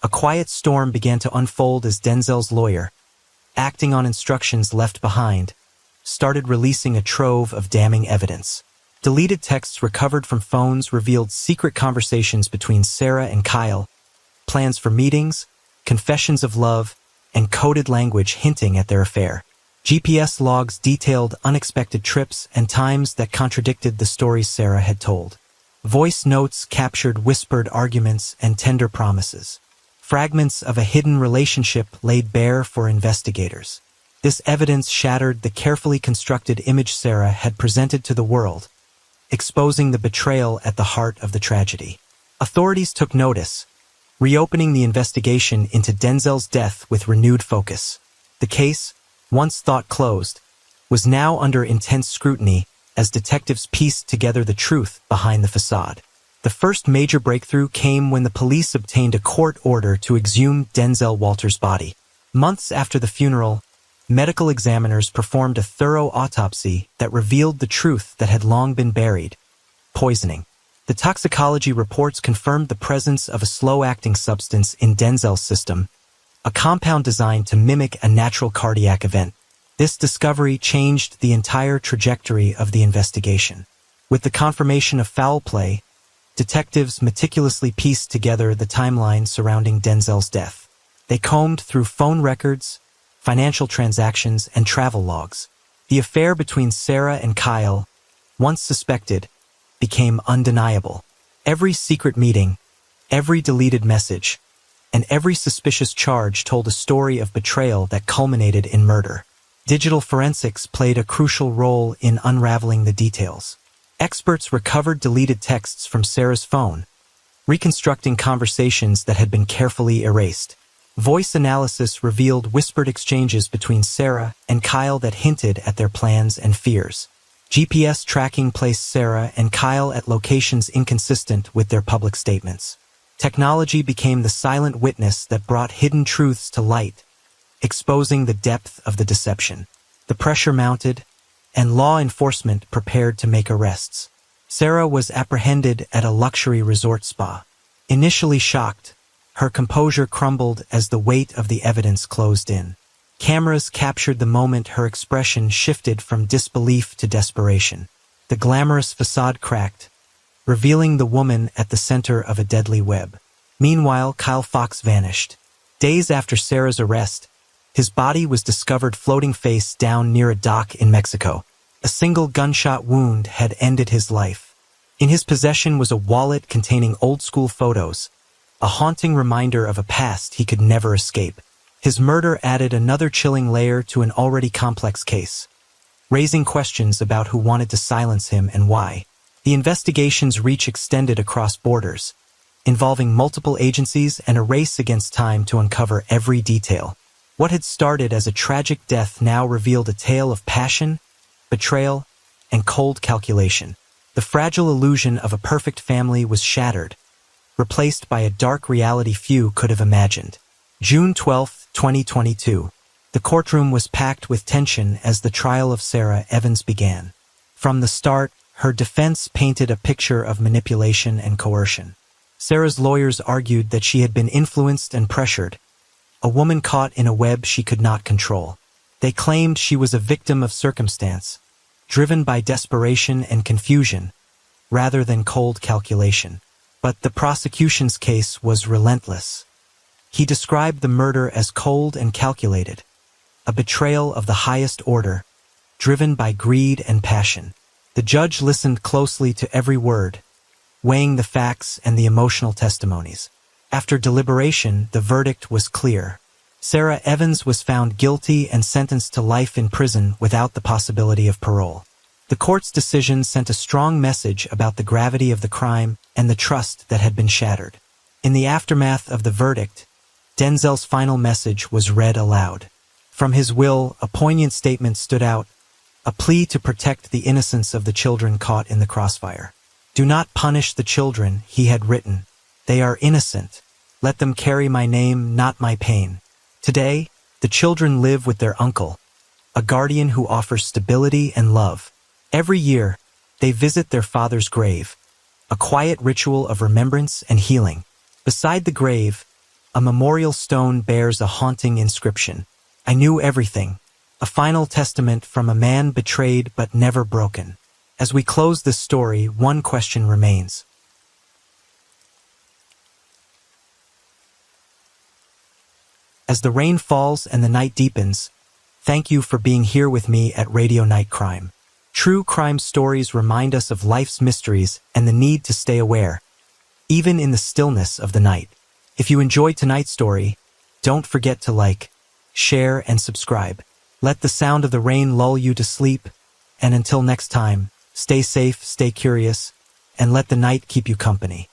a quiet storm began to unfold as Denzel's lawyer, acting on instructions left behind, started releasing a trove of damning evidence. Deleted texts recovered from phones revealed secret conversations between Sarah and Kyle, plans for meetings, confessions of love, and coded language hinting at their affair. GPS logs detailed unexpected trips and times that contradicted the stories Sarah had told. Voice notes captured whispered arguments and tender promises. Fragments of a hidden relationship laid bare for investigators. This evidence shattered the carefully constructed image Sarah had presented to the world, exposing the betrayal at the heart of the tragedy. Authorities took notice, reopening the investigation into Denzel's death with renewed focus. The case, once thought closed, was now under intense scrutiny as detectives pieced together the truth behind the facade. The first major breakthrough came when the police obtained a court order to exhume Denzel Walter's body. Months after the funeral, medical examiners performed a thorough autopsy that revealed the truth that had long been buried: poisoning. The toxicology reports confirmed the presence of a slow-acting substance in Denzel's system, a compound designed to mimic a natural cardiac event. This discovery changed the entire trajectory of the investigation. With the confirmation of foul play, detectives meticulously pieced together the timeline surrounding Denzel's death. They combed through phone records, financial transactions, and travel logs. The affair between Sarah and Kyle, once suspected, became undeniable. Every secret meeting, every deleted message, and every suspicious charge told a story of betrayal that culminated in murder. Digital forensics played a crucial role in unraveling the details. Experts recovered deleted texts from Sarah's phone, reconstructing conversations that had been carefully erased. Voice analysis revealed whispered exchanges between Sarah and Kyle that hinted at their plans and fears. GPS tracking placed Sarah and Kyle at locations inconsistent with their public statements. Technology became the silent witness that brought hidden truths to light, exposing the depth of the deception. The pressure mounted, and law enforcement prepared to make arrests. Sarah was apprehended at a luxury resort spa. Initially shocked, her composure crumbled as the weight of the evidence closed in. Cameras captured the moment her expression shifted from disbelief to desperation. The glamorous facade cracked, revealing the woman at the center of a deadly web. Meanwhile, Kyle Fox vanished. Days after Sarah's arrest, his body was discovered floating face down near a dock in Mexico. A single gunshot wound had ended his life. In his possession was a wallet containing old-school photos, a haunting reminder of a past he could never escape. His murder added another chilling layer to an already complex case, raising questions about who wanted to silence him and why. The investigation's reach extended across borders, involving multiple agencies and a race against time to uncover every detail. What had started as a tragic death now revealed a tale of passion, betrayal, and cold calculation. The fragile illusion of a perfect family was shattered, replaced by a dark reality few could have imagined. June 12, 2022. The courtroom was packed with tension as the trial of Sarah Evans began. From the start, her defense painted a picture of manipulation and coercion. Sarah's lawyers argued that she had been influenced and pressured, a woman caught in a web she could not control. They claimed she was a victim of circumstance, driven by desperation and confusion, rather than cold calculation. But the prosecution's case was relentless. He described the murder as cold and calculated, a betrayal of the highest order, driven by greed and passion. The judge listened closely to every word, weighing the facts and the emotional testimonies. After deliberation, the verdict was clear. Sarah Evans was found guilty and sentenced to life in prison without the possibility of parole. The court's decision sent a strong message about the gravity of the crime and the trust that had been shattered. In the aftermath of the verdict, Denzel's final message was read aloud. From his will, a poignant statement stood out, a plea to protect the innocence of the children caught in the crossfire. "Do not punish the children," he had written. "They are innocent. Let them carry my name, not my pain." Today, the children live with their uncle, a guardian who offers stability and love. Every year, they visit their father's grave, a quiet ritual of remembrance and healing. Beside the grave, a memorial stone bears a haunting inscription. "I knew everything," a final testament from a man betrayed but never broken. As we close this story, one question remains. As the rain falls and the night deepens, thank you for being here with me at Radio Night Crime. True crime stories remind us of life's mysteries and the need to stay aware, even in the stillness of the night. If you enjoyed tonight's story, don't forget to like, share, and subscribe. Let the sound of the rain lull you to sleep, and until next time, stay safe, stay curious, and let the night keep you company.